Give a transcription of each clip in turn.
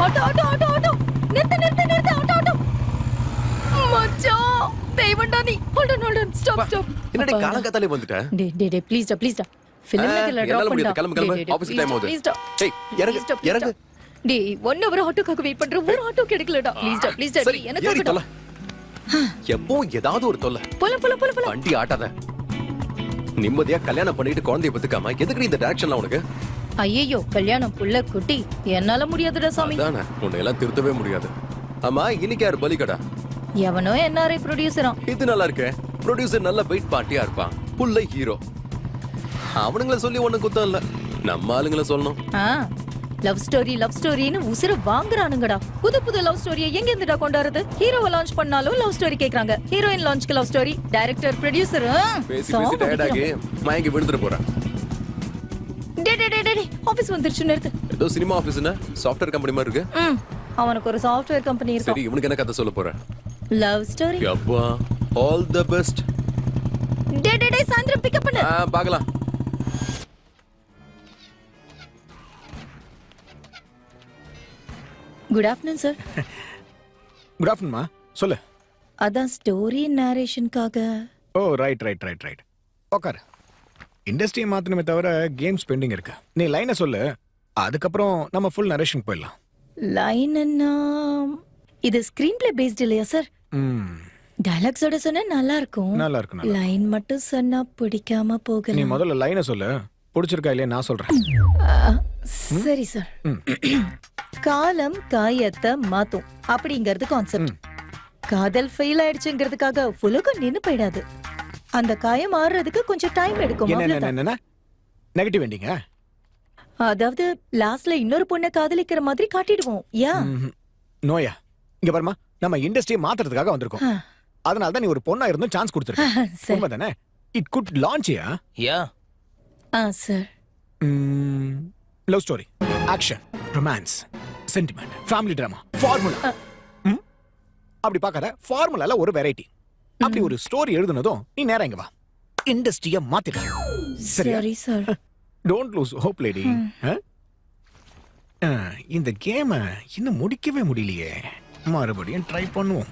Auto auto auto auto நிறுத்து நிறுத்து நிறுத்து ஆட்டோ ஆட்டோ மச்சான் தெய்வம்டா நீ ஹோல்ட் ஆன் ஸ்டாப் ஸ்டாப் என்னடி காலங்கத்தாலே வந்துட்ட டே ப்ளீஸ் டா ஃபிலிம்ல டிராப் பண்ணு கிளம்பு ஆபீஸ் டைம் ஆகுது ஏய் இறங்கு இறங்கு டேய் 1 hour ஆட்டோக்காக வெயிட் பண்ற ஒரு ஆட்டோ கிடைக்கலடா ப்ளீஸ் டா எனக்கு தொல்லை எப்போ ஏதாவது ஒரு தொல்லை போல வண்டி ஆட்டாத நிம்மதியா கல்யாணம் பண்ணிட்டு குழந்தைய பத்துக்காம எதுக்கு இந்த டைரக்ஷன்ல உனக்கு ஐயோ கல்யாணம் புள்ள குட்டி என்னால முடியாதுடா சாமி அதானே உன்னை எல்லாம் திருத்தவே முடியாது ஆமா இன்னைக்கு யார் பலிகடா எவனோ என்ஆர்ஐ ப்ரொடியூசரா இது நல்லா இருக்கே ப்ரொடியூசர் நல்ல வெயிட் பார்ட்டியா இருப்பான் புள்ள ஹீரோ அவனுங்கள சொல்லி ஒண்ணு குத்தம் இல்ல நம்ம ஆளுங்கள சொல்லணும் லவ் ஸ்டோரின்னு உசுர வாங்குறானுங்கடா புது லவ் ஸ்டோரியை எங்க இருந்துடா கொண்டாடுறது ஹீரோவை லான்ச் பண்ணாலும் லவ் ஸ்டோரி கேக்குறாங்க ஹீரோயின் லான்ச்க்கு லவ் ஸ்டோரி டைரக்டர் ப்ரொடியூசர் பேசி டயர்ட் ஆகி மயங்கி விழுந்துட்டு போறேன் டே ஆபீஸ் வந்துருச்சு நிறுத்து ஏதோ சினிமா ஆபீஸ்னா சாஃப்ட்வேர் கம்பெனி மாதிரி இருக்கு அவனுக்கு ஒரு சாஃப்ட்வேர் கம்பெனி இருக்கு சரி இவனுக்கு என்ன கதை சொல்ல போற லவ் ஸ்டோரி அப்பா ஆல் தி பெஸ்ட் டே சாயந்திரம் பிக் அப் பண்ணு பார்க்கலாம் குட் ஆஃப்டர்நூன் சார் குட் ஆஃப்டர்நூன்மா சொல்லு அதான் ஸ்டோரி நரேஷன்காக ஓ ரைட் உக்கார் இண்டஸ்ட்ரியை மாத்தணுமே தவிர கேம்ஸ் பெண்டிங் இருக்கு நீ லைனை சொல்லு அதுக்கப்புறம் நம்ம ஃபுல் நரேஷன் போயிடலாம் லைன்னா இது ஸ்கிரீன் பிளே பேஸ்ட் இல்லையா சார் டயலாக்ஸோட சொன்னா நல்லா இருக்கும் லைன் மட்டும் சொன்னா பிடிக்காம போகல நீ முதல்ல லைனை சொல்லு பிடிச்சிருக்கா இல்லையா நான் சொல்றேன் சரி சார் காலம் காயத்தை மாத்தும் அப்படிங்கிறது கான்செப்ட் காதல் ஃபெயில் ஆயிடுச்சுங்கிறதுக்காக உலகம் நின்னு போயிடாது அந்த காயம் மாறுறதுக்கு கொஞ்சம் டைம் எடுக்கும் நெகட்டிவ் எண்டிங்க அதாவது லாஸ்ட்ல இன்னொரு பொண்ணை காதலிக்கிற மாதிரி காட்டிடுவோம் யா நோயா இங்க பாருமா நம்ம இண்டஸ்ட்ரியை மாத்துறதுக்காக வந்திருக்கோம் அதனால தான் நீ ஒரு பொண்ணா இருந்தும் சான்ஸ் கொடுத்துருக்க உண்மைதானே it good launch yeah sir love story action romance sentiment family drama formula அப்படி பார்க்காத ஃபார்முலால ஒரு வெரைட்டி அப்படி ஒரு ஸ்டோரி எழுதுனதும் நீ நேரா இங்க வா இண்டஸ்ட்ரியை மாத்திடு சரி sir don't loose hope lady இந்த கேமை இன்னும் முடிக்கவே முடியலையே மறுபடியும் ட்ரை பண்ணுவோம்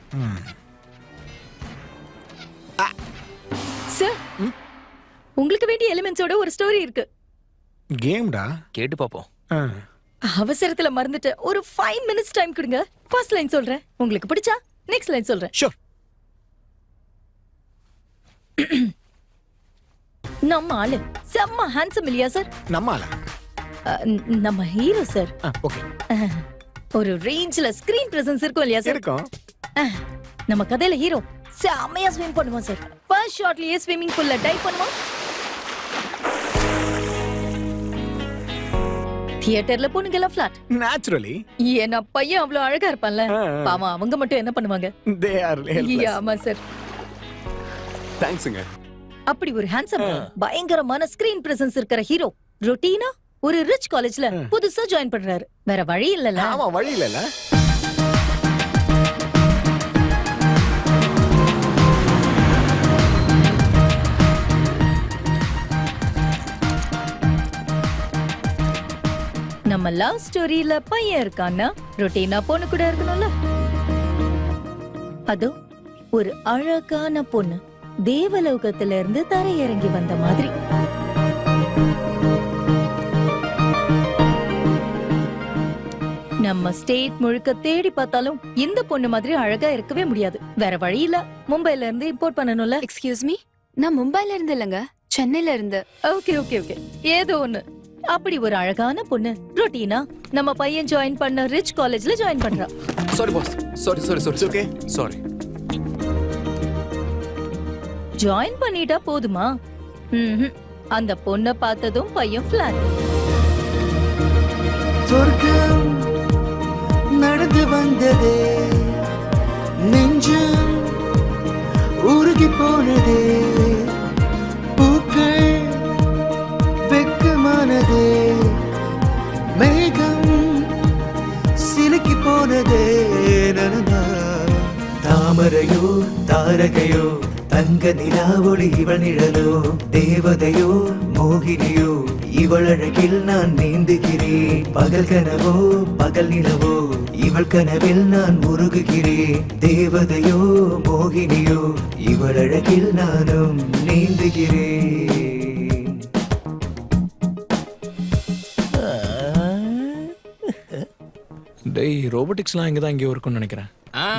சார் உங்களுக்கு வேண்டிய எலிமெண்ட்ஸோட ஒரு ஸ்டோரி இருக்கு கேம்டா கேட்டு பாப்போம் அவசரத்துல மறந்துட்டு ஒரு 5 minutes டைம் கொடுங்க ஃபர்ஸ்ட் லைன் சொல்றேன் உங்களுக்கு பிடிச்சா நெக்ஸ்ட் லைன் சொல்றேன் ஷூர் நம்ம ஆளு செம்ம ஹேண்ட்ஸம் இல்லையா சார் நம்ம ஆளா நம்ம ஹீரோ சார் ஓகே ஒரு ரேஞ்ச்ல ஸ்கிரீன் பிரசன்ஸ் இருக்கும் இல்லையா சார் இருக்கும் நம்ம கதையில ஹீரோ செம்மையா ஸ்விம் பண்ணுவான் சார் ஃபர்ஸ்ட் ஷாட்லயே ஸ்விமிங் பூல்ல டைவ் பண்ணுவான் தியேட்டர்ல பொண்ணுங்க எல்லாம் ஃபிளாட் நேச்சுரலி ஏன்னா பையன் அவ்வளவு அழகா இருப்பான்ல பாவம் அவங்க மட்டும் என்ன பண்ணுவாங்க தே ஆர் ஹெல்ப்லெஸ் ஆமா சார் தேங்க்ஸ்ங்க அப்படி ஒரு ஹேண்ட்ஸம் பயங்கரமான ஸ்கிரீன் பிரசன்ஸ் இருக்கிற ஹீரோ ரொட்டீனா ஒரு ரிச் காலேஜ்ல புதுசா ஜாயின் பண்றாரு வேற வழி இல்லல ஆமா வழி இல்லல நம்ம லவ் ஸ்டோரியில பையன் இருக்கான்னா ரொட்டீனா பொண்ணு கூட இருக்கணும்ல அதோ ஒரு அழகான பொண்ணு தேவலோகத்துல இருந்து தரையிறங்கி வந்த மாதிரி நம்ம ஸ்டேட் முழுக்க தேடி பார்த்தாலும் இந்த பொண்ணு மாதிரி அழகா இருக்கவே முடியாது வேற வழி இல்ல மும்பைல இருந்து இம்போர்ட் பண்ணணும்ல எக்ஸ்கியூஸ் மீ நான் மும்பைல இருந்து இல்லங்க சென்னையில இருந்து ஓகே ஓகே ஓகே ஏதோ ஒண்ணு அப்படி ஒரு அழகான பொண்ணு ரொட்டீனா நம்ம பையன் ஜாயின் பண்ண ரிச் காலேஜ்ல ஜாயின் பண்றா sorry boss sorry okay sorry join பண்ணிட்டா போதுமா அந்த பொண்ணை பார்த்ததும் பையன் ஃபிளாட் சொர்க்கம் நடந்து வந்ததே நெஞ்சம் உருகி போனதே பூக்கள் வெக்கமானதே மேகம் சிலுக்கி போனதே நனனா தாமரையோ தாரகையோ தங்க நிலா ஒளி இவள் நிழலோ தேவதையோ மோகினியோ இவள் அழகில் நான் நீந்துகிறேன். பகல் கனவோ பகல் நிலவோ இவள் கனவில் நான் உருகுகிறேன். தேவதையோ மோகினியோ இவள் அழகில் நானும் நீந்துகிறேன். டேய் ரோபோட்டிக்ஸ்லாம் இங்க தான் இங்கே இருக்கும்னு நினைக்கிறேன்.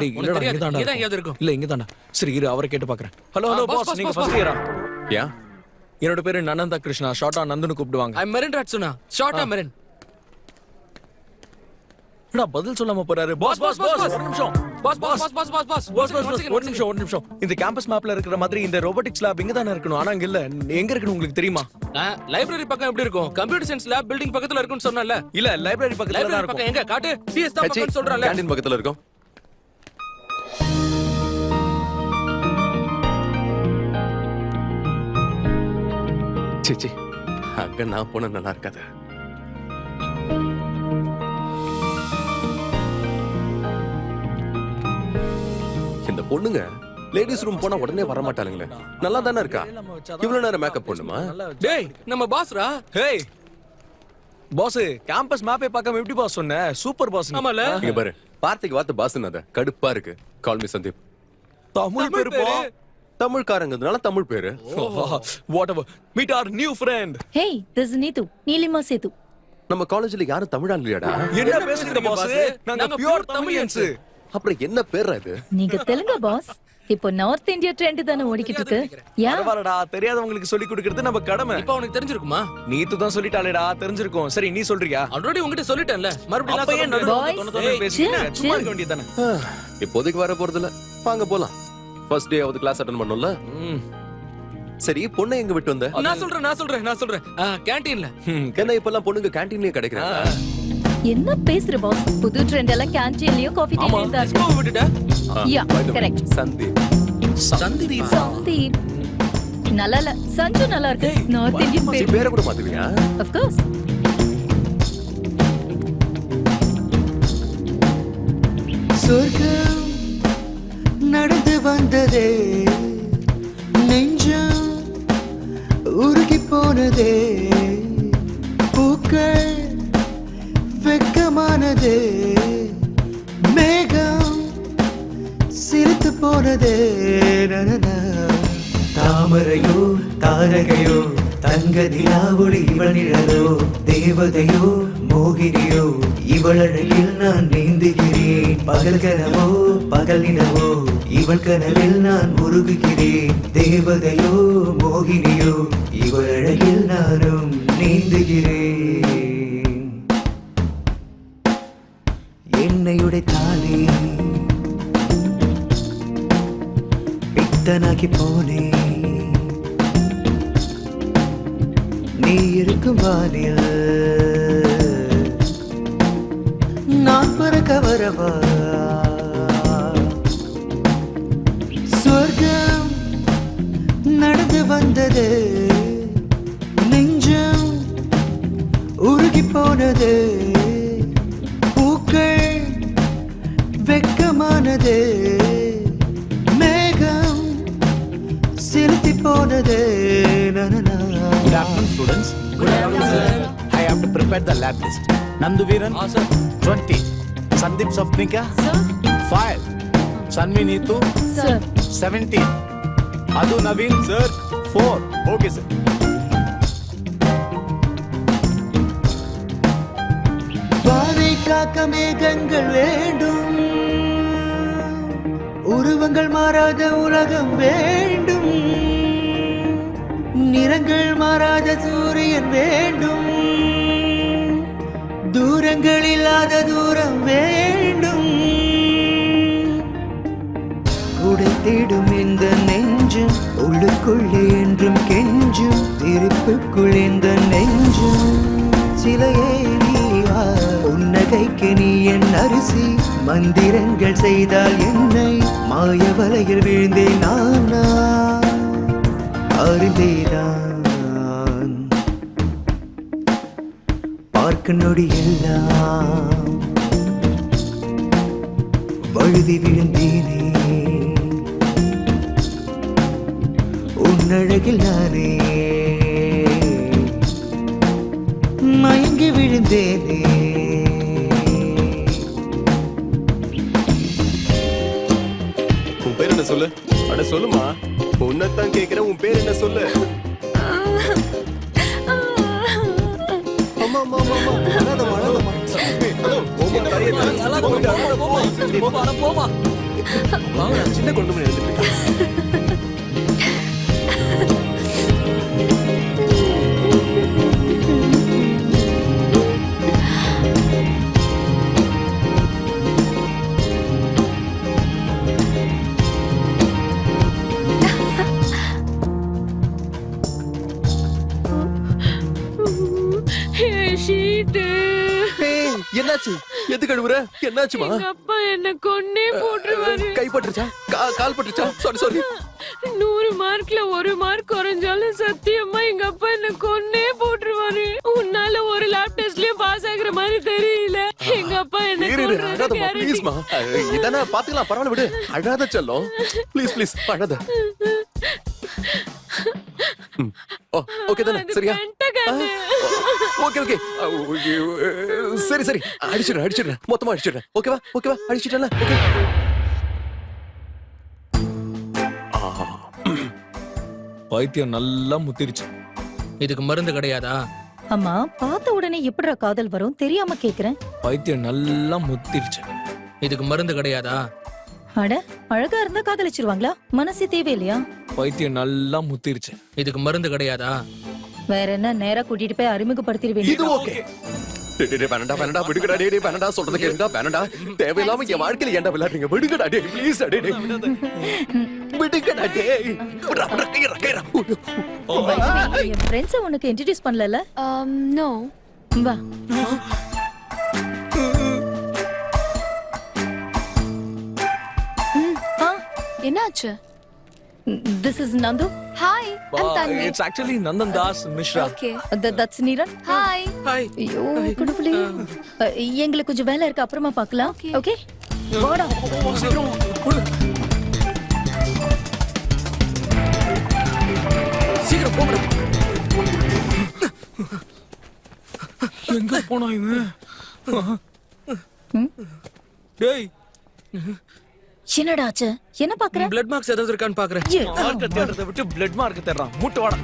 டேய் உனக்கு இல்லடா தெரியாது. இங்க இங்கதான் தான் எங்கேயாவது இருக்கும். இல்ல இங்க தான்டா. சரி இரு அவரை கேட்டு பார்க்கறேன். Hello hello boss, boss boss, நீங்க boss, ஃபர்ஸ்ட் boss. இயரா? யா என்னோட பேரு நனந்தா கிருஷ்ணா, ஷார்ட்டா நந்துன்னு கூப்பிடுவாங்க. I'm Marin Ratsuna. Shorta Marin. என்னடா பதில் சொல்லாம போறாரு? பாஸ் பாஸ் பாஸ் ஒரு நிமிஷம். Boss, boss, boss, boss, boss, boss. Boss ஒரு நிமிஷம் ஒரு நிமிஷம். இந்த கேம்பஸ் மேப்ல இருக்கிற மாதிரி இந்த ரோபோட்டிக்ஸ் லேப் இங்க தானே இருக்கணும். ஆனா இங்க இல்ல. எங்க இருக்குன்னு உங்களுக்கு தெரியுமா? லைப்ரரி பக்கம் எப்படி இருக்கும்? கம்ப்யூட்டர் சயின்ஸ் லேப் பில்டிங் பக்கத்துல இருக்கும்னு சொன்னல. இல்ல லைப்ரரி பக்கத்துல தான் லைப்ரரி இருக்கும். பக்கம் எங்க காட்டு? சிஎஸ் தான் பக்கம்னு சொல்றல. கேண்டீன் பக்கத்துல இருக்கும். சிச்சி அங்க நான் போன நல்லா இருக்காது. இந்த பொண்ணுங்க லேடிஸ் ரூம் போனா உடனே வர மாட்டாளுங்களே. நல்லா தானே இருக்கா? இவ்வளவு நேரம் மேக்கப் பண்ணுமா? டேய் நம்ம பாஸ்ரா. ஹேய் பாஸ் கேம்பஸ் மேப்பே பார்க்காம எப்படி பாஸ் சொன்ன? Super pass. ஆமால. இங்க பாரு, வார்த்தைக்கு வார்த்தை பாஸ்னாத கடுப்பா இருக்கு. Call me Sandeep. தமிழ் பேரு பா. தமிழ்காரங்கிறதுனால தமிழ் பேரு. Whatever. Meet our new friend. Hey this Neethu Neelima Sethu. நம்ம காலேஜ்ல யாரும் தமிழ் இல்லையாடா? என்ன பேசுறீங்க பாஸ்? நாங்க பியூர் தமிழியன்ஸ். அப்புறம் என்ன பேர் இது? நீங்க தெலுங்கு பாஸ். இப்போ நார்த் இந்தியா ட்ரெண்ட் தானே ஓடிக்கிட்டு இருக்கு. யா பரவாயில்லடா, தெரியாதவங்களுக்கு சொல்லி கொடுக்கிறது நம்ம கடமை. இப்போ உனக்கு தெரிஞ்சிருக்குமா? நீத்து தான் சொல்லிட்டாளேடா, தெரிஞ்சிருக்கும். சரி நீ சொல்றியா? ஆல்ரெடி உன்கிட்ட சொல்லிட்டேன்ல. மறுபடியும் அப்ப ஏன் நான் நடுவுல Boys, தொண தொண பேசிட்டு chill, இருக்க? சும்மா chill. இருக்க வேண்டியதானே. இப்போதைக்கு வர போறது இல்ல. வாங்க போலாம். ஃபர்ஸ்ட் டே ஆவது கிளாஸ் அட்டெண்ட் பண்ணனும்ல. சரி பொண்ணை எங்க விட்டு வந்த? நான் சொல்றேன். கேண்டீன்ல. என்ன இப்பெல்லாம் பொண்ணுங்க கேண்டீன்லயே கிடைக்கிறாங்க. என்ன பேசுற பாஸ்? புது ட்ரெண்ட் எல்லாம் கேண்டீன்லயும் காஃபி டேலயும் தான் இருக்கு. ஸ்கூல் விட்டுட்ட? Yeah correct. சந்தீப். சந்தீப். சந்தீப் நல்லா இல்ல. சஞ்சு நல்லா இருக்கு. நார்த் இந்தியன் நீ பேர். பேரை கூட மாத்துவியா? Of course. சொர்க்கம் நடந்து வந்ததே, நெஞ்சம் உருகி போனதே, பூக்கள் வெக்கமானதே, மேகம் சிரித்து போனதே. நனனா. தாமரையோ தாரகையோ தங்க நிலாவொளி இவள் நிழலோ, தேவதையோ மோகினியோ இவள் அழகில் நான் நீந்துகிறேன். பகல் கனவோ பகல் நிலவோ இவள் கனவில் நான் உருகுகிறேன். தேவதையோ மோகினியோ இவள் அழகில் நானும் நீந்துகிறேன். என்னை உடைத்தாலே பித்தனாகி போனேன். நீ இருக்கும் வானில் நான் பறக்க வரவா? சொர்க்கம் நடந்து வந்தது, நெஞ்சம் உருகி போனது, பூக்கள் வெக்கமானது, மேகம் சிரித்து போனது. நனனா. Good afternoon, students. Good afternoon, sir. I have to prepare the lab list. Nandu Veeran, 20. Sandeep Sapnika, Sir. 5. Sanvi Neetu, Sir. 17. Adu Naveen, sir, 4. Okay, sir. வானை காக்க மேகங்கள் வேண்டும், உருவங்கள் மாறாத உலகம் வேண்டும், நிறங்கள் மாறாத சூரியன் வேண்டும், தூரங்கள் இல்லாத தூரம் வேண்டும். உடைத்திடும் இந்த நெஞ்சம் உள்ளுக்குள்ளே என்றும் கெஞ்சும், திருப்புக்குள் இந்த நெஞ்சும் சிலையே நீவா. புன்னகைக்கு நீ என் அரிசி, மந்திரங்கள் செய்தால் என்னை மாய வலையில் வீழ்ந்தேன் நானா அறிந்தேதான். பார்க்க நொடி எல்லாம் வழுதி விழுந்தேனே, உன்னழகில் நானே விழுந்தேனே. உன் பேர் என்ன சொல்லு? அட சொல்லுமா, உன்னைத்தான் கேக்குறேன். உன் பேர் என்ன சொல்லு? அம்மா அம்மா அம்மா அம்மா, அழாதம்மா, அழாதம்மா. போம்மா, தாயே, தாயே, போயிட்டு அழாத, போ. வாங்க, நான் சின்ன குழந்தை மாதிரி எழுதிட்டு இருக்கேன். ஏய், என்னாச்சு? எதுக்கு அழுவுற? என்னாச்சுமா? அப்பா என்ன கொன்னே போட்டுருவாரு. கை பட்டுருச்சா? கால் பட்டுருச்சா? சாரி. 100 மார்க்ல 1 மார்க் குறைஞ்சாலும் சத்தியமா எங்க அப்பா என்ன கொன்னே போட்டுருவாரு. உன்னால ஒரு லேப் டெஸ்ட்லயும் பாஸ் ஆகுற மாதிரி தெரியல. எங்க அப்பா என்ன கொல்றது guarantee. ப்ளீஸ்மா, இதானே பாத்துக்கலாம், பரவாயில்ல விடு. அழாத செல்லம், ப்ளீஸ் அழாத. ஓகே தானே? சரியா? ஓகே சரி அடிச்சிடுறேன், மொத்தமா அடிச்சிடுறேன். ஓகேவா அடிச்சிட்டல. ஓகே. பைத்தியம் நல்லா முத்திருச்சு. இதுக்கு மருந்து கிடையாதா? அம்மா, பார்த்த உடனே எப்படிடா காதல் வரும் தெரியாம கேக்குறேன். பைத்தியம் நல்லா முத்திருச்சு. இதுக்கு மருந்து கிடையாதா? அட, அழகா இருந்தா காதலிச்சிருவாங்களா? மனசே தேவையில்லையா? பைத்தியம் நல்லா முத்திருச்சு. இதுக்கு மருந்து கிடையாதா? வேற என்ன, நேரா கூட்டிட்டு போய் அறிமுகப்படுத்திடுவேன். இது ஓகே. வேணடா விடுங்கடா. வேணடா சொல்றது கேளுடா. வேணடா, தேவையில்லாம என் வாழ்க்கையில ஏன்டா விளையாடுறீங்க? விடுங்கடா ப்ளீஸ். விடுங்கடா டேய். என் ஃப்ரெண்ட்ஸை உனக்கு இன்ட்ரடியூஸ் பண்ணல. நோ. வா. என்னாச்சு? This is Nandu. Hi, I'm Tanvi. It's actually Nandan Das Mishra. Okay. That's Neeran. Hi. Hi. ஐயோ, கடவுளே. எங்களுக்கு கொஞ்சம் வேலை இருக்கு, அப்புறமா பார்க்கலாம். Okay. ஓகே, வாடா. சீக்கிரம் போங்க. எங்க போனா இவன்? டேய், என்னடா ஆச்சு? என்ன பாக்குற? பிளட் மார்க்ஸ் ஏதாவது இருக்கான்னு பாக்குறேன். மார்க்க தேடுறதை விட்டு பிளட் மார்க் தேடுறான். மூட்டு வாடா.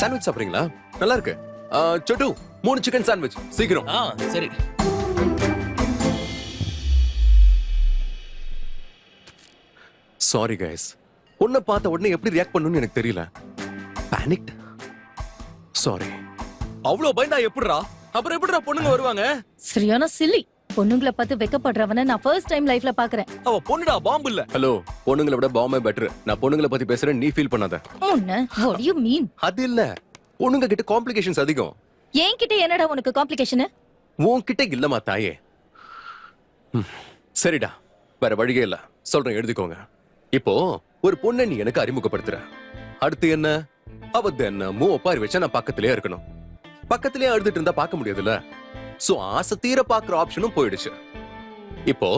சாண்ட்விச் சாப்பிடுறீங்களா? நல்லா இருக்கு. சொட்டு, 3 சிக்கன் சாண்ட்விச் சீக்கிரம். சரி. சாரி கைஸ், உன்னை பார்த்த உடனே எப்படி ரியாக்ட் பண்ணணும்னு எனக்கு தெரியல. பேனிக்ட். சாரி. அவ்வளவு பயந்தா எப்படிடா? அப்புறம் எப்படிடா பொண்ணுங்க வருவாங்க? சரியான சில்லி. பொண்ணுங்களை பார்த்து வெக்கப்படுறவன நான் ஃபர்ஸ்ட் டைம் லைஃப்ல பாக்குறேன். அவ பொண்ணுடா, பாம்பு இல்ல. ஹலோ, பொண்ணுங்களை விட பாம்பே பெட்டர். நான் பொண்ணுங்களை பத்தி பேசுறேன், நீ ஃபீல் பண்ணாத. உன்ன what do you mean? அது இல்ல, பொண்ணுங்க கிட்ட காம்ப்ளிகேஷன்ஸ் அதிகம். என்கிட்ட என்னடா உனக்கு காம்ப்ளிகேஷன்? உன்கிட்ட இல்லமா தாயே. சரிடா, வேற வழியே இல்ல, சொல்றேன் எழுதிக்கோங்க. இப்போ ஒரு பொண்ணை நீ எனக்கு அறிமுகப்படுத்துற. அடுத்து என்ன? அவ தினமோ ஒப்பாரி வச்சா நான் பக்கத்திலே இருக்கணும். பக்கத்திலே அழுதுட்டு இருந்தா பார்க்க முடியாதுல்ல. சோ ஆசை தீர பாக்குற ஆப்ஷனும் போயிடுச்சு. இப்போ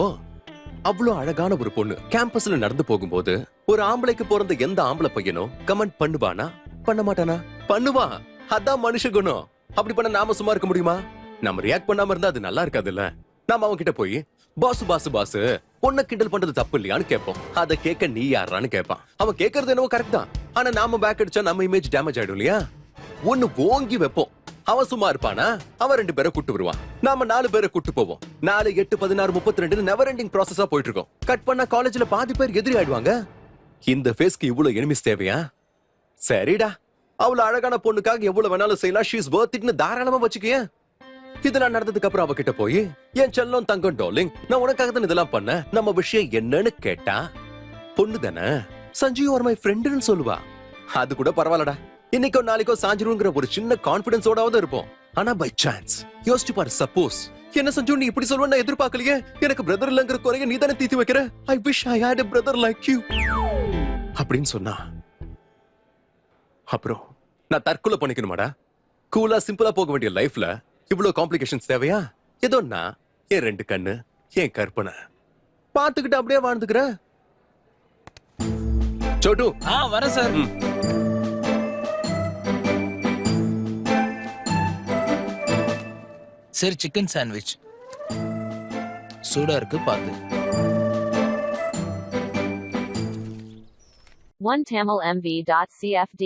அவ்வளவு அழகான ஒரு பொண்ணு கேம்பஸ்ல நடந்து போகும்போது ஒரு ஆம்பளைக்கு பிறந்த எந்த ஆம்பளை பையனும் கமெண்ட் பண்ணுவானா? பண்ண மாட்டானா? பண்ணுவான். அதான் மனுஷ குணம். அப்படி பண்ண நாம சும்மா இருக்க முடியுமா? நம்ம ரியாக்ட் பண்ணாம இருந்தா அது நல்லா இருக்காதுல்ல. நாம அவன் கிட்ட போய் பாசு பொண்ணை கிண்டல் பண்றது தப்பு இல்லையான்னு கேட்போம். அதை கேட்க நீ யாரான்னு கேட்பான். அவன் கேட்கறது என்னவோ கரெக்ட் தான். ஆனா நாம பேக் அடிச்சா நம்ம இமேஜ் டேமேஜ் ஆயிடும் இல்லையா? ஒண்ணு ஓங்கி வைப்போம். அவன் சும்மா இருப்பானா? அவன் 2 பேரை கூட்டு வருவான். நாம 4 பேரை கூட்டு போவோம். 4, 8, 16, 32 நெவர் எண்டிங் ப்ராசஸா போயிட்டு இருக்கோம். கட் பண்ணா காலேஜ்ல பாதி பேர் எதிரி ஆயிடுவாங்க. இந்த ஃபேஸ்க்கு இவ்வளவு எனிமிஸ் தேவையா? சரிடா, அவ்வளவு அழகான பொண்ணுக்காக எவ்வளவு வேணாலும் செய்யலாம். ஷீ இஸ் வொர்த் இட்னு தாராளமா வச்சுக்கயே. இதெல்லாம் நடந்ததுக்கு அப்புறம் அவகிட்ட போய், என் செல்லம் தங்கம் டார்லிங், நான் உனக்காக தான் இதெல்லாம் பண்ண, நம்ம விஷயம் என்னன்னு கேட்டா, பொண்ணு தானே சஞ்சு யூ ஆர் மை ஃப்ரெண்ட்னு சொல்லுவா. அது கூட பரவாயில்லடா, இன்னைக்கோ நாளைக்கோ சாஞ்சிருங்கிற ஒரு சின்ன கான்பிடன்ஸோடாவது இருப்போம். ஆனா பை சான்ஸ் யோசிச்சு பாரு, சப்போஸ் என்ன சஞ்சு நீ இப்படி சொல்லுவேன்னு நான் எதிர்பார்க்கலையே, எனக்கு பிரதர் இல்லங்கிற குறைய நீ தானே தீத்தி வைக்கிற, I wish I had a brother like you அப்படின்னு சொன்னா, அப்புறம் நான் தற்கொலை பண்ணிக்கணுமாடா? கூலா சிம்பிளா போக வேண்டிய லைஃப்ல இவ்வளவு காம்ப்ளிகேஷன்ஸ் தேவையா? ஏதோ நான் என் 2 கண்ணு, என் கற்பனை பார்த்துக்கிட்டு அப்படியே வாழ்ந்துக்கிறேன். சோட்டு வரேன் சார். சரி, சிக்கன் சாண்ட்விச் சூடா இருக்கு, பாத்து. OneTamilMV.CFD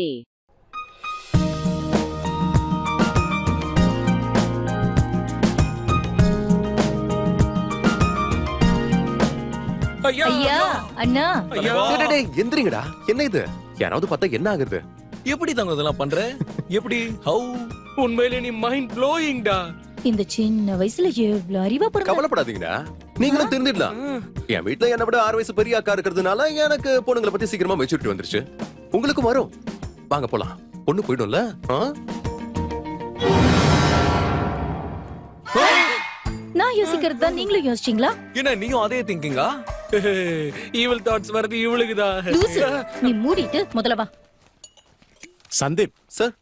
ஐயா அண்ணா டேய், டேய், டேய், எந்திரிங்கடா. என்ன இது? யாராவது பார்த்தா என்ன ஆகுறது? எப்படி தங்க இதெல்லாம் பண்ற? எப்படி? ஹவு? உண்மையிலே நீ மைண்ட் ப்ளோயிங்டா. இந்த சின்ன வயசுல எவ்வளவு அறிவா பிறந்த கவலைப்படாதீங்கடா, நீங்களும் திருந்திடலாம். என் வீட்டுல என்னை விட 6 வயசு பெரிய அக்கா இருக்கிறதுனால எனக்கு பொண்ணுங்களை பத்தி சீக்கிரமா மெச்சூரிட்டி வந்துருச்சு. உங்களுக்கும் வரும். வாங்க போலாம். பொண்ணு போயிடும்ல? நான் யோசிக்கிறது தான் நீங்களும் யோசிச்சீங்களா? என்ன நீயும் அதே திங்கிங்கா? ஈவில் தாட்ஸ் வரது இவளுக்குதான். லூசு, நீ மூடிட்டு முதல்ல வா. சந்தீப், சார்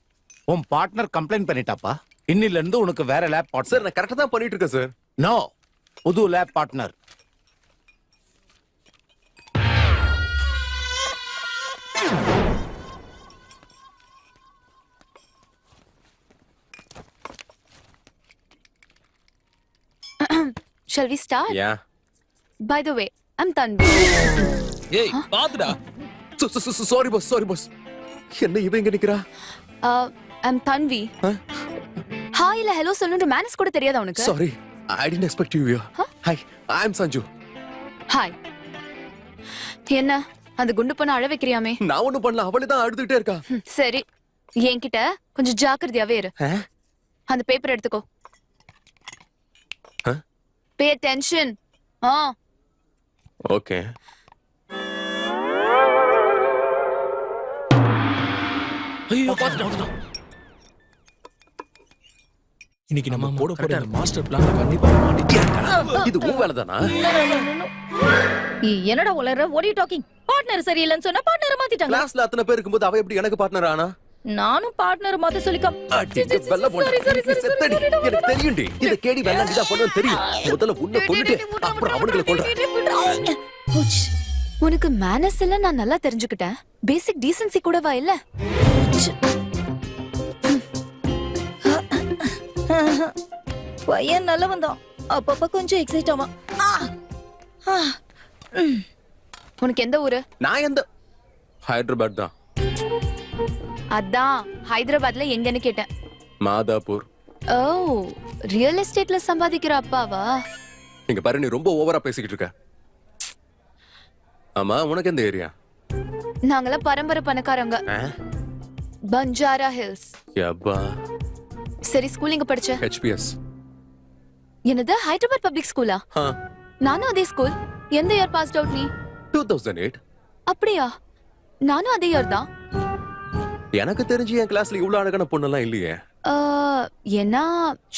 உன் பார்ட்னர் கம்ப்ளைண்ட் பண்ணிட்டாப்பா. இன்னில இருந்து உனக்கு வேற லேப் பார்ட்னர். சார் நான் கரெக்டா தான் பண்ணிட்டு இருக்கேன் சார். நோ, புது lab partner. Shall we start? Yeah By the way, I'm Tanvi. ஏய், பாத்துடா. Sorry boss, sorry boss. என்ன இவ இங்க நிக்கிறா? I'm Tanvi. Hi இல்ல hello சொல்லுன்ற மேனஸ் கூட தெரியாதா உனக்கு? Sorry, I didn't expect you here. Hi, I am Sanju. Hi. என்ன அந்த குண்டு பொண்ண அழ வைக்கிறியாமே? நான் ஒண்ணும் பண்ணல, அவளே தான் அழுதுட்டே இருக்கா. சரி, என்கிட்ட கொஞ்சம் ஜாக்கிரதையாவே இரு. அந்த பேப்பர் எடுத்துக்கோ. Pay attention. ஓகே. ஐயோ, பாத்துடா. இன்னைக்கு நம்ம போட போற இந்த மாஸ்டர் பிளான் கண்டிப்பா மாட்டிக்கிட்டா. இது உன் வேலை தானா? என்னடா உளற? what are you talking? Partner சரியில்லைன்னு சொன்னா பார்ட்னர் மாத்திட்டாங்க. கிளாஸ்ல அத்தனை பேர் இருக்கும்போது அவ எப்படி எனக்கு பார்ட்னர் ஆனா? நானும் பார்ட்னர் மாத்த சொல்லிக்கம். வெல்ல போடா. செத்தடி. எனக்கு தெரியும்டி. இத கேடி வெல்ல நீதான் பண்ணுவேன்னு தெரியும். முதல்ல உன்னை கொன்னுட்டு அப்புறம் அவனுங்களை கொல்றேன். உனக்கு மேனஸ் எல்லாம் நான் நல்லா தெரிஞ்சுக்கிட்டேன். பேசிக் டீசன்சி கூடவா இல்ல? பையன் நல்லவன் தான். அப்பப்ப கொஞ்சம் எக்ஸைட் ஆவான். உனக்கு எந்த ஊரு? நான் எந்த ஹைதராபாத் தான். அதான் ஹைதராபாத்ல எங்கன்னு கேட்டேன். மாதாப்பூர். ஓ, ரியல் எஸ்டேட்ல சம்பாதிக்கிற அப்பாவா? இங்க பாரு, நீ ரொம்ப ஓவரா பேசிக்கிட்டு இருக்க. ஆமா, உனக்கு எந்த ஏரியா? நாங்களாம் பரம்பரை பணக்காரங்க. பஞ்சாரா ஹில்ஸ். யப்பா. சரி, ஸ்கூல் எங்க படிச்ச? HPS. என்னது, ஹைதராபாத் பப்ளிக் ஸ்கூலா? நானும் அதே ஸ்கூல். எந்த இயர் பாஸ்ட் அவுட் நீ? 2008. அப்படியா? நானும் அதே இயர் தான். எனக்கு தெரிஞ்சு என் கிளாஸ்ல இவ்வளவு அழகான பொண்ணெல்லாம் இல்லையே. ஏன்னா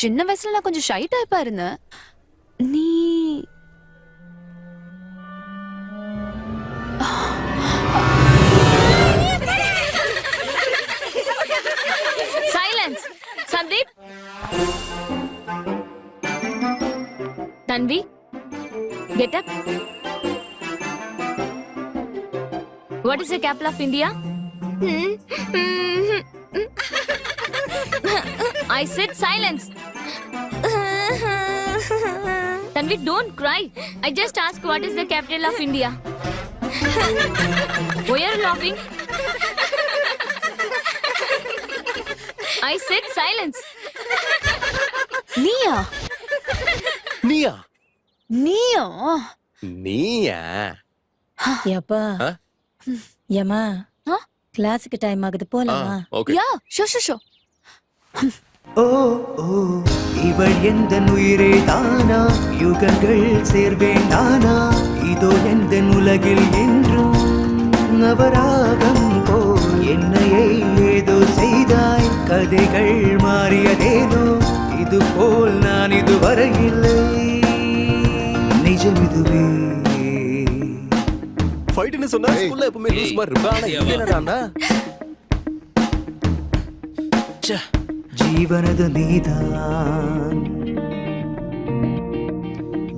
சின்ன வயசுல நான் கொஞ்சம் ஷை டைப்பா இருந்தேன். நீ silence. Sandeep, Tanvi, get up. What is the capital of India? I said silence. Tanvi, don't cry. I just asked what is the capital of India. Why are you laughing? I said silence. Nia. நீயா? Nia. நீயா? யப்பா. ஏமா, கிளாஸுக்கு time ஆகுது, போலாமா? Okay. Yeah, sure. ஓ ஓ இவள் எந்த உயிரே தானா, யுகங்கள் சேர்வேன் நானா, இதோ எந்த உலகில் என்றும் நவராகம் போல் என்னையே ஏதோ செய்தாய், கதைகள் மாறியதேனோ, இது போல் நான் இதுவரை இல்லை, நிஜம் இதுவே. ஃபைட்னு சொன்னா ஸ்கூல்ல எப்பவுமே லூஸ் மாதிரி இருப்பா. ஆனா இது என்னடான்னா ಜೀವನದ ನೀದಾನ್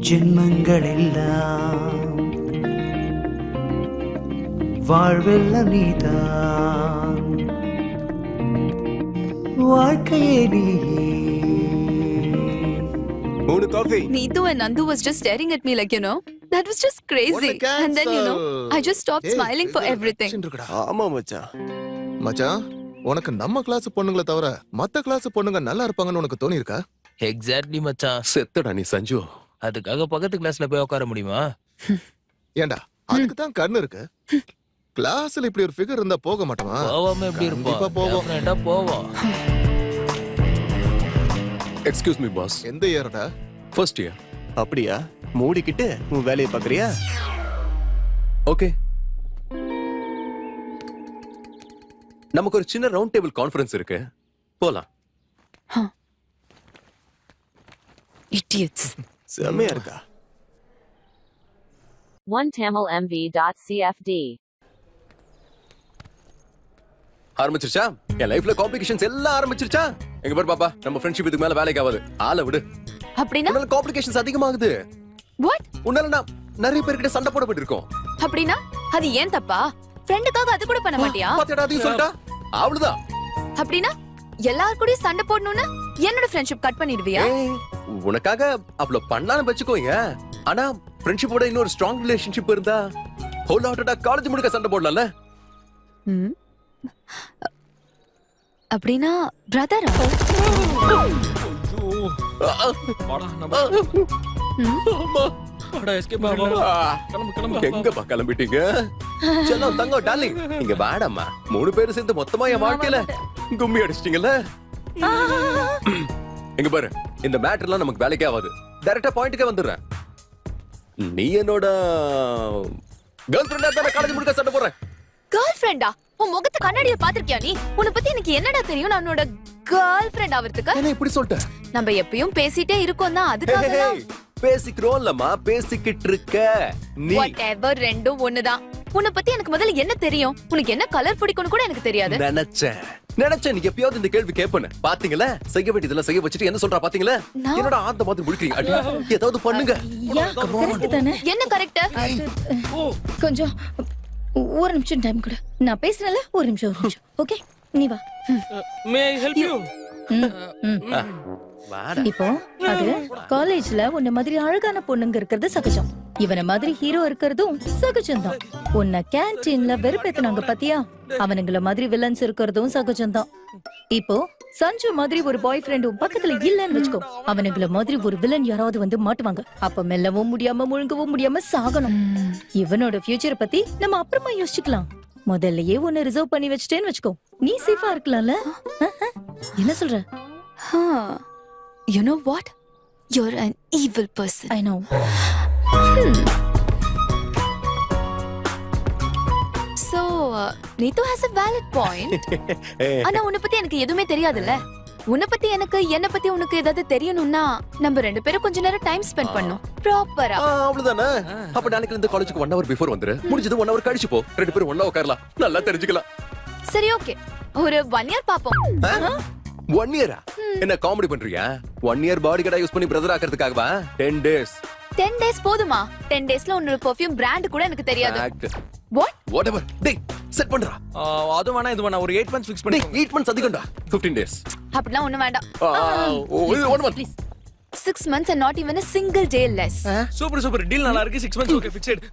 ಜನ್ಮಗಳೆಲ್ಲ வாழ்வெல்ல நீதான் வாழ்க்கையே நீயே 3 coffee. Neetu and Nandu was just staring at me like, that was just crazy. And then, I just stopped smiling for everything. ஆமா மச்சான். மச்சான் உனக்கு நம்ம கிளாஸ் பொண்ணுங்களை தவிர மத்த கிளாஸ் பொண்ணுங்க நல்லா இருப்பாங்கன்னு உனக்கு தோணி இருக்கா? எக்ஸாக்ட்லி மச்சான். செத்தடா நீ சஞ்சு. அதுக்காக பக்கத்து கிளாஸ்ல போய் உட்கார முடியுமா? ஏண்டா அதுக்கு தான் கண்ணு இருக்கு. கிளாஸ்ல இப்படி ஒரு ஃபிகர் இருந்தா போக மாட்டோமா? போவாம எப்படி கண்டிப்பா இருப்போம்? போவோம். டெஃபினட்டா போவோம். Excuse me pass. எந்த இயர்டா? First year. அப்படியா? மூடிக்கிட்டு உன் வேலையை பாக்குறியா? ஓகே. நமக்கு ஒரு சின்ன ரவுண்ட் டேபிள் கான்ஃபரன்ஸ் இருக்கு. போலாம். Idiots. செம்மையா இருக்கா? 1tamilmv.cfd ஆரம்பிச்சிருச்சா? என் லைஃப்ல காம்ப்ளிகேஷன்ஸ் எல்லாம் ஆரம்பிச்சிருச்சா? எங்க பாரு பாப்பா, நம்ம ஃப்ரெண்ட்ஷிப் இதுக்கு மேல வேலைக்கு ஆகாது. ஆளை விடு. அப்படின்னா? உன்னால காம்ப்ளிகேஷன்ஸ் அதிகமாகுது. What? உன்னால நான் நிறைய பேர்கிட்ட சண்டை போடப்பட்டு இருக்கோம். அப்படின்னா அது ஏன் தப்பா? ஃப்ரெண்டுக்காக அது கூட பண்ண மாட்டியா? பாத்தியாடா அதையும் சொல்லிட்டா? அவ்வளவுதான். அப்படின்னா எல்லார் கூடயும் சண்டை போடணும்னு என்னோட ஃப்ரெண்ட்ஷிப் கட் பண்ணிடுவியா? ஏய், உனக்காக அவ்வளவு பண்ணாலும் வச்சுக்கோங்க. ஆனா ஃப்ரெண்ட்ஷிப்போட இன்னொரு ஸ்ட்ராங் ரிலேஷன்ஷிப் இருந்தா ஹோல் ஹார்ட்டடா காலேஜ் முழுக்க சண்டை போடலாம்ல? ம். அப்படின்னா பிரதரா? எங்கப்பா கிளம்பிட்டீங்க? செல்லம் தங்கம் டார்லிங் இங்க வாடம்மா. 3 பேரும் சேர்ந்து மொத்தமா என் வாழ்க்கையில கும்மி அடிச்சிட்டீங்கல்ல. எங்க பாரு, இந்த மேட்டர்லாம் நமக்கு வேலைக்கே ஆகாது. டைரக்டா பாயிண்ட்க்கே வந்துடுறேன். நீ என்னோட கேர்ள் ஃப்ரெண்டா தான காலேஜ் முழுக்க சண்டை போடுற? கேர்ள் ஃப்ரெண்டா? உன் முகத்தை கண்ணாடியில பாத்திருக்கியா நீ? உன்னை பத்தி எனக்கு என்னடா தெரியும்? நான் உன்னோட கேர்ள் ஃப்ரெண்ட் ஆவறதுக்கு என்ன இப்படி சொல்லிட்ட? நம்ம எப்பயும் பேசிட்டே இருக்கோம் தான். அதுக்காக தான். பேசிக்கிறோம்லமா, பேசிக்கிட்டு இருக்க நீ. whatever, ரெண்டும் ஒண்ணுதான். உன்னை பத்தி எனக்கு முதல்ல என்ன தெரியும்? உனக்கு என்ன கலர் பிடிக்கும்னு கூட எனக்கு தெரியாது. நினைச்சேன் நீ எப்பயாவது இந்த கேள்வி கேட்பேன்னு. பாத்தீங்களா, செய்ய வேண்டியதெல்லாம் செய்ய வச்சுட்டு என்ன சொல்றா பாத்தீங்களா? என்னோட ஆந்த மாதிரி முடிக்கிறீங்க. அடி, ஏதாவது பண்ணுங்க. கரெக்ட் தானே? என்ன கரெக்ட்? கொஞ்சம் ஒரு நிமிஷம் டைம் கொடு. நான் பேசுறேன்ல, ஒரு நிமிஷம். ஓகே, நீ வா. மே ஐ ஹெல்ப் யூ? வாடா. இப்போ அது காலேஜ்ல உன்ன மாதிரி அழகான பொண்ணுங்க இருக்கிறது சகஜம். இவன மாதிரி ஹீரோ இருக்கிறதும் சகஜம்தான். உன்னை கேன்டீன்ல வெறுப்பேத்துனாங்க பாத்தியா? அவனுங்கள மாதிரி வில்லன்ஸ் இருக்கிறதும் சகஜம்தான். இப்போ சஞ்சு மாதிரி ஒரு பாய் ஃப்ரெண்டும் பக்கத்துல இல்லன்னு வச்சுக்கோ, அவனுங்கள மாதிரி ஒரு வில்லன் யாராவது வந்து மாட்டுவாங்க. அப்ப மெல்லவும் முடியாம முழுங்கவும் முடியாம சாகணும். இவனோட ஃபியூச்சரை பத்தி நம்ம அப்புறமா யோசிச்சுக்கலாம். முதல்லயே உன்னை ரிசர்வ் பண்ணி வச்சுட்டேன்னு வச்சுக்கோ, நீ சேஃபா இருக்கலாம்ல. என்ன சொல்ற? You know what? You're an evil person. I know. So, Neetu has a valid point. ஆனா உன்னை பத்தி எனக்கு எதுவுமே தெரியாதுல்ல. உன்னை பத்தி எனக்கு, என்ன பத்தி உனக்கு ஏதாவது தெரியணும்னா நம்ம 2 பேரும் கொஞ்ச நேரம் டைம் ஸ்பெண்ட் பண்ணணும். ப்ராப்பரா. அவ்வளவுதானே. அப்ப நாளைக்கு இந்த காலேஜுக்கு 1 hour பிஃபோர் வந்துரு. முடிஞ்சது 1 hour கழிச்சு போ. 2 பேரும் ஒண்ணா உட்காரலாம், நல்லா தெரிஞ்சுக்கலாம். சரி, ஓகே. ஒரு 1 year பாப்போம். 1 year? என்ன காமெடி பண்றியா? 1 year பாடி கார்டா யூஸ் பண்ணி பிரதர் ஆக்கிறதுக்காகவா? 10 days. 10 days போதுமா? 10 daysல உன்னோட பெர்ஃப்யூம் பிராண்ட் கூட எனக்கு தெரியாது. What? Whatever. டேய், செட் பண்றா. அது வேணா இது வேணா ஒரு 8 months ஃபிக்ஸ் பண்ணி. 8 months அதிகம்டா. 15 days. அப்படிலாம் ஒண்ணும் வேண்டாம். 1 month please. 6 months and not even a single day less. Super deal நல்லா இருக்கு. 6 months ஓகே ஃபிக்ஸ்ட்.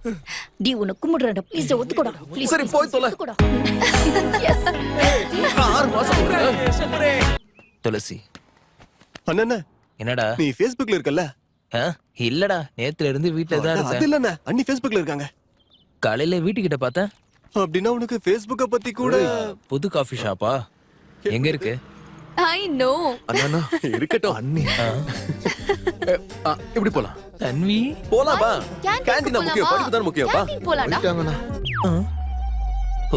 டி உனக்கு முடுறடா, ப்ளீஸ் ஒத்துக்கோடா. ப்ளீஸ். சரி போய் தொலை. Yes. 6 மாசம். சூப்பரே. துளசி. அண்ணா, என்னடா? நீ Facebookல இருக்கல்ல? இல்லடா, நேத்துல இருந்து வீட்ல தான் அது இருக்கேன். இல்லண்ணா, அண்ணி Facebookல இருக்காங்க. காலையில வீட்டுக்கிட்ட பார்த்தேன். அப்படின்னா உனக்கு Facebooka பத்தி கூட. புது காஃபி ஷாப்பா? எங்க இருக்கு? I know. அண்ணா இருக்கட்டும். அண்ணி இப்படி போலாம். தன்வி போலாம் வா. Canteen கேண்டீன் முக்கியம், படிப்பு தான் முக்கியம். வா. Canteen போலாம்டா. போயிட்டாங்கண்ணா.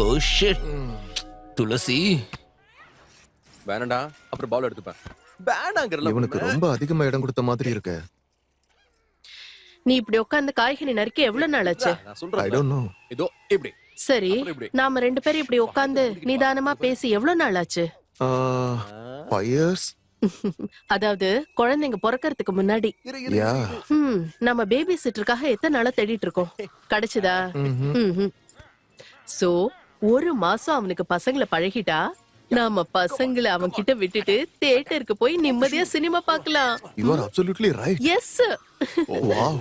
Oh shit. துளசி வேணடா, அப்புறம் பால் எடுத்துப்பேன். வேணாங்கறல. இவனுக்கு ரொம்ப அதிகமா இடம் கொடுத்த மாதிரி இருக்கு. நீ இப்படி உட்கார்ந்து காய்கறி நறுக்க எவ்வளவு நாள் ஆச்சு? நான் I சொல்றேன். don't know. இதோ இப்படி. சரி, அப்புறம் இப்படி. நாம 2 பேரும் இப்படி உட்கார்ந்து நிதானமா பேசி எவ்வளவு நாள் ஆச்சு? 5 years. அதாவது குழந்தைங்க பிறக்கறதுக்கு முன்னாடி யா நம்ம பேபி சிட்டருக்காக எத்தனை நாளா தேடிட்டு இருக்கோம், கிடைச்சதா? சோ 1 மாசம் அவனுக்கு பசங்களை பழகிட்டா நாம பசங்களை அவன் கிட்ட விட்டுட்டு தியேட்டருக்கு போய் நிம்மதியா சினிமா பார்க்கலாம். You are absolutely right. Yes. Wow.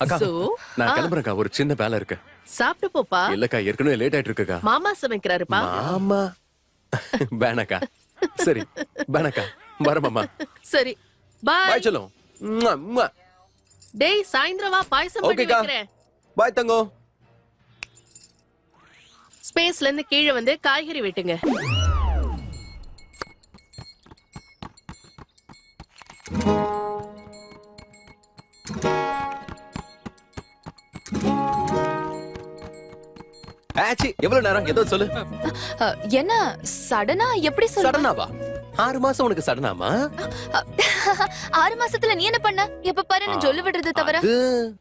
அக்கா சோ நான் கிளம்புறேன்க்கா, ஒரு சின்ன வேலை இருக்கு. சாப்பிட்டு போப்பா. இல்லக்கா ஏற்கனவே லேட் ஆயிட்டு இருக்குக்கா. மாமா சமைக்கிறாருப்பா. ஆமா பேனக்கா. சரி பேனக்கா வரமாமா. சரி பாய். பாய் சொல்லும். டேய் சாயந்திரம் வா, பாயசம் பண்ணி ஓகேக்கா. வைக்கிறேன். பாய் தங்கோ. ஸ்பேஸ்ல இருந்து கீழே வந்து காய்கறி வெட்டுங்க. ஆச்சி எவ்வளவு நேரம் ஏதோ சொல்லு. என்ன சடனா எப்படி சொல்ற? சடனாவா? 6 மாசம் உனக்கு சடனாமா? 6 மாசத்துல நீ என்ன பண்ண? எப்ப பாரு நான் சொல்லு விடுறது தவிர. அது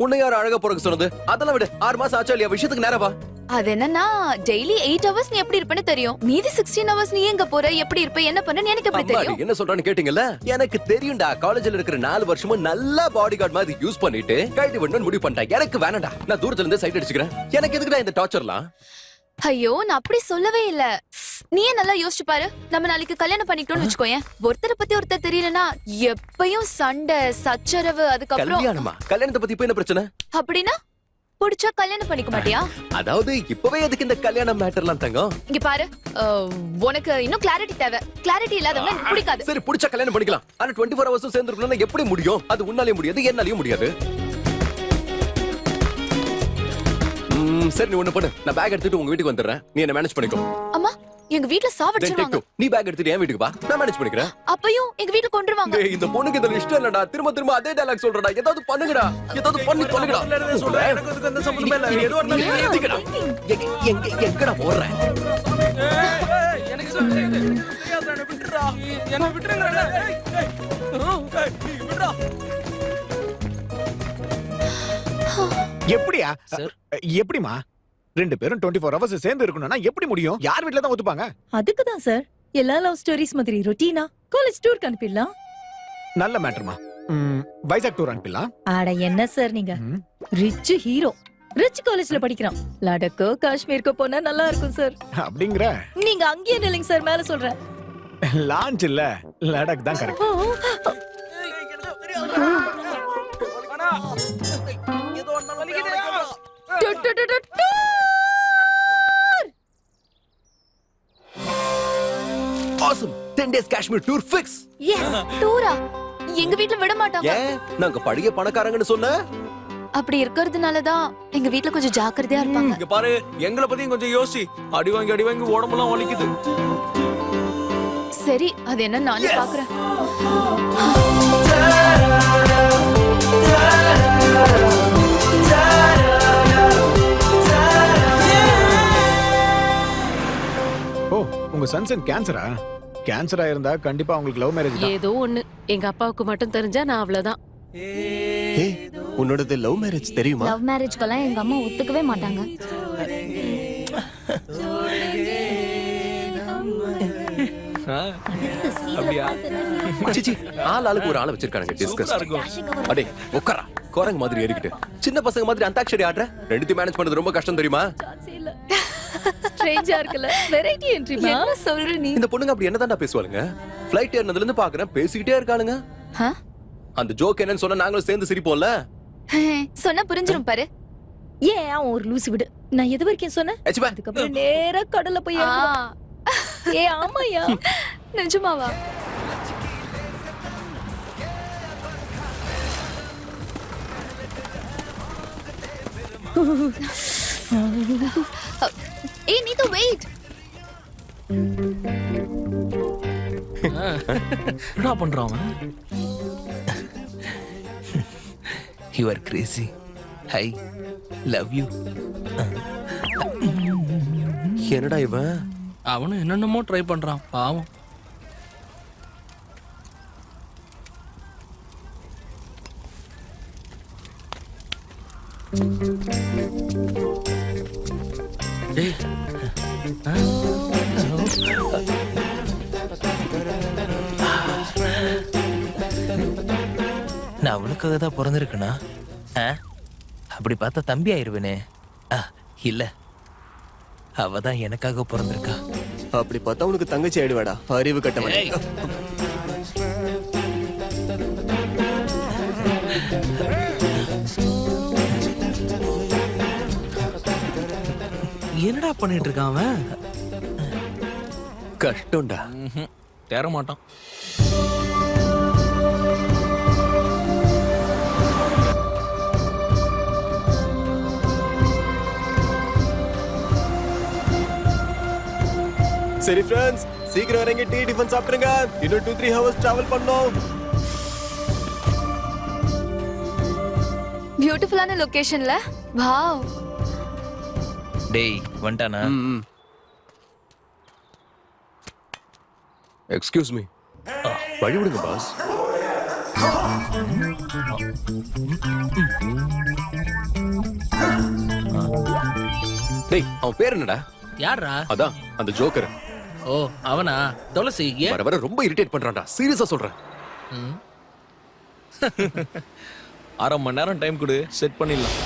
உன்னை யார் அழகா போறக்கு சொன்னது? அதெல்லாம் விடு. 6 மாசம் ஆச்சா இல்லையா? விஷயத்துக்கு நேரவா? அது என்னன்னா டெய்லி 8 hours நீ எப்படி இருப்பேன்னு தெரியும். மீதி 16 hours நீ எங்க போற, எப்படி இருப்ப, என்ன பண்ணன்னு எனக்கு எப்படி அம்மாடி, தெரியும்? என்ன சொல்றான்னு கேட்டீங்கல்ல? எனக்கு தெரியும்டா. காலேஜ்ல இருக்கிற 4 வருஷமும் நல்லா பாடி கார்டு மாதிரி யூஸ் பண்ணிட்டு கைடி பண்ணு முடிவு பண்ணிட்டேன். எனக்கு வேணாம்டா. நான் தூரத்துல இருந்து சைட் அடிச்சுக்கிறேன். எனக்கு எதுக்குடா இந்த டார்ச்சர்லாம்? ஐயோ நான் அப்படி சொல்லவே இல்ல. நீயே நல்லா யோசிச்சு பாரு. நம்ம நாளைக்கு கல்யாணம் பண்ணிக்கிட்டோம்னு வச்சுக்கோயேன். ஒருத்தரை பத்தி ஒருத்தர் தெரியலனா எப்பயும் சண்டை சச்சரவு. அதுக்கப்புறம் கல்யாணமா? கல்யாணத்தை பத்தி இப்ப என்ன பிரச்சனை? அப்படின்னா புடிச்சா கல்யாணம் பண்ணிக்க மாட்டியா? அதாவது இப்பவே எதுக்கு இந்த கல்யாணம் மேட்டர்லாம் தங்கம்? இங்க பாரு, உனக்கு இன்னும் கிளாரிட்டி தேவை. கிளாரிட்டி இல்லாதவங்க எனக்கு பிடிக்காது. சரி புடிச்சா கல்யாணம் பண்ணிக்கலாம். ஆனா 24 hours சேர்ந்து இருக்கணும்னா எப்படி முடியும்? அது உன்னாலயும் முடியாது, என்னாலயும் முடியாது. சரி நீ ஒண்ணு பண்ணு. நான் பேக் எடுத்துட்டு உங்க வீட்டுக்கு வந்துடுறேன். நீ என்ன மேனேஜ் பண்ணிக்கோ. அம்மா எங்க வீட்ல Then take சாவடிச்சிருவாங்க. 2. நீ பேக் எடுத்துட்டு என் வீட்டுக்கு வா. நான் மேனேஜ் பண்ணிக்கிறேன். அப்பயும் எங்க வீட்ல கொன்றுவாங்க. டேய், இந்த பொண்ணுக்கு இதுல இஷ்டம் இல்லடா. திரும்ப திரும்ப அதே டயலாக் சொல்றடா. ஏதாவது பண்ணுங்கடா. ஏதாவது பண்ணி தொலைங்கடா. சொல்றேன், எனக்கு அதுக்கு எந்த சம்பந்தமே இல்ல. ஏதோ ஒரு நாள் ஏத்திக்கடா. எங்கடா போறற? எனக்கு சொல்லுங்க. எனக்கு தெரியாத என்ன விட்டுறா. என்ன விட்டுறங்கறல. விட்டுறா. எப்படியா? எப்படிமா 2 பேரும் 24 hours சேர்ந்து இருக்கணும்னா எப்படி முடியும்? யார் வீட்ல தான் ஒத்துப்பாங்க? அதுக்கு தான் சார் எல்லா லவ் ஸ்டோரிஸ் மாதிரி ரொட்டீனா காலேஜ் டூர் அனுப்பிடலாம். நல்ல மேட்டர்மா. வைசாக் டூர் அனுப்பிடலாம். ஆட என்ன சார் நீங்க ரிச் ஹீரோ, ரிச் காலேஜ்ல படிக்கிறான். லடாக்கோ காஷ்மீருக்கு போனா நல்லா இருக்கும் சார். அப்படிங்கிற நீங்க அங்கேயே நில்லுங்க சார், மேல சொல்றேன். லான்ச் இல்ல, லடாக் தான் கரெக்ட். ஏதோ ஒண்ணு வலிக்குதா? Awesome. 10 days Kashmir tour fix. Yes டூரா? எங்க வீட்ல விட மாட்டாங்க. ஏன்? நாங்க பழைய பணக்காரங்கன்னு சொன்ன? அப்படி இருக்கிறதுனால தான் எங்க வீட்ல கொஞ்சம் ஜாக்கிரதையா இருப்பாங்க. இங்க பாரு, எங்களை பத்தியும் கொஞ்சம் யோசி. அடி வாங்கி உடம்பெல்லாம் வலிக்குது. சரி அது என்ன நானே பாக்குறேன். ஓ உங்க சன்சன் கேன்சரா? கேன்சரா இருந்தா கண்டிப்பா உங்களுக்கு லவ் மேரேஜ் தான். ஏதோ ஒண்ணு எங்க அப்பாவுக்கு மட்டும் தெரிஞ்சா நான் அவ்வளவுதான். ஏய் உன்னோடது லவ் மேரேஜ் தெரியுமா? லவ் மேரேஜ்க்கெல்லாம் எங்க அம்மா ஒத்துக்கவே மாட்டாங்க. அப்படியா? சிச்சி ஆளுக்கு ஒரு ஆளை வச்சிருக்கானுங்க டிஸ்கஸ். அடே உட்காரா குரங்கு மாதிரி ஏறிக்கிட்டு சின்ன பசங்க மாதிரி அந்தாக்ஷரி ஆடுற. ரெண்டுத்தையும் மேனேஜ் பண்றது ரொம்ப கஷ்டம் தெரியுமா? ஸ்ட்ரேஞ்சா இருக்குல்ல, வெரைட்டி என்ட்ரிமா. என்ன சொல்ற நீ? இந்த பொண்ணுங்க அப்படி என்னதான்டா பேசுவாளுங்க? ஃளைட் ஏறினதுல இருந்து பாக்குறேன் பேசிக்கிட்டே இருக்காளுங்க. அந்த ஜோக் என்னன்னு சொன்னா நாங்களும் சேர்ந்து சிரிப்போம்ல. சொன்னா புரிஞ்சிரும் பாரு. ஏன் அவன் ஒரு லூசு விடு. நான் எது வரைக்கும் சொன்னேன்? ஏச்சுப்பா. அதுக்கப்புறம் நேரா கடல்ல போய் இறங்குவான். ஏ ஆமாயா, நிஜமாவா? ஏய் நீது வெயிட். என்ன பண்றான் அவன்? You are crazy. I love you. என்னடா இவன்? அவனும் என்னென்னமோ ட்ரை பண்றான் பாவம். டேய் நான் அவளுக்காக தான் பிறந்திருக்கேனா? அப்படி பார்த்தா தம்பி ஆயிருவேனே. இல்ல, அவ தான் எனக்காக பிறந்திருக்கா. அப்படி பார்த்தா உனக்கு தங்கச்சி ஆயிடுவாடா, அறிவு கட்டவன். என்னடா பண்ணிட்டு இருக்கான் அவன்? கஷ்டம்டா. தேற மாட்டான். சரி ஃப்ரெண்ட்ஸ், சீக்கிரம் இறங்கி டீ டிஃபன் சாப்பிடுங்க. இன்னும் 2-3 ஹவர்ஸ் டிராவல் பண்ணோம். பியூட்டிஃபுல்லான லொகேஷன்ல. வாவ். டேய் வந்துட்டானா? எக்ஸ்கியூஸ் மீ, வழி விடுங்க பாஸ். டேய், அவன் பேர் என்னடா? யாரா? அதான் அந்த ஜோக்கர். ஓ அவனா? துளசி ஏன் வர வர ரொம்ப இரிட்டேட் பண்றான்டா. சீரியஸா சொல்றேன். 1/2 மணி நேரம் டைம் கொடு, செட் பண்ணிடலாம்.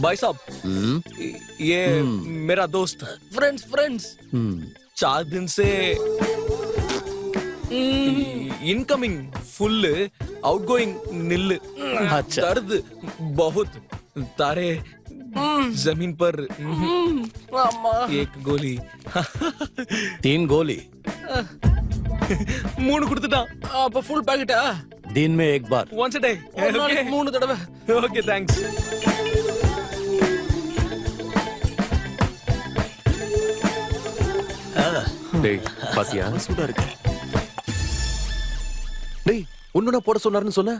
भाई साहब, ये मेरा दोस्त है. फ्रेंड्स 4 दिन से इनकमिंग फुल, आउटगोइंग नील. दर्द बहुत. तारे जमीन पर. एक गोली. 3 गोली. 3 கொடுத்துட்டான். அப்ப ஃபுல் பாக்கெட்டா? दिन में 1 बार. Once a day. 3 தடவை. Okay thanks. டேய் பாத்தியா? சூடா இருக்கு. டேய் ஒண்ணுனா போட சொன்னாருன்னு சொன்ன.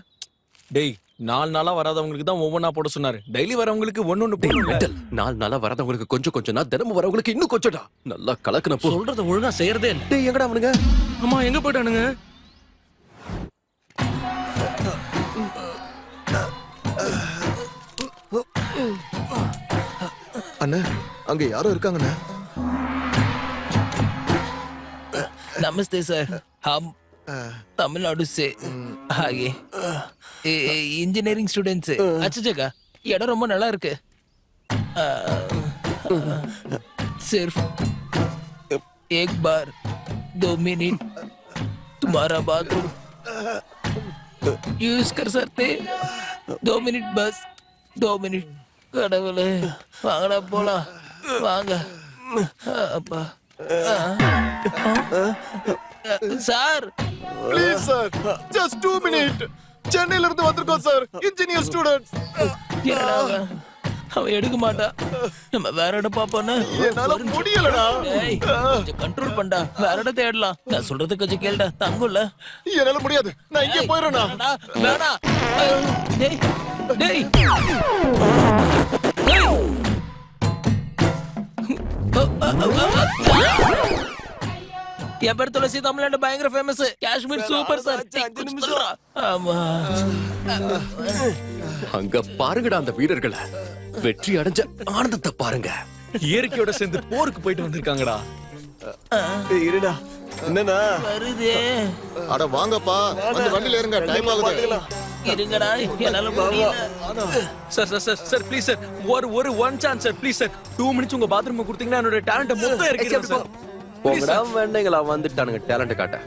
டேய் 4 நாளா வராதவங்களுக்கு தான் ஒவ்வொன்னா போட சொன்னாரு. டெய்லி வரவங்களுக்கு ஒன்னொன்னு போடுங்க. 4 நாளா வரதவங்களுக்கு கொஞ்சம் கொஞ்சம்னா, தினமும் வரவங்களுக்கு இன்னும் கொஞ்சம்டா. நல்லா கலக்குன போ. சொல்றத ஒழுங்கா செய்யறதே இல்ல. டேய் எங்கடா அவனுங்க? அம்மா எங்க போயிட்டானுங்க? அண்ணா, அங்க யாரோ இருக்காங்கண்ணா. नमस्ते सर, हम तमिलनाडु से आगे इंजीनियरिंग स्टूडेंट्स. अच्छा जगह, इடம் ரொம்ப நல்லா இருக்கு. सिर्फ 1 बार 2 मिनट तुम्हारा बाथरूम यूज कर सकते. 2 मिनट बस, 2 मिनट. கடவுளே, வாங்கடா போலாம். வாங்க அப்பா. Sir please sir, just 2 minute. சென்னையில இருந்து வந்திருக்கோம் சார், இன்ஜினியர் ஸ்டூடண்ட்ஸ். அவன் எடுக்க மாட்டா. நம்ம வேற இடம் பாப்போன்னு. என்னால முடியலடா. கொஞ்சம் கண்ட்ரோல் பண்ணா, வேற இடம் தேடலாம். நான் சொல்றது கொஞ்சம் கேளுடா. தங்கும்ல. என்னால முடியாது, நான் இங்கே போயிடுறேனா. வேணா. டேய் டேய் என் பேர் துளசி. தமிழ்நாடு பயங்கர ஃபேமஸ். Kashmir super sir. ஆமா. அங்க பாருங்கடா அந்த வீரர்களை. வெற்றி அடைஞ்ச ஆனந்தத்தை பாருங்க. இயற்கையோட சேர்ந்து போருக்கு போயிட்டு வந்திருக்காங்கடா. இருடா, என்னன்னா வருதே. அட வாங்கப்பா, அந்த வண்டியில ஏறுங்க, டைம் ஆகுது. இருங்கடா, என்னால முடியல. சார் ப்ளீஸ் சார், ஒரு one chance sir, please sir. 2 minutes உங்க பாத்ரூம் கொடுத்தீங்கன்னா என்னோட டேலண்ட் மொத்தம் இருக்கு சார். போங்கடா, வேண்டாங்களா வந்துட்டானுங்க டேலண்ட் காட்ட.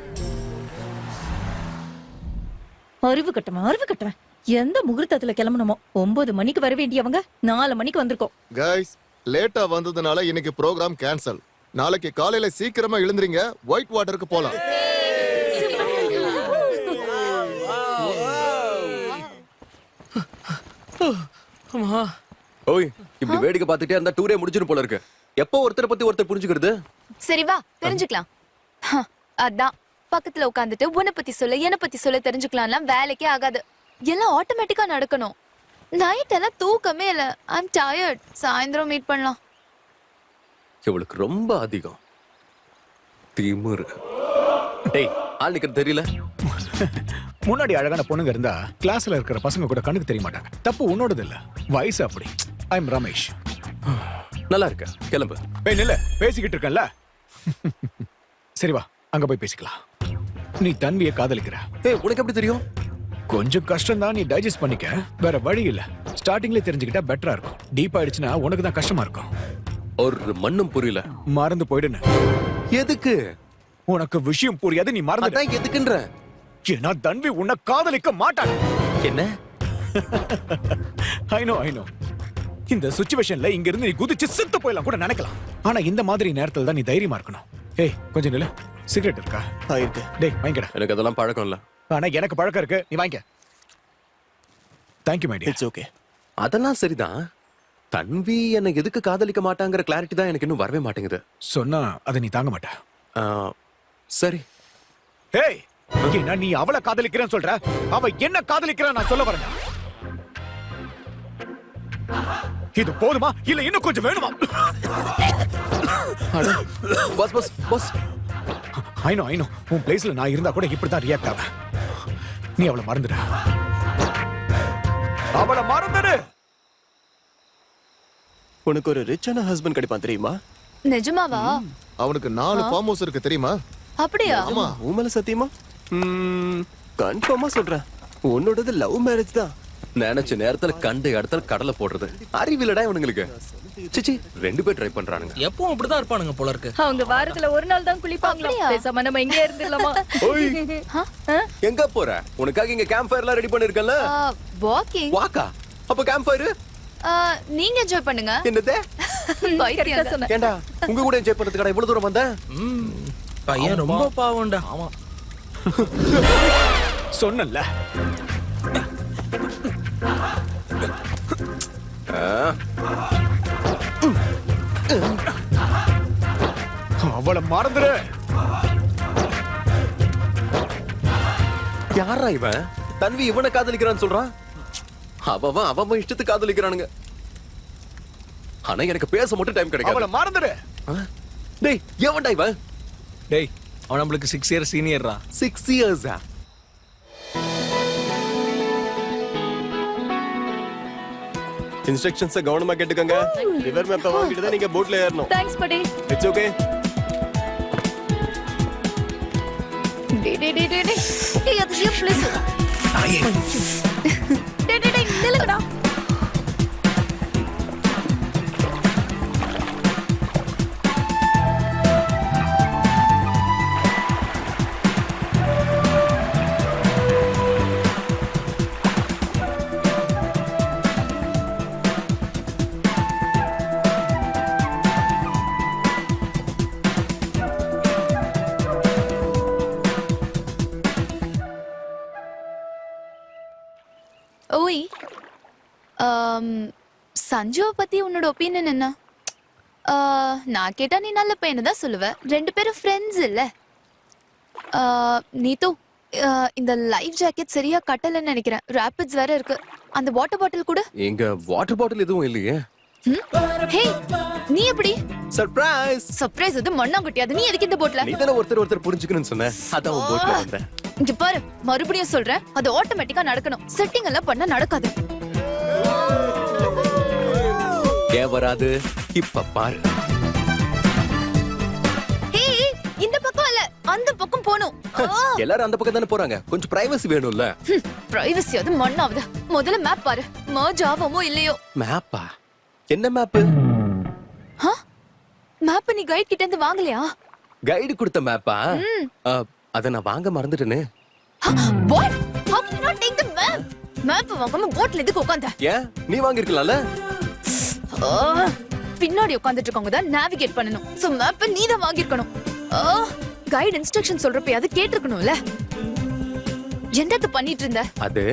அறிவு கட்டவன். எந்த முகூர்த்தத்துல கிளம்பணுமோ 9 மணிக்கு வர வேண்டியவங்க 4 மணிக்கு வந்திருக்கோம். கைஸ், லேட்டா வந்ததுனால இன்னைக்கு ப்ரோகிராம் கேன்சல். நாளைக்கு காலையில சீக்கிரமா எழுந்திரீங்க, ஒயிட் வாட்டருக்கு போலாம். ஓய், இப்படி வேடிக்கை பார்த்துட்டே இருந்தா டூரே முடிஞ்சிரும் போல இருக்கு. எப்போ ஒருத்தரை பத்தி ஒருத்தர் புரிஞ்சுக்கிறது? சரி வா தெரிஞ்சுக்கலாம். அதான் பக்கத்துல உட்காந்துட்டு உன்னை பத்தி சொல்ல என்ன பத்தி சொல்ல தெரிஞ்சுக்கலாம்லாம் வேலைக்கே ஆகாது. எல்லாம் ஆட்டோமேட்டிக்கா நடக்கணும். நைட் எல்லாம் தூக்கமே இல்ல. I'm tired. சாயந்தரம் மீட் பண்ணலாம். இவளுக்கு ரொம்ப அதிகம் திமிரு. டேய் ஆள் நிக்கிறது தெரியல. முன்னாடி அழகான பொண்ணுங்க இருந்தா கிளாஸ்ல இருக்கிற பசங்க கூட கண்ணுக்கு தெரிய மாட்டாங்க. தப்பு உன்னோடது இல்ல, வயசு அப்படி. I am Ramesh. நல்லா இருக்க, கிளம்பு. நில்ல, பேசிக்கிட்டு இருக்கேன்ல. சரி வா, அங்க போய் பேசிக்கலாம். நீ தன்வியை காதலிக்கிற. ஏய் உனக்கு எப்படி தெரியும்? கொஞ்சம் கஷ்டம் தான், நீ டைஜஸ்ட் பண்ணிக்க. வேற வழி இல்ல. ஸ்டார்டிங்ல தெரிஞ்சுக்கிட்டா பெட்டரா இருக்கும். டீப் ஆயிடுச்சுன்னா உனக்கு தான் கஷ்டமா இருக்கும். ஒரு மண்ணும் புரியல. மறந்து போயிடுன்னு. எதுக்கு? உனக்கு விஷயம் புரியாது, நீ மறந்து. அதான் எதுக்குன்ற? ஏன்னா தன்வி உன்னை காதலிக்க மாட்டாங்க. என்ன? I know. இந்த சிச்சுவேஷன்ல இங்க இருந்து நீ குதிச்சு செத்து போயிடலாம் கூட நினைக்கலாம். ஆனா இந்த மாதிரி நேரத்துல தான் நீ தைரியமா இருக்கணும். ஏய் கொஞ்சம் நில்லு. சிகரெட் இருக்கா? இருக்கு. டேய் வாங்கிக்கடா. எனக்கு அதெல்லாம் பழக்கம் இல்ல. ஆனா எனக்கு பழக்கம் இருக்கு, நீ வாங்கிக்க. Thank you my dear. It's okay. அதெல்லாம் சரிதான். தன்வி என்ன எதுக்கு காதலிக்க மாட்டாங்கிற கிளாரிட்டி தான் எனக்கு இன்னும் வரவே மாட்டேங்குது. சொன்னா அதை நீ தாங்க மாட்ட. சரி. ஏய் ஏன்னா நீ அவளை காதலிக்கிறேன்னு சொல்ற, அவ என்ன காதலிக்கிறா நான் சொல்ல வரேன். இது போதுமா இல்ல இன்னும் கொஞ்சம் வேணுமா? Boss boss boss. I know உன் பிளேஸ்ல நான் இருந்தா கூட இப்படிதான் ரியாக்ட் ஆவேன். நீ அவளை மறந்துடு. அவளை மறந்துடு. உனக்கு ஒரு ரிச்சான ஹஸ்பண்ட் கிடைப்பான் தெரியுமா? நிஜமாவா? அவனுக்கு 4 ஃபார்ம் ஹவுஸ் இருக்கு தெரியுமா? அப்படியா? ஆமா. உன் சத்தியமா? கன்ஃபார்மா சொல்றேன். உன்னோடது லவ் மேரேஜ் தான். நினைச்ச நேரத்துல கண்ட இடத்துல கடலை போடுறது அறிவிலடா இவனுங்களுக்கு. சிச்சி 2 பேர் ட்ரை பண்றானுங்க. எப்பவும் அப்படிதான் இருப்பானுங்க போல இருக்கு. அவங்க வாரத்துல ஒரு நாள் தான் குளிப்பாங்களா? பேசாம நம்ம இங்கே இருந்துடலாமா? ஓய் எங்க போற? உனக்காக இங்க கேம்ப் ஃபயர் எல்லாம் ரெடி பண்ணிருக்கல. வாக்கிங். வாக்கா? அப்ப கேம்ப் ஃபயர் நீங்க என்ஜாய் பண்ணுங்க. என்னது? பைத்தியம். ஏண்டா உங்க கூட என்ஜாய் பண்றதுக்கு இவ்வளவு தூரம் வந்த? பையன் ரொம்ப பாவம்டா. ஆமா சொன்னல. அவளை மறந்துடு. யாரா இவன்? தன்வி இவனை காதலிக்கிறான்னு சொல்றான். அவன் இஷ்டத்துக்கு காதலிக்கிறானுங்க. ஆனா எனக்கு பேச மட்டும் டைம் கிடைக்காது. அவளை மறந்துடு. டேய் எவன்டா இவன்? டேய் அவன் நம்மளுக்கு 6 இயர்ஸ் சீனியர்ரா. 6 இயர்ஸா? இன்ஸ்ட்ரக்ஷன்ஸ் கவனமா கேட்டுக்கங்க. ரிவர் மேப்பை வாங்கிட்டு தான் நீங்க போட்ல ஏறணும். தேங்க்ஸ் படி. It's okay. டேய் அது ஏன் ப்ளீஸ். டேய் நில்லுங்கடா. ஓய் சஞ்சுவை பத்தி உன்னோட ஒப்பீனியன் என்ன? நான் கேட்டா நீ நல்ல பையனை தான் சொல்லுவ. 2 பேரும் ஃப்ரெண்ட்ஸ் இல்ல. நீத்து இந்த லைஃப் ஜாக்கெட் சரியா கட்டலன்னு நினைக்கிறேன். ராபிட்ஸ் வேற இருக்கு. அந்த வாட்டர் பாட்டில் கூட. எங்க வாட்டர் பாட்டில் எதுவும் இல்லையே. ஹே நீ எப்படி? சர்ப்ரைஸ் இது மண்ணாங்குட்டியாது. நீ எதுக்கு இந்த போட்ல? நீ தான ஒருத்தர் புரிஞ்சுக்கணும்னு சொன்ன. அதான் உன் போட்ல வந்தேன். இங்க பாரு மறுபடியும் சொல்றேன், அது ஆட்டோமேட்டிக்கா நடக்கணும். செட்டிங் எல்லாம் பண்ண நடக்காது. ஏன் வராது? இப்ப பாரு. ஹே இந்த பக்கம் இல்ல, அந்த பக்கம் போணும். எல்லாரும் அந்த பக்கம் தானே போறாங்க. கொஞ்சம் பிரைவசி வேணும்ல. பிரைவசி அது மண்ணாவுது. முதல்ல மேப் பாரு. மர்ஜ் ஆவமோ இல்லையோ. மேப்பா? என்ன மேப்? மேப் நீ கைட் கிட்ட இருந்து வாங்கலையா? கைடு கொடுத்த மேப்பா? அத நான் வாங்க மறந்துட்டேனே. What? How can you not take the map? Map வாங்காம போட்ல எதுக்கு உட்கார்ந்த? ஏன் நீ வாங்கி இருக்கலாம்ல? பின்னாடி உட்கார்ந்துட்டு இருக்கவங்க தான் நேவிகேட் பண்ணனும். சோ மேப் நீ தான் வாங்கி இருக்கணும். கைட் இன்ஸ்ட்ரக்ஷன் சொல்றப்ப அது கேட்டிருக்கணும்ல. என்னது பண்ணிட்டு இருந்த? அது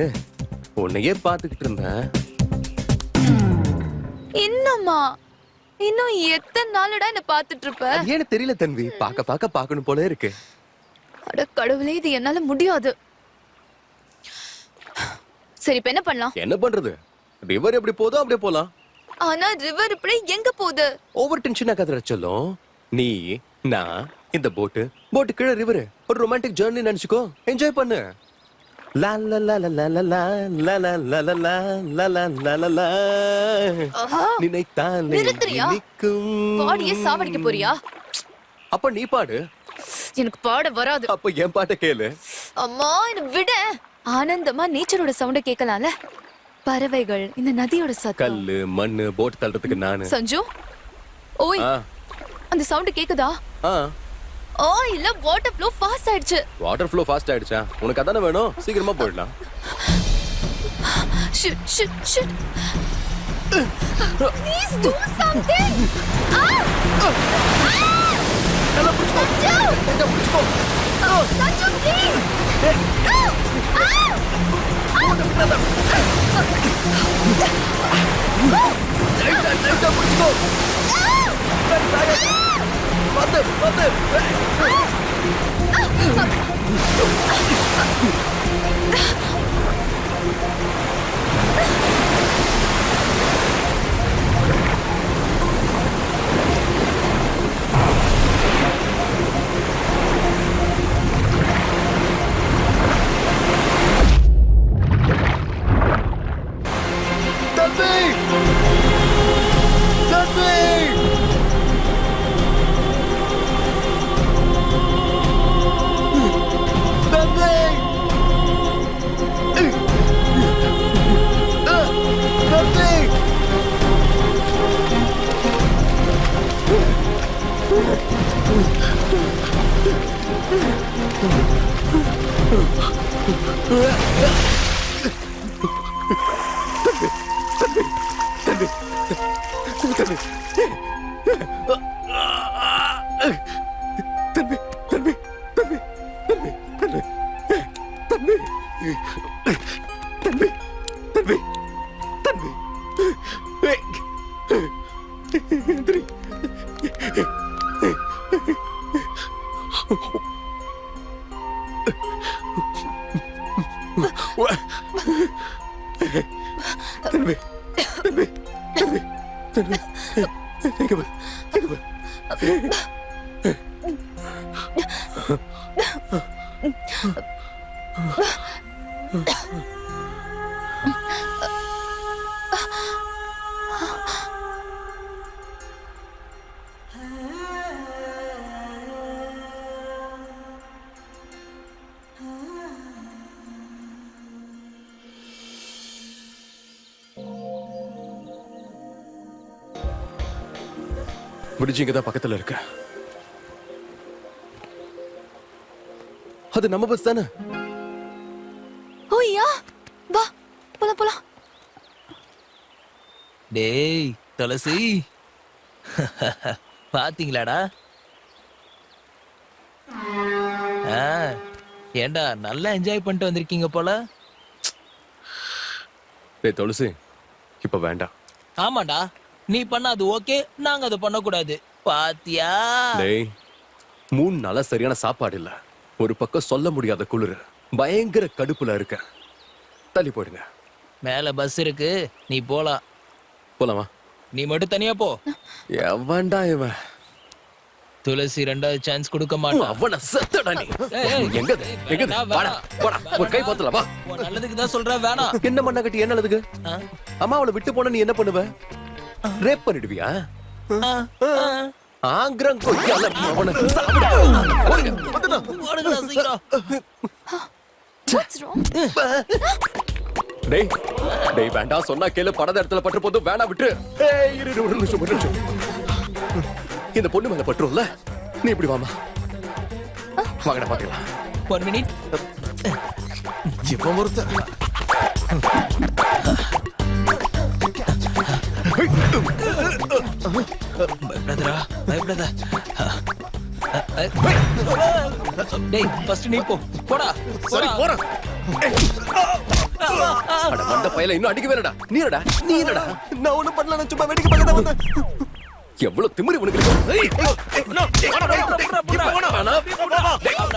உன்னையே பாத்துக்கிட்டு இருந்தேன். என்னம்மா இன்னும் எத்தனை நாளடா என்ன பாத்துட்டு இருப்ப? ஏன்னு தெரியல தன்வி. பாக்க பாக்கணும் போல இருக்கு. அட கடவுளே, இது என்னால முடியாது. சரி இப்ப என்ன பண்ணலாம்? என்ன பண்றது? ரிவர் எப்படி போதோ அப்படியே போலாம். ஆனா ரிவர் இப்படி எங்க போகுது? ஓவர் டென்ஷன் ஆகாதடா சொல்லும். நீ நான் இந்த போட்டு கீழே ரிவர். ஒரு ரொமான்டிக் ஜர்னி நினைச்சுக்கோ. என்ஜாய் பண்ணு. லா லா லா லா லா லா லா லா லா லா லா லா லா லா லா லா. நினைத்தாலே நிறுத்துறியா? நிற்கும். பாடியே சாவடிக்க போறியா? அப்ப நீ பாடு. எனக்கு பாட வராது. அப்ப என் பாட்ட கேளு. அம்மா என்ன விட. ஆனந்தமா நேச்சரோட சவுண்ட கேட்கலாம்ல. பறவைகள், இந்த நதியோட சத்தம். கல்லு மண்ணு போட் தள்ளுறதுக்கு நானு. சஞ்சு ஓய், ஆ, அந்த சவுண்ட் கேக்குதா? ஆ. ஓ இல்ல, வாட்டர் ஃப்ளோ ஃபாஸ்ட் ஆயிடுச்சு. வாட்டர் ஃப்ளோ ஃபாஸ்ட் ஆயிடுச்சா? உனக்கு அதானே வேணும், சீக்கிரமா போயிடலாம். Shit, shit, shit. Please do something. Sanju, please. Fridge இங்க தான் பக்கத்துல இருக்கு. அது நம்ம பஸ் தானே? ஓ யா, வா போலாம் போலாம். டேய் துளசி, பாத்தீங்களாடா? ஏண்டா நல்லா என்ஜாய் பண்ணிட்டு வந்திருக்கீங்க போல. டேய் துளசி, இப்ப வேண்டாம். ஆமாடா, நீ பண்ண அது ஓகே, நாங்க அதை பண்ணக்கூடாது. பாத்தியா? டேய், 3 நாளா சரியான சாப்பாடு இல்ல. ஒரு பக்கம் சொல்ல முடியாத குளிர், பயங்கர கடுப்புல இருக்க. தள்ளி போயிடுங்க. மேல பஸ் இருக்கு, நீ போலாம். போலாமா? நீ மட்டும் தனியா போ. எவன்டா இவன்? துளசி 2வது சான்ஸ் கொடுக்க மாட்டான். அவன செத்தடா நீ. எங்க வாடா வாடா, ஒரு கை பாத்தல வா. உன் நல்லதுக்கு தான் சொல்றேன், வேணாம். என்ன பண்ண கட்டி என்ன நல்லதுக்கு? அம்மா அவளை விட்டு போனா நீ என்ன பண்ணுவ? ரேப் பண்ணிடுவியா? ஆங்கிரம் கொய்யால அவனை சாப்பிடு. ஓடுங்கடா சீக்கிரம். What's wrong? டேய் டேய், வேண்டாம் சொன்னா கேளு. படத இடத்துல பற்ற போது வேணா விட்டு. ஏய் இரு இரு, ஒரு நிமிஷம். இந்த பொண்ணு மேல பற்றும்ல, நீ இப்படி வாமா. வாங்கடா பாத்துக்கலாம். 1 minute. இவன் ஒருத்தன். பயப்படாதடா, பயப்படாத. டேய் ஃபர்ஸ்ட் நீ போ. போடா. சரி போறேன். அட மண்ட பையல இன்னும் அடிக்க வேறடா. நீ என்னடா? நான் ஒண்ணும் பண்ணல, நான் சும்மா வேடிக்கை பார்க்க தான் வந்தேன். எவ்வளவு திமிரு உனக்கு இருக்கு. ஏய்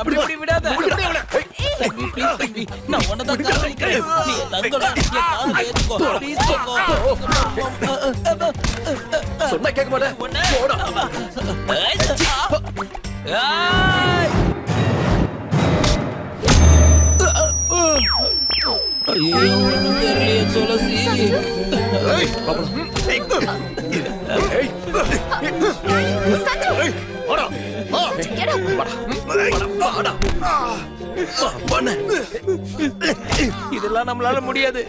அப்படி விடாத. நான் உன்னை தான் காதலிக்கிறேன். நீ தங்கடா, என் காதலை ஏத்துக்கோ. ப்ளீஸ் சொன்னா கேட்க மாட்டேன். போடா. ஐயோ, ஒண்ணும் தெரியலையே துளசி. Sanju, get up. இதெல்லாம் நம்மளால முடியாது.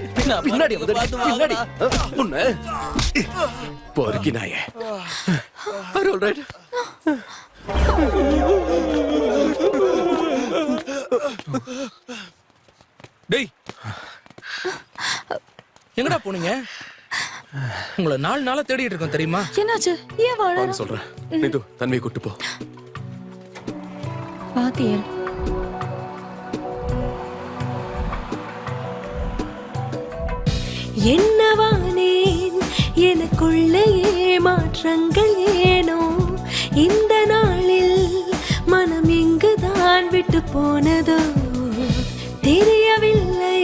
பின்னாடி வந்து பின்னாடி உன்னை பொறுக்கி நாயே. Are you all right? டேய் எங்கடா போனீங்க? உங்களை 4 நாளா தேடிட்டு இருக்கோம் தெரியுமா? என்னாச்சு? ஏன் வாழ நான் சொல்றேன். நீது தன்மையை கூட்டு போ. பாத்தியல் என்னவானேன் எனக்குள்ளே மாற்றங்கள் ஏனோ இந்த நாளில் மனம் எங்குதான் விட்டு போனதோ தெரியவில்லை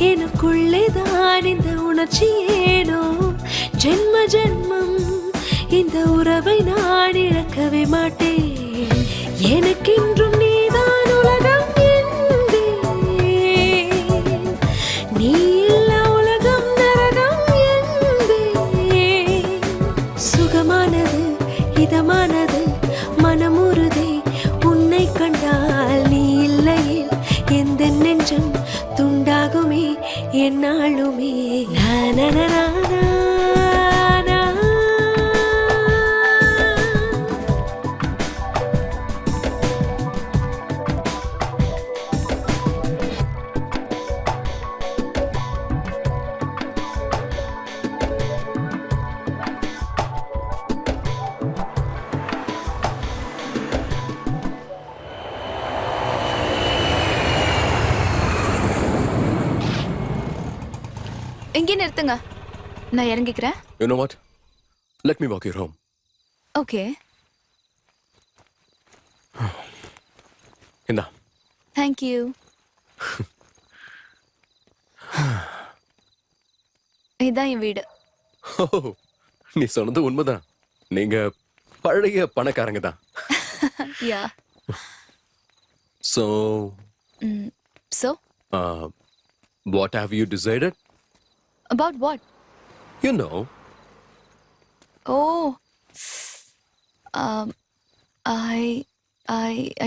எனக்குள்ளே தான் இந்த உணர்ச்சி ஏனோ ஜென்ம ஜென்மம் இந்த உறவை நான் இழக்கவே மாட்டேன் எனக்கென்றும் நீதான் உலகம் என்பேன் நீ இல்ல உலகம் நரகம் என்பேன் சுகமானது இதமானது மனமுருதே உன்னை கண்டால் நீ இல்லையில் எந்த நெஞ்சம் துண்டாகுமே என்னாலுமே நானனா இங்கே நிறுத்துங்க, நான் இறங்கிக்கிறேன். You know what? Let me walk you home. Okay, இந்தா. Thank you. இதான் என் வீடு. Oh, நீ சொன்னது உண்மைதான். நீங்க பழைய பணக்காரங்க தான். யா. So, So, what have you decided? about what? You know. Oh,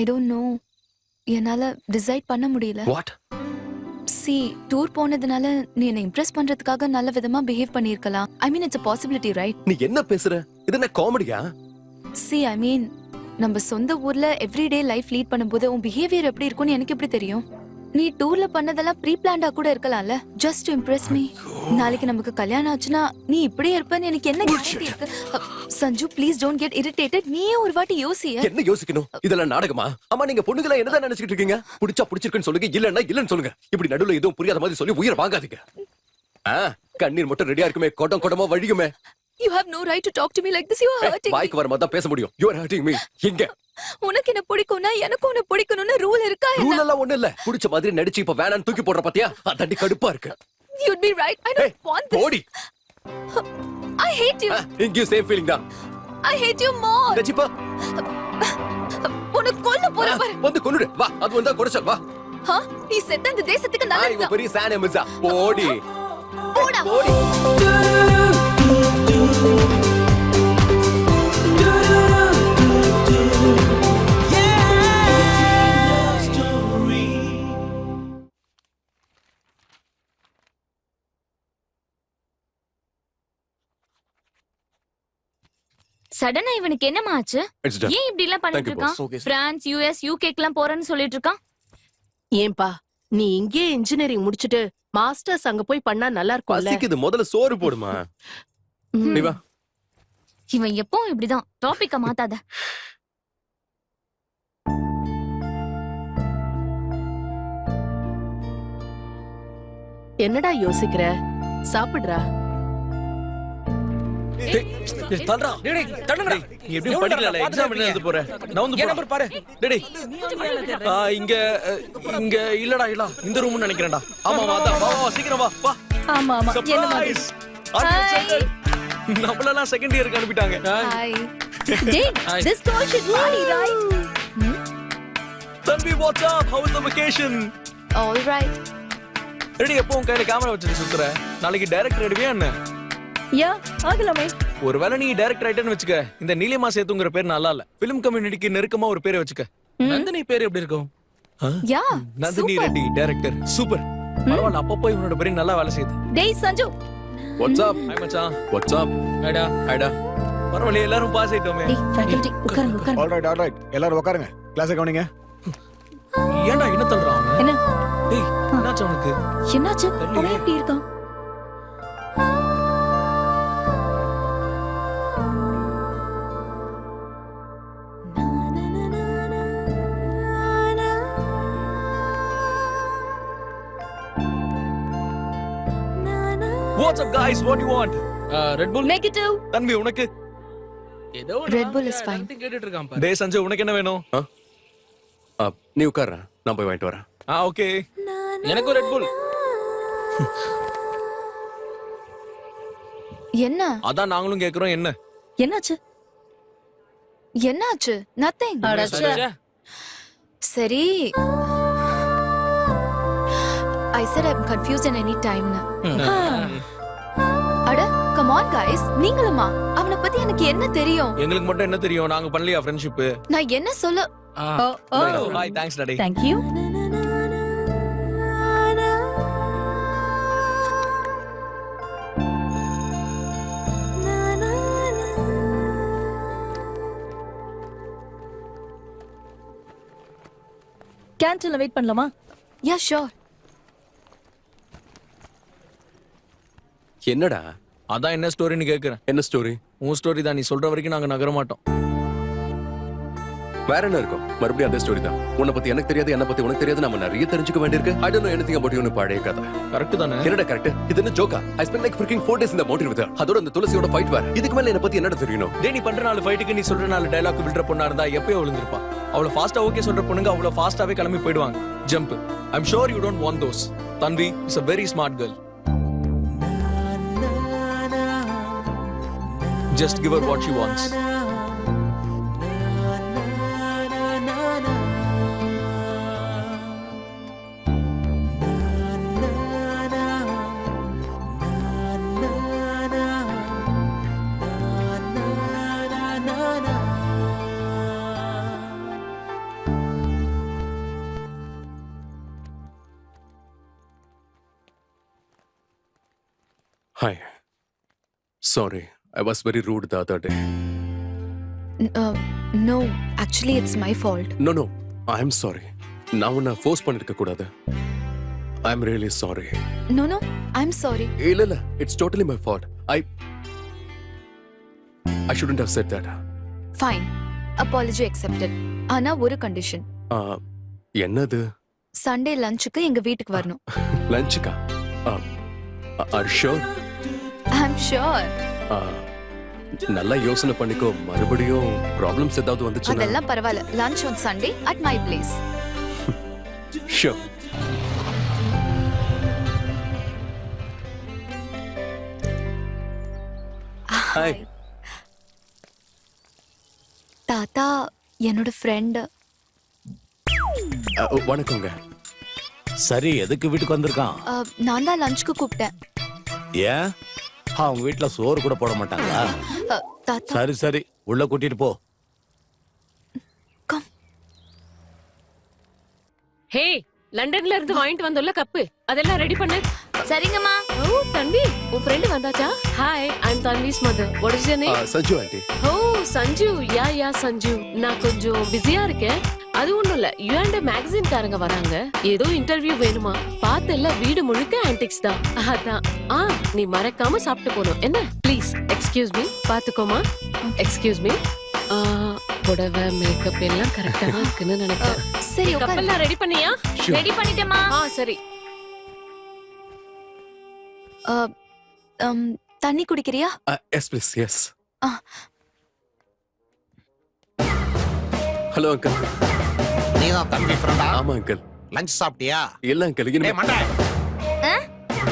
I don't know. என்னால டிசைட் பண்ண முடியல. What? சி, டூர் போனதுனால நீ என்ன இம்ப்ரெஸ் பண்றதுக்காக நல்ல விதமா பிஹேவ் பண்ணிருக்கலாம். I mean it's a possibility, right? நீ என்ன பேசுற? இது என்ன காமெடியா? சி, ஐ மீன் நம்ம சொந்த ஊர்ல எவ்ரிடே லைஃப் லீட் பண்ணும்போது உன் பிஹேவியர் எப்படி இருக்கும்னு எனக்கு எப்படி தெரியும்? நீ டூர்ல பண்ணதெல்லாம் ப்ரீ பிளான்டா கூட இருக்கலாம்ல, ஜஸ்ட் டு இம்ப்ரெஸ் மீ. நாளைக்கு நமக்கு கல்யாணம் ஆச்சுன்னா நீ இப்படியே இருப்பேன்னு எனக்கு என்ன கேரண்டி இருக்கு? Sanju, please don't get irritated. நீயே ஒரு வாட்டி யோசிய. என்ன யோசிக்கணும்? இதெல்லாம் நாடகமா? அம்மா, நீங்க பொண்ணுங்களா என்னதான் நினைச்சிட்டு இருக்கீங்க? பிடிச்சா பிடிச்சிருக்குன்னு சொல்லுங்க, இல்லன்னா இல்லன்னு சொல்லுங்க. இப்படி நடுவுல எதுவும் புரியாத மாதிரி சொல்லி உயிரை வாங்காதீங்க. கண்ணீர் மட்டும் ரெடியா இருக்குமே, கொடம் கொடமா வழியுமே. You have no right to talk to me like this. You are hurting me. வாய்க்கு வர மாதிரி தான் பேச முடியும். You are hurting me. இங்க உனக்கு என்ன பிடிக்கும்னா எனக்கு உன்னை பிடிக்கணும்னு ரூல் இருக்கா? ரூல் எல்லாம் ஒண்ணு இல்ல. பிடிச்ச மாதிரி நடிச்சு இப்ப வேணான்னு தூக்கி போடுற பாத்தியா? அதாண்டி கடுப்பா இருக்கு. You'd be right. I don't want this. Bodi. I hate you. இங்க சேம் ஃபீலிங் தான். I hate you more. ரஜிபா, உனக்கு கொல்ல போறேன் பாரு. வந்து கொன்னுடு. வா, அது வந்தா குறைச்சல் வா. நீ செத்த இந்த தேசத்துக்கு இவ நல்லது. பெரிய சானே மிஸா. போடி. போடா. போடி. சடனா இவனுக்கு என்னமா ஆச்சு? It's done. ஏன் இப்படி எல்லாம் Thank பண்ணிட்டு you, இருக்கான்? boss. Okay, sir. France, US, யூகேக்கெல்லாம் போறேன்னு சொல்லிட்டு இருக்கான். ஏன்பா நீ இங்கே இன்ஜினியரிங் முடிச்சிட்டு மாஸ்டர்ஸ் அங்க போய் பண்ணா நல்லா இருக்கும்ல? பசிக்குது, முதல்ல சோறு போடுமா. நீ வா. இவன் எப்பவும் இப்படிதான், டாபிக்க மாத்தாத. என்னடா யோசிக்கிற? சாப்பிடுறா. தள்ளுடா. டேய் தள்ளுங்கடா. நீ எப்படி படிக்கல, எக்ஸாம் எழுத போற. நான் வந்து நம்பர் பாரு. டேய் இங்க இங்க இல்லடா, இல்ல இந்த ரூம்னு நினைக்கிறேன்டா. ஆமா வா, வா சீக்கிரம் வா வா. ஆமா ஆமா. என்ன மாதிரி? நம்மளெல்லாம் செகண்ட் இயருக்கு அனுப்பிட்டாங்க. Hi. Dave, this girl should party, right? தம்பி, what's up? How was the vacation? All right. Ready, எப்பவும் கையில கேமரா வச்சுட்டு சுத்துற. நாளைக்கு டைரக்டர் எடுவியா என்ன? Yeah, ஆகலாமே. ஒருவேளை நீ டைரக்டர் ஆயிட்டேன்னு வச்சுக்க, இந்த நீலிமா சேத்துங்கிற பேர் நல்லா இல்ல. பிலிம் கம்யூனிட்டிக்கு நெருக்கமா ஒரு பேரை வச்சுக்க. நந்தினி பேர் எப்படி இருக்கும்? யா நந்தினி ரெட்டி டைரக்டர். சூப்பர். பரவாயில்ல, அப்பப்போ இவனோட பேர் நல்லா வேலை செய்யுது. டேய் சஞ்சு, வாட்ஸ்அப் ஹாய் மச்சான். வாட்ஸ்அப் ஹைடா. ஐடா பரவாயில்ல, எல்லாரும் பாஸ் ஆயிட்டோமே. டேய் ஃபேக்கல்டி உட்காருங்க. ஆல்ரைட் எல்லாரும் உட்காருங்க. கிளாஸை கவனிங்க. ஏன்டா என்ன தள்ளுறான் அவன்? என்ன டேய், என்னாச்சு அவனுக்கு? என்னாச்சு? அவன் எப்படி இருக்கான்? What's up guys? What do you want? Red Bull. Negative. Tanvi உனக்கு? ஏதோ Red Bull is fine. கேட்டுட்டு இருக்கான் பாரு. டேய் சஞ்சய், உனக்கு என்ன வேணும்? நீ உட்கார்ற, நான் போய் வாங்கிட்டு வரேன். ஓகே. எனக்கு ரெட் புல். என்ன அதான் நாங்களும் கேக்குறோம், என்ன? என்னாச்சு? என்னாச்சு? நத்திங். அடச்சே. சரி. I said I'm confused in any time na. அட come on guys, நீங்களுமா? அவனை பத்தி எனக்கு என்ன தெரியும்? எங்களுக்கு மட்டும் என்ன தெரியும்? நாங்க பண்ணலையா ஃப்ரெண்ட்ஷிப்? நான் என்ன சொல்ல? Hi, thanks daddy. Thank you. கேன்டீன்ல வெயிட் பண்ணலாமா? Yeah sure. என்னடா? அதான் என்ன ஸ்டோரின்னு கேக்குறேன். என்ன ஸ்டோரி? உன் ஸ்டோரி தான். நீ சொல்ற வரைக்கும் நாங்க நகர மாட்டோம். வேற என்ன இருக்கும்? மறுபடியும் அதே ஸ்டோரி தான். உன்னை பத்தி எனக்கு தெரியாது, என்ன பத்தி உனக்கு தெரியாது. நம்ம நிறைய தெரிஞ்சுக்க வேண்டியிருக்கு. I don't know anything about you. பழைய கதை. கரெக்ட் தானே? என்னடா கரெக்ட்? இது என்ன ஜோக்கா? I spent like freaking 4 days in the mountain with her. அதோட அந்த துளசியோட ஃபைட் வேற. இதுக்கு மேல என்ன பத்தி என்னடா தெரியணும்? டேய், நீ பண்ற 4 ஃபைட்டுக்கு நீ சொல்ற 4 டயலாக் வில்ற பொண்ணா இருந்தா எப்பயோ விழுந்திருப்பா. அவ்வளவு ஃபாஸ்டா ஓகே சொல்ற பொண்ணுங்க அவ்வளவு ஃபாஸ்டாவே கிளம்பி போயிடுவாங்க. Jump. I'm sure you don't want those. Tanvi is a very smart girl. Just give her what she wants. Hi. Sorry. I was very rude the other day. No, actually it's my fault. No. I am sorry. நான் உன்னை force பண்ணிருக்க கூடாது. I am really sorry. No, I'm sorry. இல்ல. It's totally my fault. I shouldn't have said that. Fine. Apology accepted. ஆனா ஒரு condition. என்னது? Sunday லஞ்சுக்கு எங்க வீட்டுக்கு வரணும். லஞ்சுக்கா? Are you sure? I'm sure. நல்லா யோசனை பண்ணிக்கோ. மறுபடியும் ப்ராப்ளம்ஸ் ஏதாவது வந்துச்சுன்னா? அதெல்லாம் பரவாயில்ல. Lunch on Sunday at my place. Sure. Hi. தாத்தா என்னோட ஃப்ரெண்ட். வணக்கங்க. சரி, எதுக்கு வீட்டுக்கு வந்திருக்கான்? நான் தான் லஞ்சுக்கு கூப்பிட்டேன். ஏன் அவங்க வீட்டுல சோறு கூட போட மாட்டாங்களா? தாத்தா சரி உள்ள கூட்டிட்டு போ. ஹே, லண்டன்ல இருந்து வாங்கிட்டு வந்தோம்ல கப்பு, அதெல்லாம் ரெடி பண்ணு. சரிங்கம்மா. ஓ தன்வி, உன் ஃப்ரெண்ட் வந்தாச்சா? Hi, I am Tanvi's mother. What is your name? Sanju aunty. Oh Sanju. Yeah Sanju. நான் கொஞ்சம் பிஸியா இருக்கேன். அது ஒண்ணும் இல்ல, யூ அண்ட் மேகசின் காரங்க வராங்க. ஏதோ இன்டர்வியூ வேணுமா? பார்த்தல்ல, வீடு முழுக்க ஆன்டிக்ஸ் தான். அதான். நீ மறக்காம சாப்பிட்டு போணும் என்ன? Please excuse me. பாத்துக்கோமா. Excuse me. புடவை மேக்கப் எல்லாம் கரெக்டா இருக்குன்னு நினைக்கிறேன். சரி உட்காரு. கப்பல்லாம் ரெடி பண்ணியா? ரெடி பண்ணிட்டேமா. சரி. தண்ணி குடிக்கிறியா? Yes please. Yes. Hello uncle. நீதான் தம்பி ஃப்ரெண்டா? ஆமா அங்கிள். லஞ்ச் சாப்பிட்டியா? இல்ல அங்கிள். டேய் மண்டை.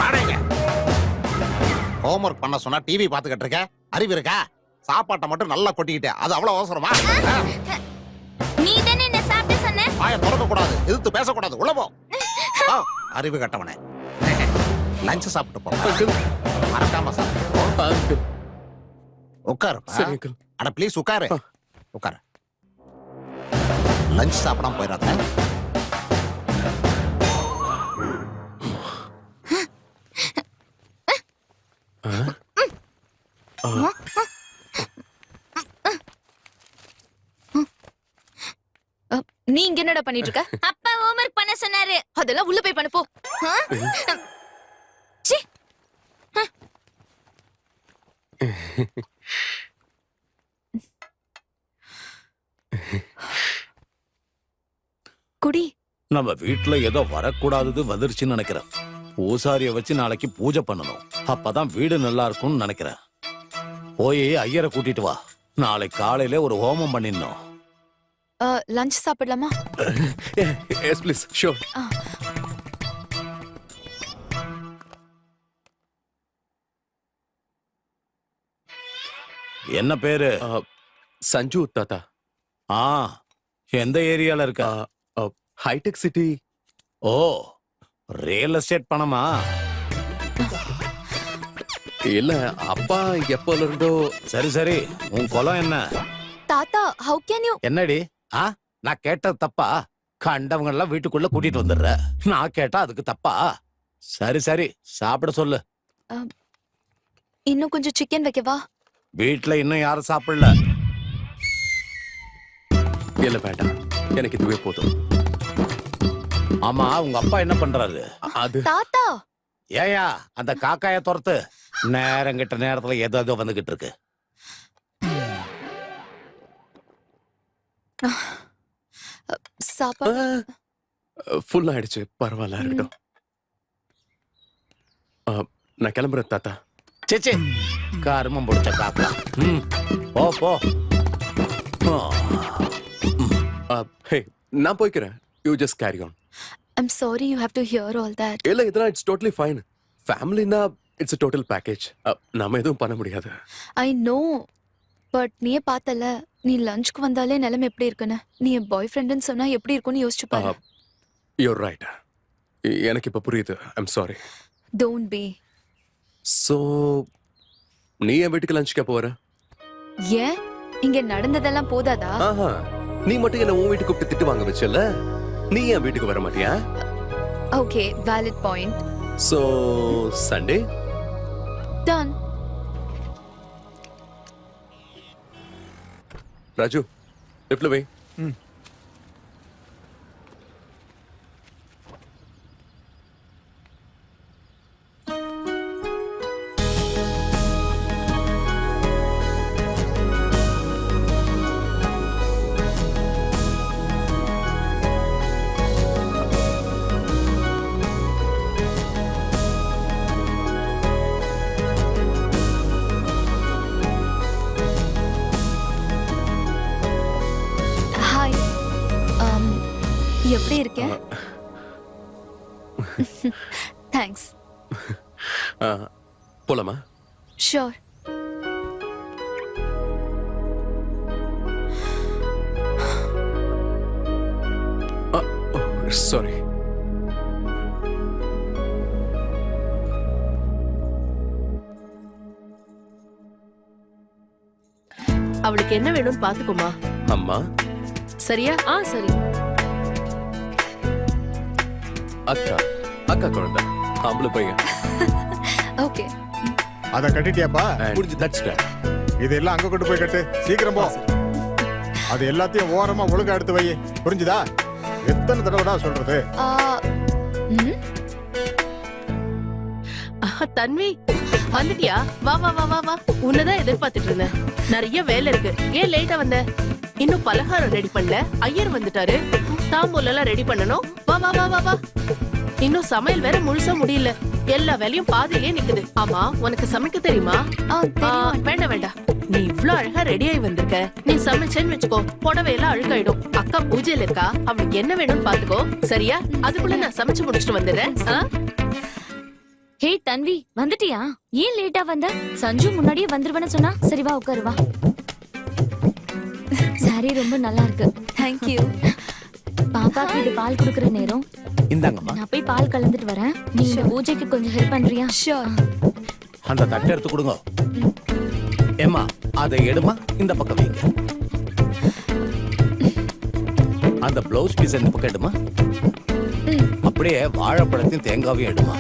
வாடங்க. ஹோம்வொர்க் பண்ண சொன்னா டிவி பாத்துக்கிட்டு இருக்க. அறிவு இருக்கா? சாப்பாட்டை மட்டும் நல்லா கொட்டிக்கிட்டே. அது அவ்வளவு அவசரமா? நீ தானே என்ன சாப்பிட சொன்ன? வாயை திறக்க கூடாது, எதிர்த்து பேசக்கூடாது. உள்ள போ. அறிவு கட்டவனே. லஞ்ச் சாப்பிட்டு போ. மறக்காம சாப்பிட்டு போ. அங்கிள். உட்காருப்பா. சரி அங்கிள். அட ப்ளீஸ் உட்காரு. உட்காரு. லஞ்ச் சாப்பிடாம போயிடாத. நீ இங்க என்னடா பண்ணிட்டு இருக்க? அப்பா ஹோம்வொர்க் பண்ண சொன்னாரு. அதெல்லாம் உள்ள போய் பண்ணு போ. சீ. குடி. நம்ம வீட்டுல ஏதோ வரக்கூடாதது வந்துருச்சுன்னு நினைக்கிறேன். பூசாரிய வச்சு நாளைக்கு பூஜை பண்ணணும். அப்பதான் வீடு நல்லா இருக்கும்னு நினைக்கிறேன். போய் ஐயரை கூட்டிட்டு வா. நாளைக்கு காலையில ஒரு ஹோமம் பண்ணிடணும். லஞ்ச் சாப்பிடலாமா? Yes please, sure. என்ன பேரு? சஞ்சு தாத்தா. ஆ, எந்த ஏரியால இருக்க? Hi-tech city. ஓ, ரியல் எஸ்டேட் பணமா? இல்ல, அப்பா எப்பல இருந்தோ. சரி சரி, உன் குலம் என்ன? தாத்தா, how can you? என்னடி? நான் கேட்டது தப்பா? கண்டவங்க எல்லாம் வீட்டுக்குள்ள கூட்டிட்டு வந்துடுற. நான் கேட்டா அதுக்கு தப்பா? சரி சரி, சாப்பிட சொல்லு. இன்னும் கொஞ்சம் சிக்கன் வைக்கவா? வீட்டுல இன்னும் யாரும் சாப்பிடல. இல்ல வேண்டாம், எனக்கு இதுவே போதும். ஆமா, உங்க அப்பா என்ன பண்றாரு? அது தாத்தா, ஏயா அந்த காக்காய துரத்து. நேரங்கிட்ட நேரத்துல ஏதோ வந்துகிட்டு இருக்கு. சாப்பாடு ஃபுல் ஆயிடுச்சு. பரவாயில்ல, இருக்கட்டும். நான் கிளம்புறேன் தாத்தா. சேச்சே, கருமம் பிடிச்ச காக்கா. போ போ. ஹே, நான் போய்க்கிறேன். You just carry on. I'm sorry you have to hear all that. இல்ல, இதெல்லாம் இட்ஸ் டோட்டலி ஃபைன். ஃபேமிலினா இட்ஸ் a total package. நாம எதுவும் பண்ண முடியாது. I know. பட் நீயே பார்த்தல, நீ லஞ்ச்க்கு வந்தாலே நிலைமை எப்படி இருக்குன்னு. நீ என் பாய் ஃப்ரெண்டுன்னு சொன்னா எப்படி இருக்கும்னு யோசிச்சு பாரு. You're right. எனக்கு இப்ப புரியுது. I'm sorry. Don't be. So நீ என் வீட்டுக்கு லஞ்சுக்கு எப்போ வர? ஏன் இங்க நடந்ததெல்லாம் போதாதா? ஆஹா, நீ மட்டும் என்ன உன் வீட்டுக்கு கூப்பிட்டு திட்டு வாங்க வச்சல, நீ என் வீட்டுக்கு வர மாட்டியா? Okay, valid point. So Sunday Done. Raju, லிஃப்ட்ல வை. Hi. எப்படி இருக்க? Thanks. போலாமா? Sure. சாரி. அவளுக்கு என்ன வேணும்னு பாத்துக்கோமா. அம்மா. சரியா? சரி. அக்கா, அக்கா குழந்தை, ஆம்பளை பையன். Okay. அத கட்டிட்டியாப்பா? முடிஞ்சு. That's right. இதெல்லாம் அங்க கொண்டு போய் கட்டு. சீக்கிரம் போ. அது எல்லாத்தையும் ஓரமா ஒழுங்கா எடுத்து வை. புரிஞ்சுதா? எத்தனை தடவைடா சொல்றது? தன்வி, வந்துட்டியா? வா வா வா வா வா. உன்னதான் எதிர்பார்த்துட்டு இருந்தேன். நிறைய வேலை இருக்கு. ஏன் லேட்டா வந்த? இன்னும் பலகாரம் ரெடி பண்ணல. ஐயர் வந்துட்டாரு. தாம்பூலம் எல்லாம் ரெடி பண்ணணும். வா வா வா வா வா. இன்னும் சமையல் வேற முழுசா முடியல. எல்லா வேலையும் பாதியிலே நிக்குது. ஆமா, உனக்கு சமைக்க தெரியுமா? வேண்டாம் வேண்டாம். நீ இவ்ளோ அழகா ரெடி ஆகி வந்திருக்க. நீ சமைச்சேன்னு வச்சுக்கோ, புடவை எல்லாம் அழுக்காயிடும். அக்கா பூஜையில இருக்கா, அவளுக்கு என்ன வேணும்னு பாத்துக்கோ. சரியா? அதுக்குள்ள நான் சமைச்சு முடிச்சுட்டு வந்துடுறேன். ஹே தன்வி, வந்துட்டியா? ஏன் லேட்டா வந்த? சஞ்சு முன்னாடியே வந்துருவேன்னு சொன்னா. சரி வா, உட்காரு வா. சாரி ரொம்ப நல்லா இருக்கு. Thank you. பாப்பாக்கு இது பால் குடுக்குற நேரம். இந்தாங்கம்மா. நான் போய் பால் கலந்துட்டு வரேன். நீ இந்த பூஜைக்கு கொஞ்சம் ஹெல்ப் பண்றியா? Sure. அந்த தட்டை எடுத்து கொடுங்க. ஏம்மா, அதை எடுமா இந்த பக்கம் வைங்க. அந்த பிளவுஸ் பீஸ் இந்த பக்கம் எடுமா. அப்படியே வாழைப்பழத்தையும் தேங்காவையும் எடுமா.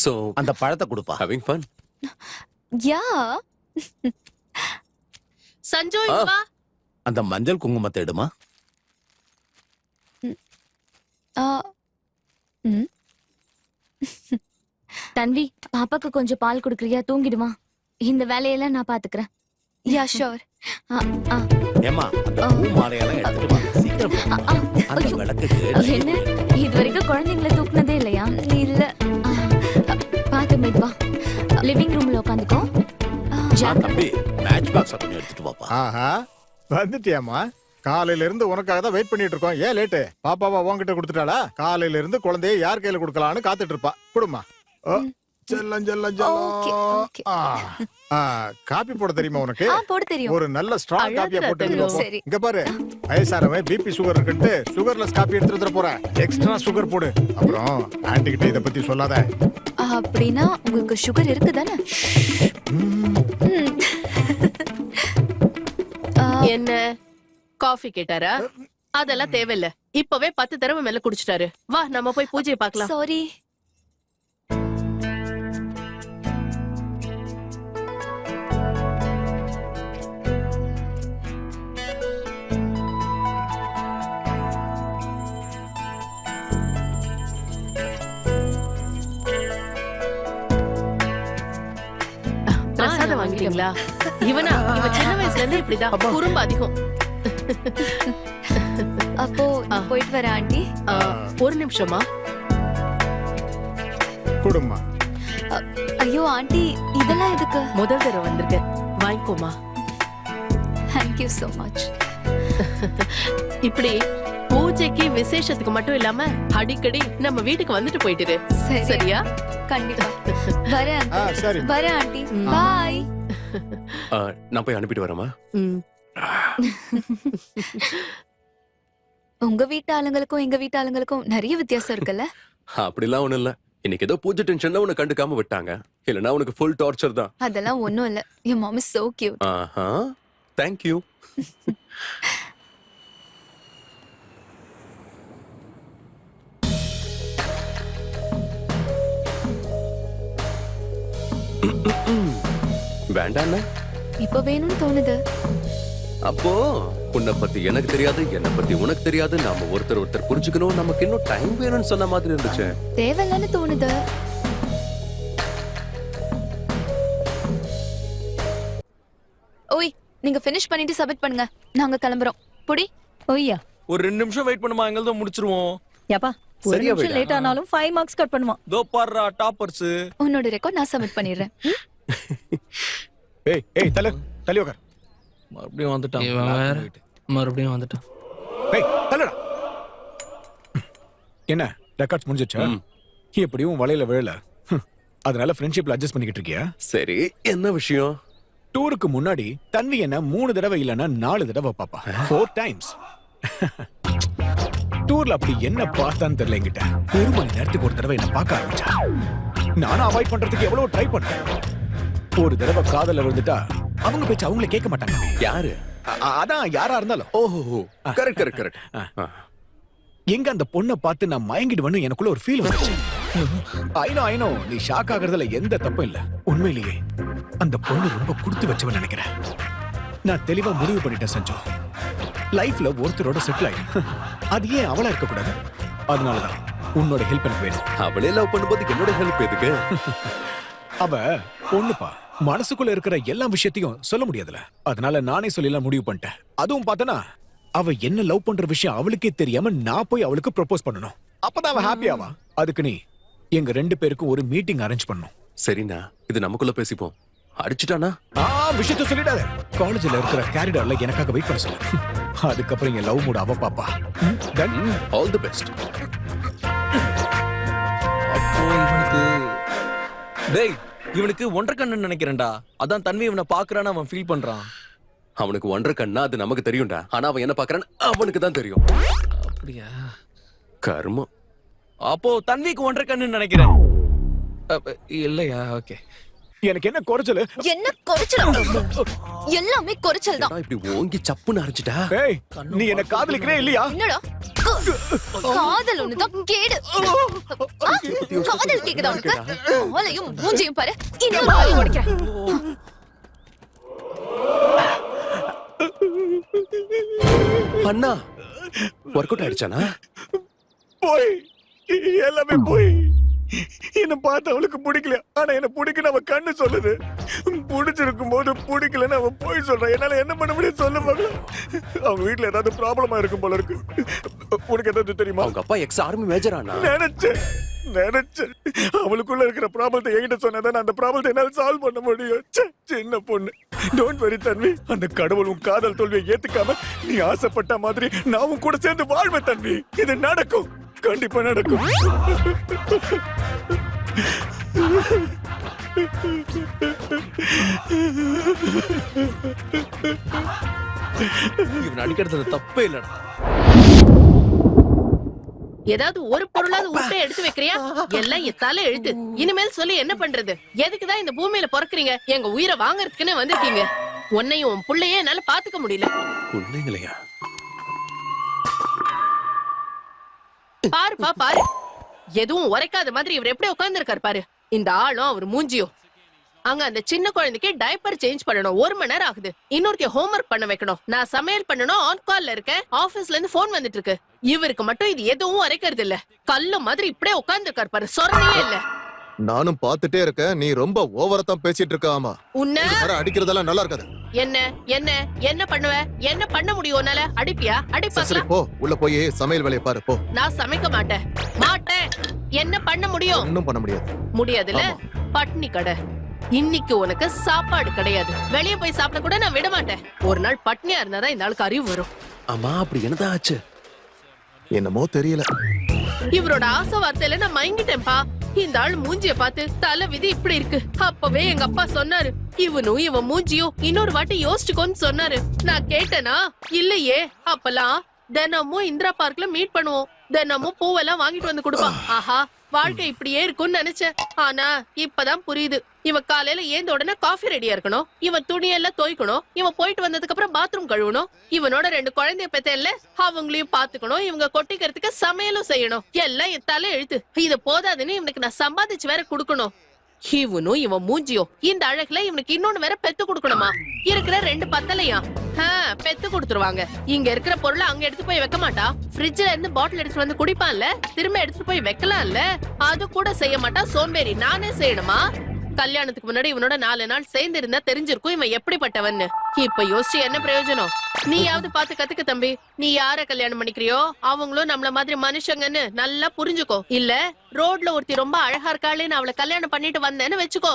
சோ அந்த பழத்தை கொடுப்பா. Having fun. யா சஞ்சு இங்க வா. அந்த மஞ்சள் குங்குமத்தை எடுமா. தன்வி, பாப்பாக்கு கொஞ்சம் பால் குடுக்குறியா? தூங்கிடுமா. இந்த வேலையெல்லாம் நான் பாத்துக்கிறேன். யா ஷோர். ஏமா அந்த பூ மாலையெல்லாம் எடுத்துட்டு வாங்க. சீக்கிரம் போம்மா. அந்த விளக்குக்கு என்ன இது வரைக்கும் குழந்தைங்களை தூக்குனதே இல்லையா? இல்ல. பாத்து மெதுவா. லிவிங் ரூம்ல உட்காந்துக்கோ. தம்பி மேட்ச் பாக்ஸ் கொஞ்சம் எடுத்துட்டு வாப்பா. ஆஹா வந்துட்டியாமா? காலையில இருந்து உனக்காக தான் வெயிட் பண்ணிட்டு இருக்கோம். ஏன் லேட்டு? பாப்பாவா உன்கிட்ட கொடுத்துட்டாளா? காலையில இருந்து குழந்தைய யார் கையில கொடுக்கலான்னு காத்துட்டு இருப்பா. குடுமா. செல்லம் செல்லம் Okay, செல்லம். காபி போட தெரியுமா உனக்கு? போட தெரியும். ஒரு நல்ல ஸ்ட்ராங் காப்பியா போட்டு தெரியும். எடுத்து சரி. இங்க பாரு, வயசானவன் பிபி சுகர் இருக்குன்ட்டு சுகர்லெஸ் காப்பி எடுத்துட்டு வந்துட போற. எக்ஸ்ட்ரா சுகர் போடு. அப்புறம் ஆன்ட்டி கிட்ட இத பத்தி சொல்லாத. அப்படின்னா உங்களுக்கு சுகர் இருக்கு தானே? என்ன காஃபி கேட்டாரா? அதெல்லாம் தேவையில்ல. இப்பவே 10 தடவை மேல குடிச்சிட்டாரு. வா நம்ம போய் பூஜையை பார்க்கலாம். சாரி. பிரசாதம் வாங்கிட்டீங்களா? இவன் சின்ன வயசுல இருந்து இப்படிதான் குறும்பு அதிகம். அப்போ நான் போயிட்டு வரேன் ஆண்டி. ஒரு நிமிஷமா. குடுமா. ஐயோ ஆண்டி, இதெல்லாம் எதுக்கு? முதல் தடவை வந்திருக்கேன், வாங்கிக்கோமா. Thank you so much. இப்படி பூஜைக்கு விசேஷத்துக்கு மட்டும் இல்லாம அடிக்கடி நம்ம வீட்டுக்கு வந்துட்டு போயிட்டு சரியா? கண்டிப்பா வரேன். சரி. வரேன் ஆண்டி. பாய். நான் போய் அனுப்பிட்டு வரேமா. உங்க வீட்டு ஆளுங்களுக்கும் எங்க வீட்டு ஆளுங்களுக்கும் நிறைய வித்தியாசம் இருக்குல்ல? அப்படிலாம் ஒண்ணும் இல்ல. இன்னைக்கு ஏதோ பூஜை டென்ஷன்ல உன்னை கண்டுக்காம விட்டாங்க. இல்லனா உனக்கு ஃபுல் டார்ச்சர் தான். அதெல்லாம் ஒண்ணும் இல்ல. Your mom is so cute. ஆஹா, தேங்க் யூ. வேண்டாண்ணா. இப்ப வேணும்னு தோணுது. அப்போ உன்னை பத்தி எனக்கு தெரியாது, என்னை பத்தி உனக்கு தெரியாது, நாம ஒருத்தர் புரிஞ்சுக்கணும், நமக்கு இன்னும் டைம் வேணும்னு சொன்ன மாதிரி இருந்துச்சு. தேவையில்லன்னு தோணுது. ஓய், நீங்க finish பண்ணிட்டு சப்மிட் பண்ணுங்க. நாங்க கிளம்புறோம். புடி. ஓய்யா. ஒரு 2 நிமிஷம் வெயிட் பண்ணுமா, எங்கள்தான் முடிச்சிருவோம். ஏப்பா, ஒரு சரியா நிமிஷம் போயிடா. லேட் ஆனாலும் 5 மார்க்ஸ் கட் பண்ணுவான். தோ பாருடா டாப்பர்ஸ். உன்னோட ரெக்கார்ட் நான் சப்மிட் பண்ணிடுறேன். ஏய் தள்ளி உட்கார். மறுபடியும் வந்துட்டான். மறுபடியும் வந்துட்டான். ஏய் தள்ளடா. என்ன ரெக்கார்ட்ஸ் முடிஞ்சிச்சா? எப்படியும் வலையில விழல. அதனால ஃப்ரெண்ட்ஷிப்ல அட்ஜஸ்ட் பண்ணிக்கிட்டு இருக்கியா? சரி, என்ன விஷயம்? டூருக்கு முன்னாடி தன்வி என்ன 3 தடவை இல்லைன்னா 4 தடவை பாப்பா. 4 டைம்ஸ். டூர்ல அப்படி என்ன பார்த்தான்னு தெரியல என்கிட்ட. 1 மணி நேரத்துக்கு ஒரு தடவை என்ன பார்க்க ஆரம்பிச்சா. நானும் அவாய்ட் பண்றதுக்கு எவ்வளவு ட்ரை பண்ணேன். ஒரு தடவை காதல விழுந்துட்டா அவங்க பேச்சு அவங்கள கேட்க மாட்டாங்க. யாரு? அதான் யாரா இருந்தாலும். ஓஹோ, கரெக்ட். எங்க அந்த பொண்ணை பார்த்து நான் மயங்கிடுவேன்னு எனக்குள்ள ஒரு ஃபீல் வந்துச்சு. ஐனோ நீ ஷாக் ஆகுறதுல எந்த தப்பும் இல்ல. உண்மையிலேயே அந்த பொண்ணு ரொம்ப கொடுத்து வச்சவன் நினைக்கிறேன். நான் தெளிவா முடிவு பண்ணிட்டேன் சஞ்சு. லைஃப்ல ஒருத்தரோட செட்டில் ஆயிடும். அது ஏன் அவளா இருக்க கூடாது? அதனாலதான் உன்னோட ஹெல்ப் எனக்கு வேணும். அவளே லவ் பண்ணும்போது என்னோட ஹெல்ப் எதுக்கு? அவ பொண்ணுப்பா, மனசுக்குள்ள இருக்கிற எல்லா விஷயத்தையும் சொல்ல முடியாதுல. அதனால நானே சொல்லலாம் முடிவு பண்ணிட்டேன். அதுவும் பார்த்தனா அவ என்ன லவ் பண்ற விஷயம் அவளுக்கே தெரியாம நான் போய் அவளுக்கு ப்ரொபோஸ் பண்ணணும். அப்பதான் அவ ஹாப்பி ஆவா. அதுக்கு நீ எங்க 2 பேருக்கும் ஒரு மீட்டிங் அரேஞ்ச் பண்ணணும். சரிண்ணா, இது நமக்குள்ள பேசிப்போம். அடிச்சுட்டானா? விஷயத்த சொல்லிடாத. காலேஜ்ல இருக்கிற கேரிடார்ல எனக்காக வெயிட் பண்ண சொல்லு. அதுக்கப்புறம் என் லவ் மூட் அவ பாப்பா. டன். All the best. அப்போ இவனுக்கு ஒன்றரை கண்ணு நினைக்கிறேன்டா. அதான் தன்வி இவனை பாக்குறான்னு அவன் ஃபீல் பண்றான். அவனுக்கு ஒன்றரை கண்ணா அது நமக்கு தெரியும்டா. ஆனா அவன் என்ன பாக்குறான்னு அவனுக்கு தான் தெரியும். அப்படியா? கர்மம். அப்போ தன்விக்கு ஒன்றரை கண்ணு நினைக்கிறேன். இல்லையா? ஓகே. எனக்கு என்ன குறைச்சல்? என்ன குறைச்சல்? எல்லாமே குறைச்சல் தான். இப்படி ஓங்கி சப்புன்னு அரைச்சிட்டா. ஏய், நீ என்ன காதலிக்கிறே இல்லையா? என்னடா காதல் ஒண்ணுதான் கேடு. காதல் கேக்குதா உனக்கு? காலையும் மூஞ்சியும் பாரு. இன்னும் காலை உடைக்கிறேன். அண்ணா ஒர்க் அவுட் ஆயிடுச்சானா? போய் எல்லாமே போய். என்ன பார்த்து அவளுக்கு பிடிக்கல, ஆனா என்ன பிடிக்குன்னு அவ கண்ணு சொல்லுது. பிடிச்சிருக்கும் போது பிடிக்கலன்னு அவன் போய் சொல்றான். என்னால என்ன பண்ண முடியும் சொல்ல மகள? அவங்க வீட்டுல ஏதாவது ப்ராப்ளமா இருக்கும் போல இருக்கு. உனக்கு ஏதாவது தெரியுமா? அவங்க அப்பா எக்ஸ் ஆர்மி மேஜரானா? நினைச்சேன் அவளுக்குள்ள இருக்கிற ப்ராப்ளத்தை என்கிட்ட சொன்னதான் அந்த ப்ராப்ளத்தை என்னால சால்வ் பண்ண முடியும். சின்ன பொண்ணு. டோன்ட் வெரி தன்வி. அந்த கடவுள் உன் காதல் தோல்வியை ஏத்துக்காம நீ ஆசைப்பட்ட மாதிரி நான் உன் கூட சேர்ந்து வாழ்வேன் தன்வி. இது நடக்கும், கண்டிப்பா நடக்கும். இவன் அடிக்கிறது தப்பே இல்லடா. ஏதாவது ஒரு பொருளாவது உருட்டை எடுத்து வைக்கிறியா? எல்லாம் எத்தால எழுத்து. இனிமேல் சொல்லி என்ன பண்றது? எதுக்குதான் இந்த பூமியில பிறக்குறீங்க? எங்க உயிரை வாங்கறதுக்குன்னு வந்திருக்கீங்க. உன்னையும் உன் புள்ளையே என்னால பாத்துக்க முடியல. பிள்ளைங்களையா? பாருப்பா பாரு, எதுவும் உரைக்காத மாதிரி இவர் எப்படி உட்கார்ந்து பாரு. இந்த ஆளும் அவர் மூஞ்சியும். அங்க அந்த சின்ன குழந்தைக்கு டைப்பர் சேஞ்ச் பண்ணணும், 1 மணி நேரம் ஆகுது. இன்னொருக்க ஹோம்வொர்க் பண்ண வைக்கணும், நான் சமையல் பண்ணணும், ஆன் கால்ல இருக்கேன், ஆபீஸ்ல இருந்து போன் வந்துட்டு இருக்கு. இவருக்கு மட்டும் இது எதுவும் அரைக்கிறது இல்ல. கல்லு மாதிரி இப்படியே உட்கார்ந்து பாரு, சொரணையே இல்ல. நானும் பாத்துட்டே இருக்கேன், நீ ரொம்ப ஓவரா தான் பேசிட்டு இருக்க. ஆமா, உன்ன அடிக்கிறதெல்லாம் நல்லா இருக்காது. என்ன என்ன என்ன பண்ணுவ? என்ன பண்ண முடியும் உன்னால? அடிப்பியா? அடிப்பாக்கலாம். போ, உள்ள போய் சமையல் வேலையை பாரு போ. நான் சமைக்க மாட்டேன். என்ன பண்ண முடியும்? ஒண்ணும் பண்ண முடியாது. முடியாதுல்ல? பட்னி கடை. இன்னைக்கு உனக்கு சாப்பாடு கிடையாது. வெளியே போய் சாப்பிட கூட நான் விட மாட்டேன். ஒரு நாள் பட்னியா இருந்தாதான் இந்த ஆளுக்கு அறிவு வரும். அம்மா அப்படி என்னதான் ஆச்சு? என்னமோ தெரியல. இவரோட ஆசை வார்த்தையில நான் மயங்கிட்டேன்பா. இந்த ஆள் மூஞ்சிய பார்த்து தலை விதி இப்படி இருக்கு. அப்பவே எங்க அப்பா சொன்னாரு, இவனும் இவன் மூஞ்சியும் இன்னொரு வாட்டி யோசிச்சுக்கோன்னு சொன்னாரு. நான் கேட்டேனா? இல்லையே. அப்பெல்லாம் தினமும் இந்திரா பார்க்ல மீட் பண்ணுவோம். தினமும் பூவெல்லாம் வாங்கிட்டு வந்து கொடுப்பான். ஆஹா, வாழ்க்கை இப்படியே இருக்கும்னு நினைச்சேன். ஆனா இப்பதான் புரியுது. இவன் காலையில ஏந்த உடனே காஃபி ரெடியா இருக்கணும், இவன் துணியெல்லாம் துவைக்கணும், இவன் போயிட்டு வந்ததுக்கு அப்புறம் பாத்ரூம் கழுவணும், இவனோட 2 குழந்தைய பெத்தேன்ல அவங்களையும் பாத்துக்கணும், இவங்க கொட்டிக்கிறதுக்கு சமையலும் செய்யணும். எல்லாம் எத்தால எழுத்து. இது போதாதுன்னு இவனுக்கு நான் சம்பாதிச்சு வேற குடுக்கணும். இவனும் இவன் மூஞ்சியும் இந்த அழகுல இவனுக்கு இன்னொன்னு வேற பெத்து குடுக்கணுமா? இருக்கிற 2 பத்தலையா பெத்து கொடுத்துருவாங்க. இங்க இருக்கிற பொருளை அங்க எடுத்து போய் வைக்க மாட்டா. ஃப்ரிட்ஜ்ல இருந்து பாட்டில் எடுத்துட்டு வந்து குடிப்பான்ல, திரும்ப எடுத்துட்டு போய் வைக்கலாம்ல. அது கூட செய்ய மாட்டா. சோம்பேறி. நானே செய்யணுமா? கல்யாணத்துக்கு முன்னாடி இவனோட 4 நாள் சேர்ந்து இருந்தா தெரிஞ்சிருக்கும் இவன் எப்படிப்பட்டவன்னு. இப்ப யோசிச்சு என்ன பிரயோஜனம்? நீயாவது பாத்து கத்துக்க தம்பி. நீ யார கல்யாணம் பண்ணிக்கிறியோ அவங்களும் நம்மள மாதிரி மனுஷங்கன்னு நல்லா புரிஞ்சுக்கோ. இல்ல ரோட்ல ஒருத்தி ரொம்ப அழகா இருக்காளேன்னு அவளை கல்யாணம் பண்ணிட்டு வந்தேன்னு வச்சுக்கோ,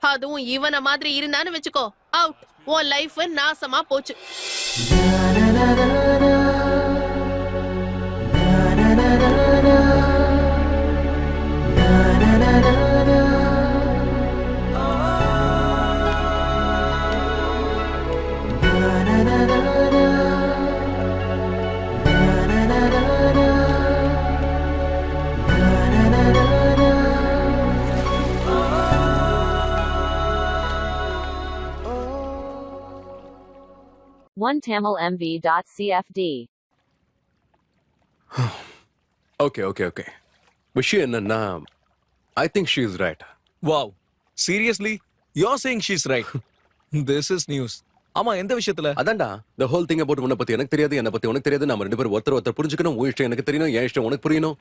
அதுவும் இவன மாதிரி இருந்தான்னு வச்சுக்கோ, அவுட். உன் லைஃப் நாசமா போச்சு. OneTamilMV.CFD. Okay okay okay. விஷயம் என்னன்னா, I think she is right. Wow, seriously you are saying she is right. This is news. ஆமா, எந்த விஷயத்துல? அதான்டா, the whole thing about உன்னை பத்தி எனக்கு தெரியாது, என்னை பத்தி உனக்கு தெரியாது. நம்ம 2 பேரும் ஒருத்தர் புரிஞ்சுக்கணும். உன் இஷ்டம் எனக்கு தெரியணும், என் இஷ்டம் உனக்கு புரியணும்.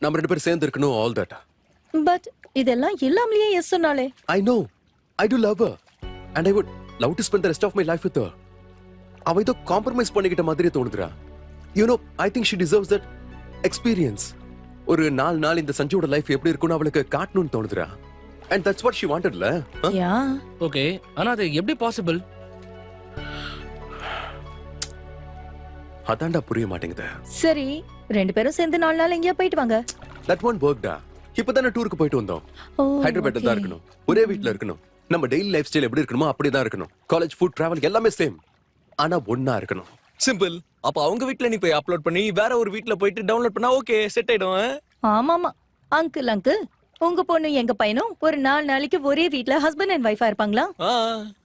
நம்ம 2 பேரும் சேர்ந்து இருக்கணும். All that. பட் இதெல்லாம் இல்லாமலேயே எஸ் சொன்னாலே. I know. I do love her. And I would love to spend the rest of my life with her. அவ ஏதோ காம்ப்ரமைஸ் பண்ணிக்கிட்ட மாதிரி தோணுதுடா. You know, I think she deserves that experience. ஒரு 4 நாள் இந்த சஞ்சுவோட life எப்படி இருக்குன்னு அவளுக்கு காட்டணும்னு தோணுதுடா. And that's what she wanted, la? Yeah. Okay, ஆனா அது எப்படி பாசிபிள்? அதான்டா புரிய மாட்டேங்குது. சரி, 2 பேரும் சேர்ந்து 4 நாள் எங்கேயா போயிட்டு வாங்க. That won't work டா. இப்பதானே டூருக்கு போயிட்டு வந்தோம். ஹைதராபாத்ல தான் இருக்கணும், ஒரே வீட்ல இருக்கணும். நம்ம டெய்லி லைஃப் ஸ்டைல் எப்படி இருக்கணுமோ அப்படியே தான் இருக்கணும். காலேஜ், ஃபுட், டிராவல் எல்லாமே சேம். ஆனா ஒண்ணா இருக்கணும். சிம்பிள். அப்ப அவங்க வீட்ல நீ போய் அப்லோட் பண்ணி வேற ஒரு வீட்ல போயிட்டு டவுன்லோட் பண்ணா ஓகே, செட் ஆயிடும். ஆமாமா அங்கிள் உங்க பொண்ணு எங்க பையனும் ஒரு 4 நாளைக்கு ஒரே வீட்ல ஹஸ்பண்ட் அண்ட் ஒய்ஃபா இருப்பாங்களா? ஆ,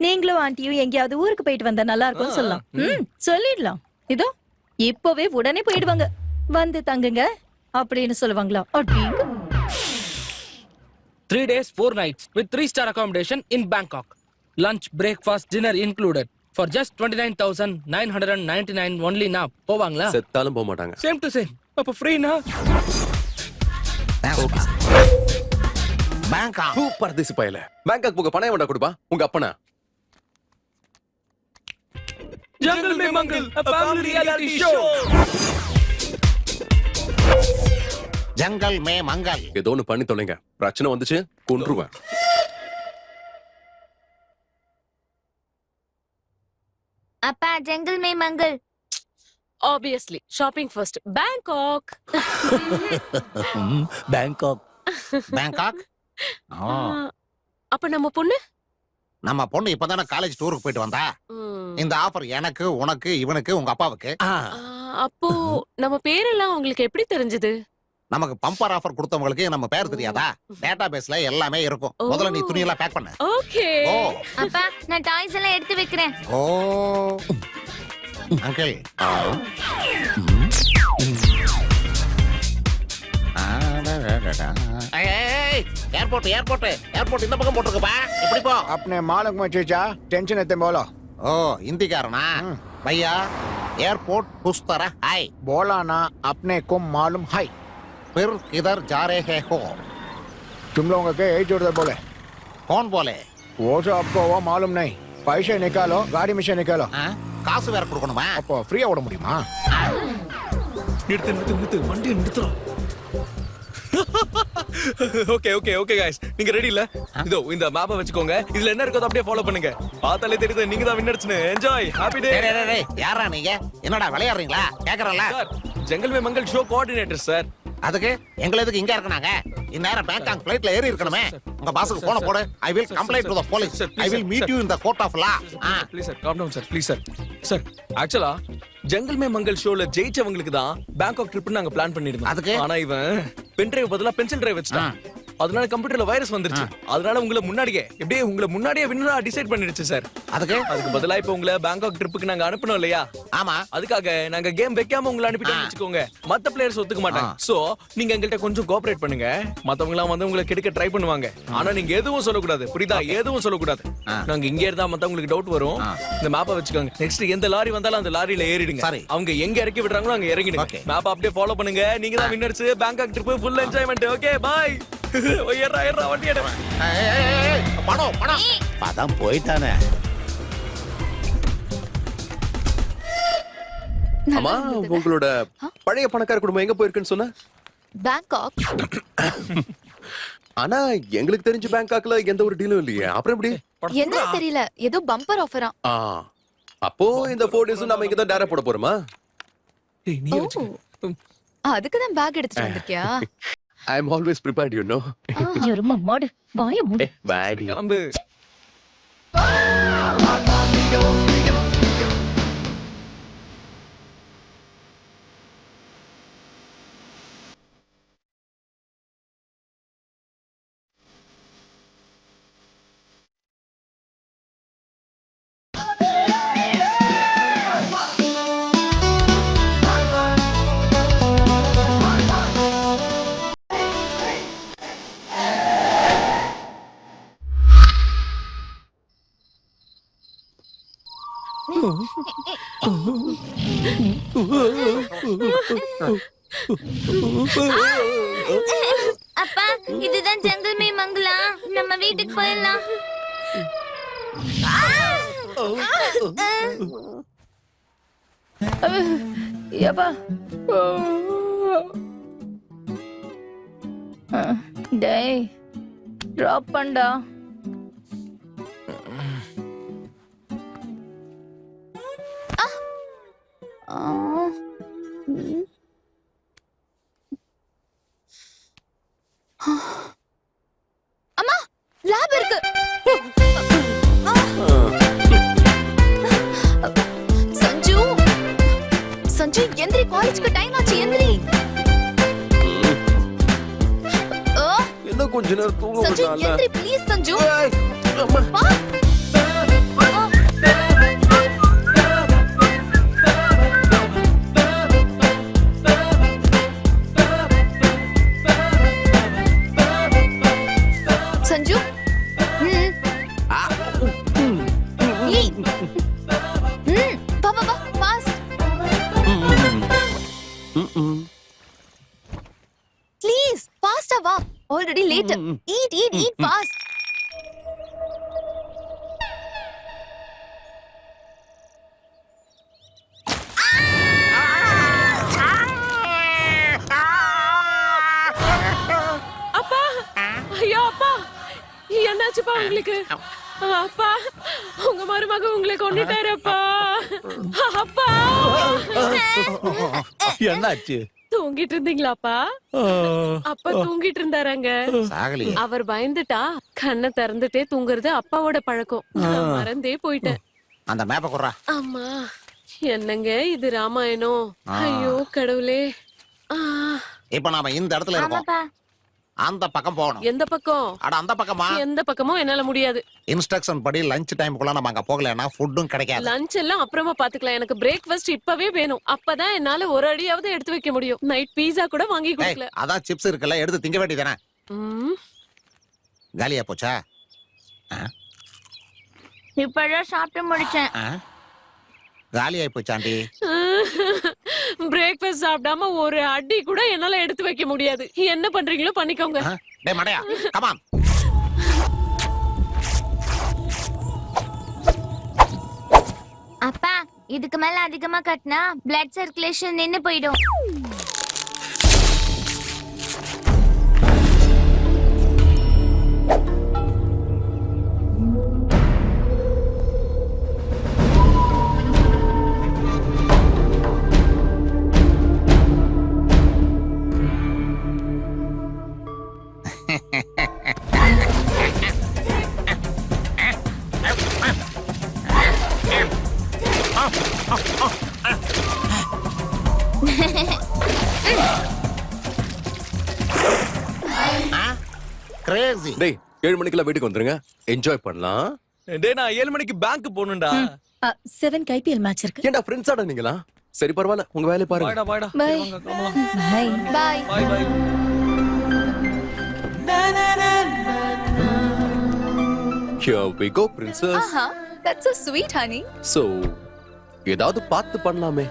நீங்களும் ஆண்டியும் எங்கேயாவது ஊருக்கு போயிட்டு வந்தா நல்லா இருக்கும்னு சொல்லலாம். சொல்லிடலாம். இதோ இப்பவே உடனே போயிடுவாங்க. வந்து தங்குங்க அப்படின்னு சொல்லுவாங்களா? அப்படிங்க. 3 days 4 nights with 3-star accommodation in Bangkok. Lunch, breakfast, dinner included for just 29,999 only now. போவாங்களா? செத்தாலும் போக மாட்டாங்க. Same to same. அப்ப ஃப்ரீனா? பேங்காக் பரதேசி பயல. பேங்காக் போக பணம் வேண்டாம் கொடுப்பா உங்க அப்பனா. Jungle Mein Mangal, a family reality show. ஜங்கல் மே மங்கல். ஏதோ ஒண்ணு பண்ணி தொலைங்க. பிரச்சனை வந்துச்சு கொன்றுவேன். அப்பா ஜங்கல் மே மங்கல். Obviously, shopping first. Bangkok. Bangkok. Bangkok. அப்ப நம்ம பொண்ணு? நம்ம பொண்ணு இப்பதானே காலேஜ் டூருக்கு போயிட்டு வந்தா. இந்த ஆஃபர் எனக்கு, உனக்கு, இவனுக்கு, உங்க அப்பாவுக்கு. அப்போ நம்ம பேரெல்லாம் உங்களுக்கு எப்படி தெரிஞ்சது? நமக்கு பம்பர் ஆஃபர் கொடுத்தவங்களுக்கு நம்ம பேர் தெரியாதா? டேட்டா பேஸ்ல எல்லாமே இருக்கும். முதல்ல நீ துணியெல்லாம் பேக் பண்ணு. ஓகே. ஓ அப்பா நான் டாய்ஸ் எல்லாம் எடுத்து வைக்கிறேன். ஓ அங்கிள். ஏர்போர்ட் ஏர்போர்ட் ஏர்போர்ட் இந்த பக்கம் போட்டுருக்குப்பா. எப்படி போ? अपने मालूम में चीचा टेंशन है बोलो. ஓ ஹிந்திக்காரனா? பையா एयरपोर्ट उस तरह है. बोला ना अपने को मालूम है. फिर किधर जा रहे हो? तुम लोगों के यही जोड़ बोले. कौन बोले? वो जो आपको वो मालूम नहीं. पैसे निकालो गाड़ी में से निकालो. காசு வேற கொடுக்கணுமா? அப்போ ஃப்ரீயா ஓட முடியுமா? நிறுத்து நிறுத்து நிறுத்து வண்டியை நிறுத்துறோம். ஓகே ஓகே ஓகே गाइस, நீங்க ரெடி இல்ல? இதோ இந்த மேப்பை வச்சுக்கோங்க. இதுல என்ன இருக்கோ அப்படியே ஃபாலோ பண்ணுங்க. பார்த்தாலே தெரியுது நீங்க தான் வின்னர்ஸ்னு. Enjoy, happy day. யாரா நீங்க? என்னடா விளையாடுறீங்களா? கேக்குறல. சார், ஜங்கல் மே மங்கல் ஷோ கோஆர்டினேட்டர் சார். அதுக்கு எங்களை எதுக்கு இங்க இருக்கனாங்க? இந்நேரம் பேங்காக் ஃளைட்ல ஏறி இருக்கணுமே. உங்க பாஸ்க்கு போன் போடு. I will complaint to the police. I will meet you in the court of law. Please sir, calm down sir, please sir. Sir, ஆக்சுவலா ஜங்கல் மே மங்கல் ஷோல ஜெயிச்சவங்களுக்கு தான் பேங்காக் ட்ரிப் நாங்க பிளான் பண்ணிருந்தோம். அதுக்கு? ஆனா இவன் பென் டிரைவ் பதிலா பென்சில் டிரைவ் வச்சிட்டான். அதனால கம்ப்யூட்டர்ல வைரஸ் வந்துருச்சு. அதனால உங்களை முன்னாடியே வின்னரா டிசைட் பண்ணிடுச்சு சார். அதுக்கு பதிலா இப்ப உங்களை பேங்காக் ட்ரிப்புக்கு நாங்க அனுப்பணும் இல்லையா? ஆமா. அதுக்காக நாங்க கேம் வைக்காம உங்களை அனுப்பிட்டோம் வச்சுக்கோங்க. மத்த பிளேயர்ஸ் ஒத்துக்க மாட்டாங்க. சோ நீங்க எங்கள்கிட்ட கொஞ்சம் கோஆபரேட் பண்ணுங்க. மத்தவங்க எல்லாம் வந்து உங்களை கெடுக்க ட்ரை பண்ணுவாங்க. ஆனா நீங்க எதுவும் சொல்லக்கூடாது, புரியுதா? எதுவும் சொல்லக்கூடாது. நாங்க இங்க இருந்தா மத்தவங்களுக்கு டவுட் வரும். இந்த மேப்பை வச்சுக்கோங்க. நெக்ஸ்ட் எந்த லாரி வந்தாலும் அந்த லாரியில ஏறிடுங்க. அவங்க எங்க இறக்கி விடுறாங்களோ அங்க இறங்கிடுங்க. மேப்பை அப்படியே ஃபாலோ பண்ணுங்க. நீங்க தான் winners. Bangkok trip full enjoyment. Okay bye. ஏறா வண்டி எடு. பணம் பணம் அதான் போயிட்டானே. அம்மா, உங்களோட பழைய பணக்கார குடும்பம் எங்க போயிருக்குன்னு சொன்ன? பேங்காக். ஆனா எங்களுக்கு தெரிஞ்ச பேங்காக்ல எந்த ஒரு டீலும் இல்லையே. அப்புறம் எப்படி? என்ன தெரியல, ஏதோ பம்பர் ஆஃபரா. அப்போ இந்த 4 days நம்ம இங்க தான் டேரா போட போறோமா? அதுக்கு தான் பேக் எடுத்துட்டு வந்திருக்கியா? I am always prepared, you know. எரும மாடு வாய மூடு. Bye. கிளம்பு. அப்பா இதுதான் ஜங்கல் மே மங்களா. நம்ம வீட்டுக்கு போயிடலாம். ஏப்பா. டேய் டிராப் பண்ணடா. அம்மா, லேப் இருக்கு. சஞ்சு சஞ்சு எந்திரி, காலேஜ்க்கு டைம் ஆச்சு, எந்திரி. என்ன கொஞ்ச நேரம் தூங்க சஞ்சு விடலாம்ல? எந்திரி ப்ளீஸ் சஞ்சு ஏய், அம்மா. வா. சஞ்சு ம். ஏய். வா வா வா ஃபாஸ்ட் ப்ளீஸ் ஃபாஸ்டா வா ஆல்ரெடி லேட் ஈட் ஃபாஸ்ட் அப்பா ஐயோ அப்பா என்னாச்சுப்பா உங்களுக்கு அப்பா உங்க மருமக உங்களை கொண்டுட்டாரு அப்பா அப்பா என்னாச்சு தூங்கிட்டு இருந்தீங்களாப்பா அப்பா தூங்கிட்டு இருந்தாராங்க சாகலி அவர் பயந்துட்டா கண்ணை திறந்துட்டே தூங்குறது அப்பாவோட பழக்கம் நான் மறந்தே போயிட்டேன் அந்த மேப்ப குறா அம்மா என்னங்க இது ராமாயணம் ஐயோ கடவுளே ஆ, இப்ப நாம இந்த இடத்துல இருக்கோம் அந்த பக்கம் போகணும் எந்த பக்கம் அட அந்த பக்கமா எந்த பக்கமும் என்னால முடியாது இன்ஸ்ட்ரக்ஷன் படி லஞ்ச் டைமுக்குள்ள நம்ம அங்க போகலன்னா ஃபுட்டும் கிடைக்காது லஞ்ச் எல்லாம் அப்புறமா பாத்துக்கலாம் எனக்கு பிரேக்ஃபாஸ்ட் இப்பவே வேணும் அப்பதான் என்னால ஒரு அடியாவது எடுத்து வைக்க முடியும் நைட் பீஸா கூட வாங்கி ஏய், கொடுக்கல அதான் சிப்ஸ் இருக்குல்ல எடுத்து திங்க வேண்டியதானே ம், காலியா போச்சா இப்பதான் சாப்பிட்டு முடிச்சேன். காலியாய் போச்சாண்டி பிரேக்ஃபாஸ்ட் சாப்பிடாம ஒரு அடி கூட என்னால எடுத்து வைக்க முடியாது என்ன பண்றீங்களோ பண்ணிக்கோங்க டேய் மடையா கமான் அப்பா இதுக்கு மேல அதிகமா கட்டினா பிளட் சர்க்குலேஷன் நின்னு போயிடும். கிரேசி டேய் 7 மணிக்கெல்லாம் வீட்டுக்கு வந்துருங்க என்ஜாய் பண்ணலாம். டேய் நான் 7 மணிக்கு பேங்க் போகணும்டா 7 ஐபிஎல் மேட்ச் இருக்கு. ஏன்டா ஃப்ரெண்ட்ஸ் ஆட நீங்களா? சரி பரவாயில்ல, உங்க வேலையை பாருங்க. பாய்டா பாய்டா Bye. வாங்க கமலாம் bye. Bye bye bye Here we go, princess. ஆஹா that's so sweet honey So, ஏதாவது பார்த்து பண்ணலாமே.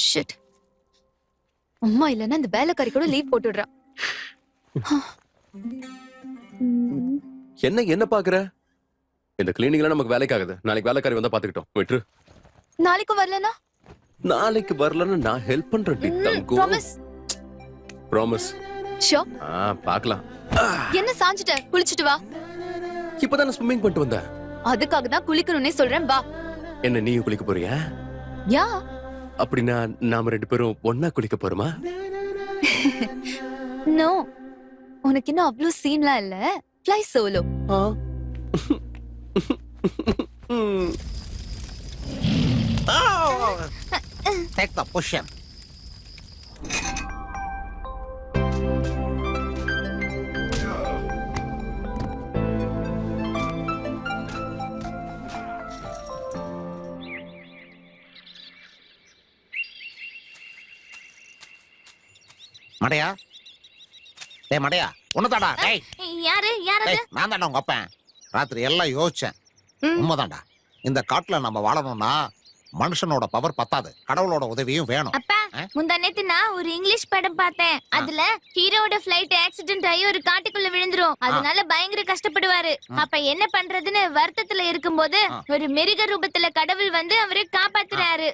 ஷிட் அம்மா இல்லன்னா இந்த வேலைக்காரி கூட லீவ் போட்டுடுறா என்ன பாக்குற? இந்த கிளீனிங்ல நமக்கு வேலைக்கு ஆகுது. நாளைக்கு வேலைக்காரி வந்தா பாத்துக்கிட்டோம். விட்டுரு. நாளைக்கு வரலனா நாளைக்கு வரலன்னு நான் ஹெல்ப் பண்றேன் தங்கு. Promise promise. ஷூர் பார்க்கலாம். என்ன சாஞ்சிட்ட குளிச்சிட்டு வா இப்பதானே ஸ்விம்மிங் பண்ணிட்டு வந்தேன். அதுக்காக தான் குளிக்கணும்னே சொல்றேன் வா என்ன நீயும் குளிக்க போறியா? யா அப்படின்னா நாம 2 பேரும் ஒன்னா குளிக்க போறோமா? நோ உனக்கு இன்னும் அவ்வளவு சீன்லாம் இல்ல fly solo take the position மடையா டேய் மடையா உன்னதாடா டேய் யாரு யாரு அது? டேய் நான் தான்டா உங்க அப்பன் ராத்திரி எல்லாம் யோசிச்சேன் உண்மைதான்டா இந்த காட்டுல நம்ம வாழணும்னா மனுஷனோட பவர் பத்தாது கடவுளோட உதவியும் வேணும் அப்பா முந்தா நேத்து நான் ஒரு இங்கிலீஷ் படம் பார்த்தேன். அதுல ஹீரோட ஃளைட் ஆக்சிடென்ட் ஆகி ஒரு காட்டுக்குள்ள விழுந்துரும். அதனால பயங்கர கஷ்டப்படுவாரு. அப்ப என்ன பண்றதுன்னு வருத்தத்துல இருக்கும்போது ஒரு மிருக ரூபத்துல கடவுள் வந்து அவரை காப்பாத்துறாரு.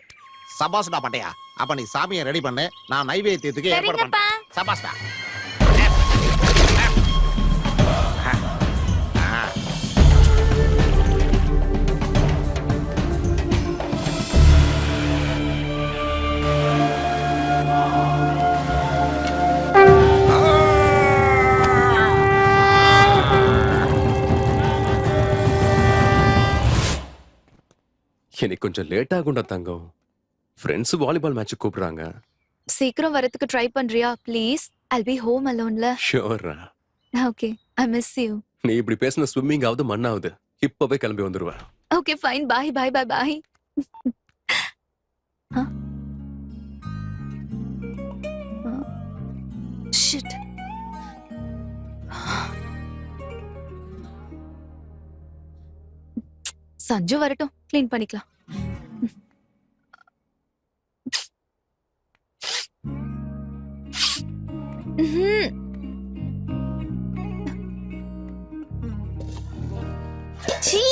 சபாஸ்டா பட்டையா அப்ப நீ சாமியை ரெடி பண்ணு நான் நைவேத்தியத்துக்கு ஏற்பாடு சரிங்கப்பா. பண்றேன் சபாஸ்டா எனக்கு கொஞ்சம் லேட் ஆகும்டா தங்கம். ஃப்ரெண்ட்ஸ் வாலிபால் மேட்ச் கூப்பிடுறாங்க. சீக்கிரம் வரதுக்கு ட்ரை பண்றியா please? I'll be home aloneல. ஷூரா. Okay, I miss you. நீ இப்படி பேசின ஸ்விம்மிங் ஆகுது மண்ணாவது. இப்பவே கிளம்பி வந்துருவேன். Okay, fine. Bye, bye, bye, bye. Huh? Shit. Sanju வரட்டும், க்ளீன் பண்ணிக்கலாம். சீ.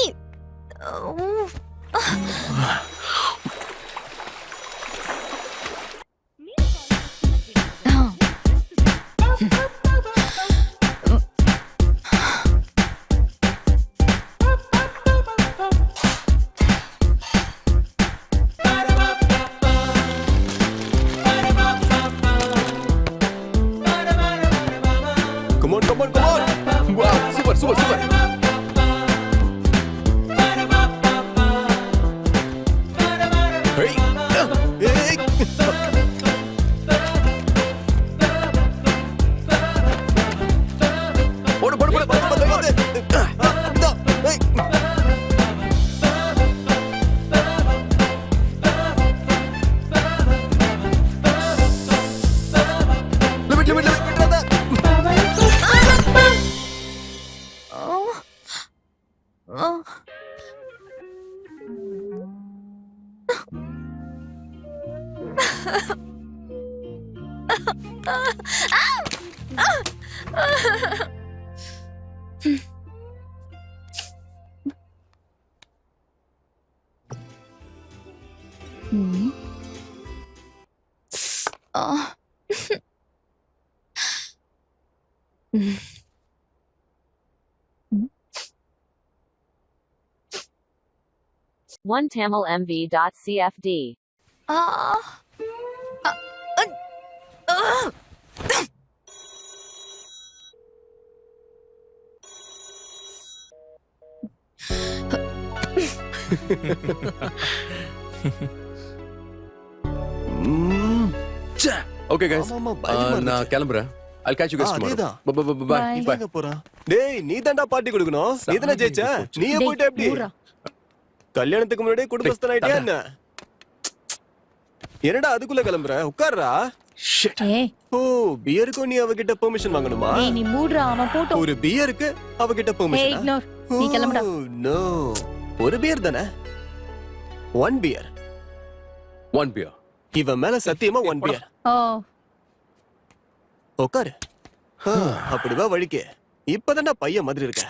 Come on, come on, come on. Wow, super, super, super. Hey. Hey. போடு, போடு, போடு, போடு, போடு, போடு. அப்படிதான். Hey. Limit, limit, limit, விட்டுறாத. OneTamilMV.CFD. Okay guys. ஆமா, பயமா நான் கிளம்புறேன். I'll catch you guys tomorrow. அதேதான். Bye. இவன் எங்க போறான்? டேய் நீ தான்டா பார்ட்டி கொடுக்கணும். நீ தானே ஜெயிச்ச. நீயே போயிட்ட எப்படி? கல்யாணத்துக்கு முன்னாடியே குடும்பஸ்தன் ஆயிட்டியா என்ன? என்னடா அதுக்குள்ள கிளம்புற? உட்கார்றா. Shit. ஏய் ஓ பியருக்கு நீ அவகிட்ட பெர்மிஷன் வாங்கணுமா? ஏய் நீ மூடுறா, அவன் போட்டும். ஒரு பியருக்கு அவகிட்ட ஏய் பெர்மிஷன். இக்னோர். நீ கிளம்புடா. நோ. ஒரு பியர் தானே? 1 பியர். 1 beer. இவன் மேல சத்தியமா 1 பியர். ஓ உட்காரு. அப்படி வா வழிக்கு. இப்பதான்டா பையன் மாதிரி இருக்க.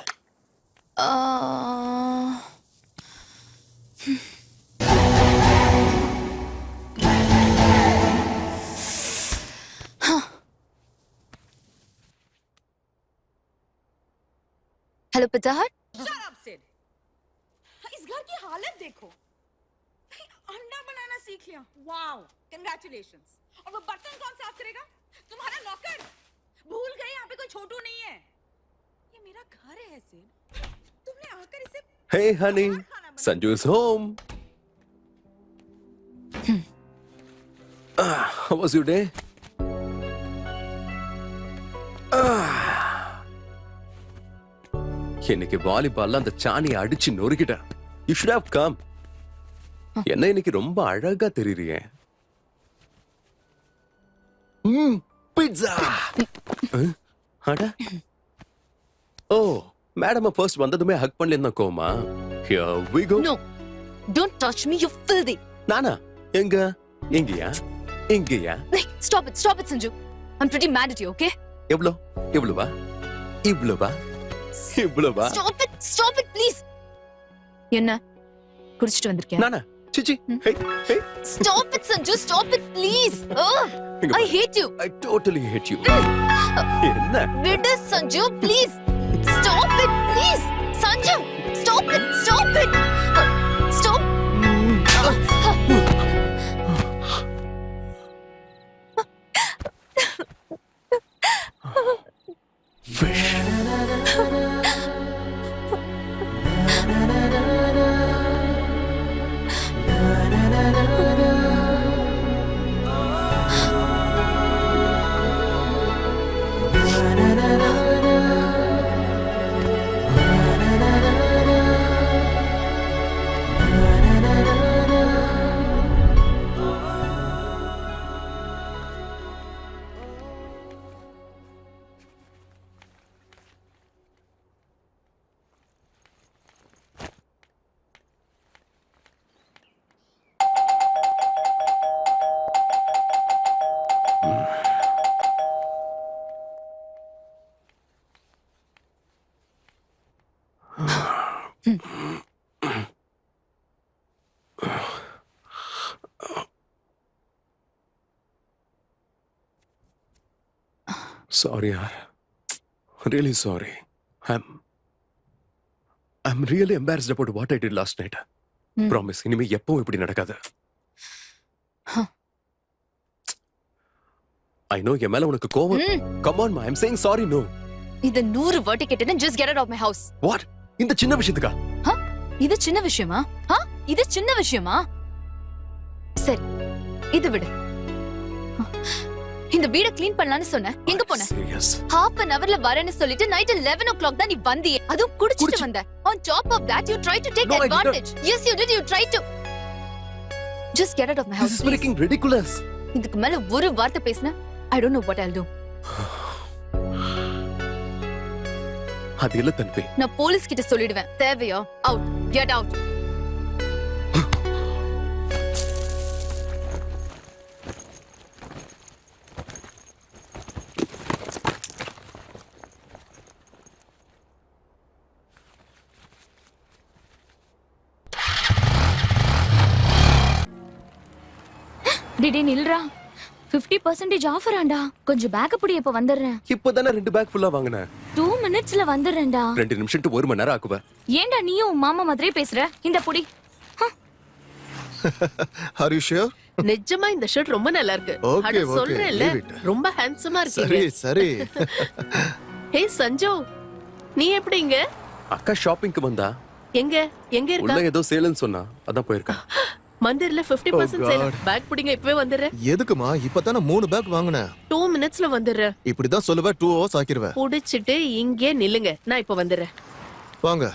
हेलो पिज़्ज़ा हट. इस घर की हालत देखो. अंडा बनाना सीख लिया. Wow, congratulations. और वो बर्तन कौन साफ करेगा? तुम्हारा नौकर. भूल गए यहाँ पे कोई छोटू नहीं है. ये मेरा घर है सिड. तुमने आकर इसे Hey honey, Sanju is home. How was your day? இன்னைக்கு வாலிபால்ல அந்த சாணியை அடிச்சு நொறுக்கிட்டேன். You should have come. என்ன இன்னைக்கு ரொம்ப அழகா தெரியுறியே. பீட்சா. அட. ஓ, மேடம் ஃபர்ஸ்ட் வந்ததுமே ஹக் பண்ணலன்னா coma. Here we go. No, don't touch me, you filthy. நானா? எங்கயா? Stop it, Sanju. I'm pretty mad at you, okay? எவ்வளவா? Stop it, please. என்ன குடிச்சிட்டு வந்திருக்கேன்? நானா? சிச்சி. Hey. Stop it, Sanju. Stop it, please. I hate you. I totally hate you. என்ன? விடு Sanju, please. Stop it, please. Sanju, stop it. Stop. Fish. Sorry யார், really sorry. I'm really embarrassed about what I did last night. Promise, இனிமே எப்பவும் இப்படி நடக்காது. I know என் மேல உனக்கு கோவம். Come on, ma, I'm saying sorry, no. இது 100 வாட்டி கேட்டேன்னு just get out of my house. What? இந்த சின்ன விஷயத்துக்கா? இது சின்ன விஷயமா? இது சின்ன விஷயமா? சரி, இது விடு. இந்த வீட க்ளீன் பண்ணலாம்னு சொன்ன, எங்க போன? Serious. half an hourல வரேன்னு சொல்லிட்டு நைட் 11 o'clock தான் நீ வந்தியே. அதுவும் குடிச்சிட்டு வந்த. On top of that you tried to take No, I did not. advantage. Yes you did, you tried to. Just get out of my house. This is please. freaking ridiculous. இதுக்கு மேல ஒரு வார்த்தை பேசின, I don't know what I'll do. அது இல்ல தன்பி. நான் police கிட்ட சொல்லிடுவேன். தேவையா? Out. Get out. டிடே நில்றா, 50% ஆஃபர் ஆண்டா. கொஞ்சம் பேக்கப் புடி, இப்ப வந்துடுறேன். இப்பதானே 2 பேக் ஃபுல்லா வாங்குனேன். 2 minutesல வந்துடுறேன்டா. 2 நிமிஷம் to 1 மணி நேரம் ஆக்குவ. ஏன்டா நீயும் உன் மாமா மாதிரியே பேசுற? இந்த புடி. Are you sure? நிஜமா இந்த ஷர்ட் ரொம்ப நல்லா இருக்கு. Okay, அட okay, சொல்றேன்ல, leave it. ரொம்ப ஹேண்ட்ஸமா சரி இருக்கீங்க. சரி. ஹே சஞ்சு, நீ எப்படி இங்க? அக்கா ஷாப்பிங்க்கு வந்தா. எங்க எங்க உள்ள இருக்கா? ஏதோ சேல்னு சொன்னா, அதான் போயிருக்கா. மந்திர்ல 50% Oh, சேல். God. பேக் புடிங்க, இப்பவே வந்துடுறேன். எதுக்குமா இப்பதானே 3 பேக் வாங்குனேன். 2 minutesல வந்துடுறேன். இப்படிதான் சொல்லுவ, 2 hours ஆக்கிருவேன். புடிச்சிட்டு இங்கே நில்லுங்க, நான் இப்ப வந்துடுறேன். வாங்க.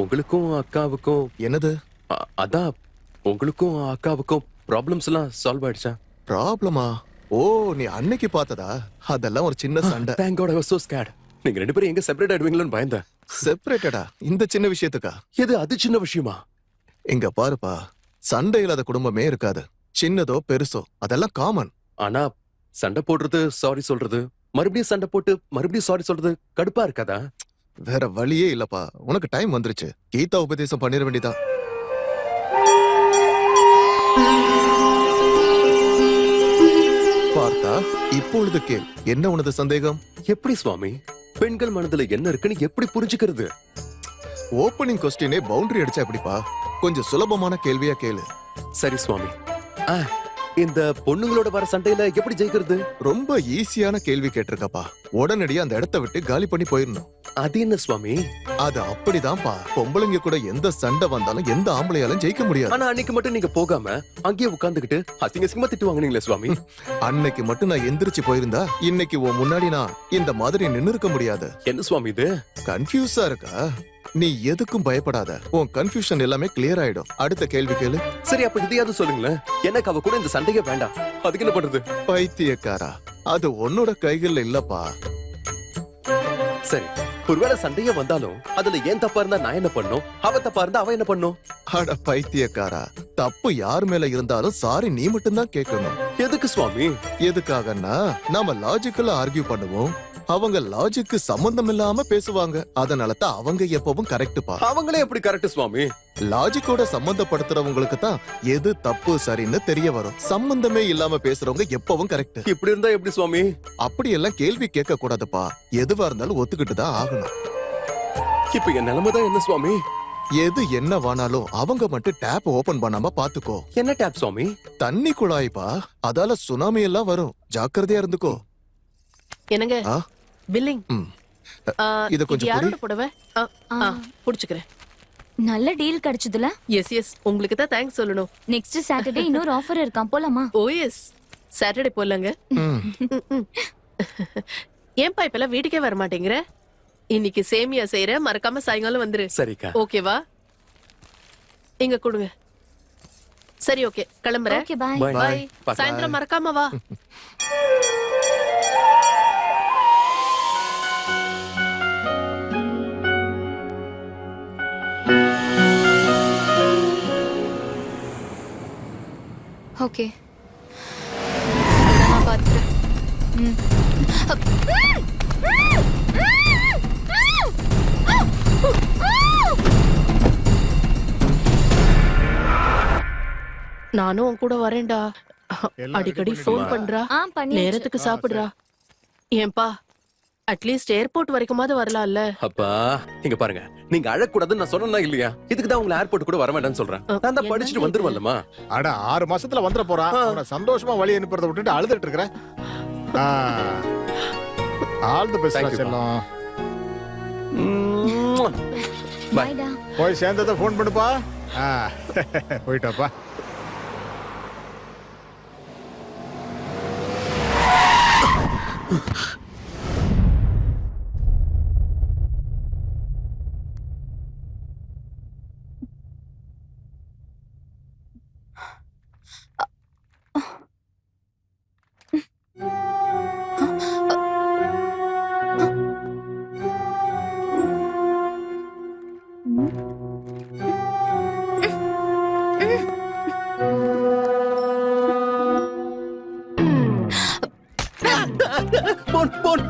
உங்களுக்கும் அக்காவுக்கும் என்னது அதான் உங்களுக்கும் அக்காவுக்கும் ப்ராப்ளம்ஸ் எல்லாம் சால்வ் ஆயிடுச்சா? ப்ராப்ளமா? ஓ, நீ அன்னைக்கு பார்த்ததா? அதெல்லாம் ஒரு சின்ன சண்டை. Thank God I was so scared. நீங்க 2 பேரும் எங்க செப்பரேட் ஆயிடுவீங்களோன்னு பயந்தேன். செப்பரேட்டடா? இந்த சின்ன விஷயத்துக்கா? எது அது சின்ன விஷயமா? இங்க பாருப்பா, சண்டை இல்லாத குடும்பமே இருக்காது. சின்னதோ பெருசோ அதெல்லாம் காமன். ஆனா சண்டை போடுறது, சாரி சொல்றது, மறுபடியும் சண்டை போட்டு மறுபடியும் சாரி சொல்றது கடுப்பா இருக்காதா? வேற வழியே இல்லப்பா. உனக்கு டைம் வந்துருச்சு. கீதா உபதேசம் பண்ணிட வேண்டியதா. பார்த்தா இப்பொழுது கேள், என்ன உனது சந்தேகம்? எப்படி சுவாமி, பெண்கள் மனதுல என்ன இருக்குன்னு எப்படி புரிஞ்சுக்கிறது? ஓப்பனிங் கொஸ்டினே பவுண்டரி அடிச்சா எப்படிப்பா? கொஞ்சம் சுலபமான கேள்வியா கேளு. சரி சுவாமி. இந்த பொண்ணுங்களோட வர சண்டையில எப்படி ஜெயிக்கிறது? ரொம்ப ஈஸியான கேள்வி கேட்டிருக்கப்பா. உடனடியா அந்த இடத்தை விட்டு காலி பண்ணி போயிடணும். அது என்ன சுவாமி? அது அப்படிதான்ப்பா. பொம்பளைங்க கூட எந்த சண்டை வந்தாலும் எந்த ஆம்பளையாலும் ஜெயிக்க முடியாது. ஆனா அன்னைக்கு மட்டும் நீங்க போகாம அங்கேயே உட்கார்ந்துகிட்டு அசிங்க அசிங்கமா திட்டு வாங்குனீங்களே சுவாமி. அன்னைக்கு மட்டும் நான் எந்திரிச்சு போயிருந்தா இன்னைக்கு உன் முன்னாடி நான் இந்த மாதிரி நின்னு இருக்க முடியாது. என்ன சுவாமி இது? கன்ஃபியூஸா இருக்கா? நீ எதுக்கும் பயப்படாத. உன் கன்ஃபியூஷன் எல்லாமே கிளியர் ஆயிடும். அடுத்த கேள்வி கேளு. சரி, அப்ப இதையாவது சொல்லுங்களேன். எனக்கு அவ கூட இந்த சண்டையே வேண்டாம். அதுக்கு என்ன பண்றது? பைத்தியக்காரா, அது உன்னோட கைகள்ல இல்லப்பா. சரி, ஒருவேளை சண்டையே வந்தாலும் அதுல ஏன் தப்பா இருந்தா நான் என்ன பண்ணும், அவ தப்பா இருந்தா அவ என்ன பண்ணும்? அட பைத்தியக்காரா, தப்பு யார் மேல இருந்தாலும் சாரி நீ மட்டும்தான் கேட்கணும். எதுக்கு சுவாமி? எதுக்காகன்னா நாம லாஜிக்கலா ஆர்கியூ பண்ணுவோம், அவங்க லாஜிக்கு சம்பந்தம் இல்லாம பேசுவாங்க. அதனால தான் அவங்க எப்பவும் கரெக்ட்பா. அவங்களே எப்படி கரெக்ட் சுவாமி? லாஜிக்கோட சம்பந்தப்படுத்துறவங்களுக்கு தான் எது தப்பு சரின்னு தெரிய வரும். சம்பந்தமே இல்லாம பேசுறவங்க எப்பவும் கரெக்ட். இப்படி இருந்தா எப்படி சுவாமி? அப்படி எல்லாம் கேள்வி கேட்க கூடாதுப்பா. எதுவா இருந்தாலும் ஒத்துக்கிட்டு தான் ஆகணும். இப்ப என் நிலைமைதான் என்ன சுவாமி? எது என்ன வானாலும் அவங்க மட்டும் டேப் ஓபன் பண்ணாம பாத்துக்கோ. என்ன டேப் சுவாமி? தண்ணி குழாய்ப்பா. அதால சுனாமி எல்லாம் வரும். ஜாக்கிரதையா இருந்துக்கோ. என்னங்க? பில்லிங். இத கொஞ்சம் யாரோட புடவை? புடிச்சுக்கிறேன். நல்ல டீல் கிடைச்சதுல. எஸ் உங்களுக்கு தான் தேங்க்ஸ் சொல்லணும். நெக்ஸ்ட் சாட்டர்டே இன்னொரு ஆஃபர் இருக்காம், போலாமா? ஓ எஸ், சாட்டர்டே போலாங்க. ஏன்பா இப்பெல்லாம் வீட்டுக்கே வர மாட்டேங்கிற? இன்னைக்கு சேமியா செய்யற, மறக்காம சாயங்காலம் வந்துரு. சரிக்கா. ஓகேவா? இங்க கொடுங்க. சரி, ஓகே, கிளம்புறேன். Okay, bye. பை. சாயந்தரம் மறக்காம வா. ஓகே, நான் பாத்துக்கிறேன். நானும் உன் கூட வரேன்டா. அடிக்கடி ஃபோன் பண்றா, நேரத்துக்கு சாப்பிடுறா. ஏன்பா அட்லீஸ்ட் ஏர்போர்ட் வரைக்குமாவது வரலாம்ல. அப்பா இங்க பாருங்க, நீங்க அழக்கூடாதுன்னு நான் சொன்னா இல்லையா? இதுக்கு தான் உங்களை ஏர்போர்ட் கூட வர வேண்டாம்னு சொல்றேன். நான் தான் படிச்சுட்டு வந்துருவல்லமா. அட 6 மாசத்துல வந்துட போறான். அவனை சந்தோஷமா வழி அனுப்புறத விட்டுட்டு அழுதுட்டு இருக்கிறேன். ஆல் தி பெஸ்ட் செல்லம். பாய்டா. போய் சேர்ந்ததை ஃபோன் பண்ணுப்பா. போயிட்டாப்பா.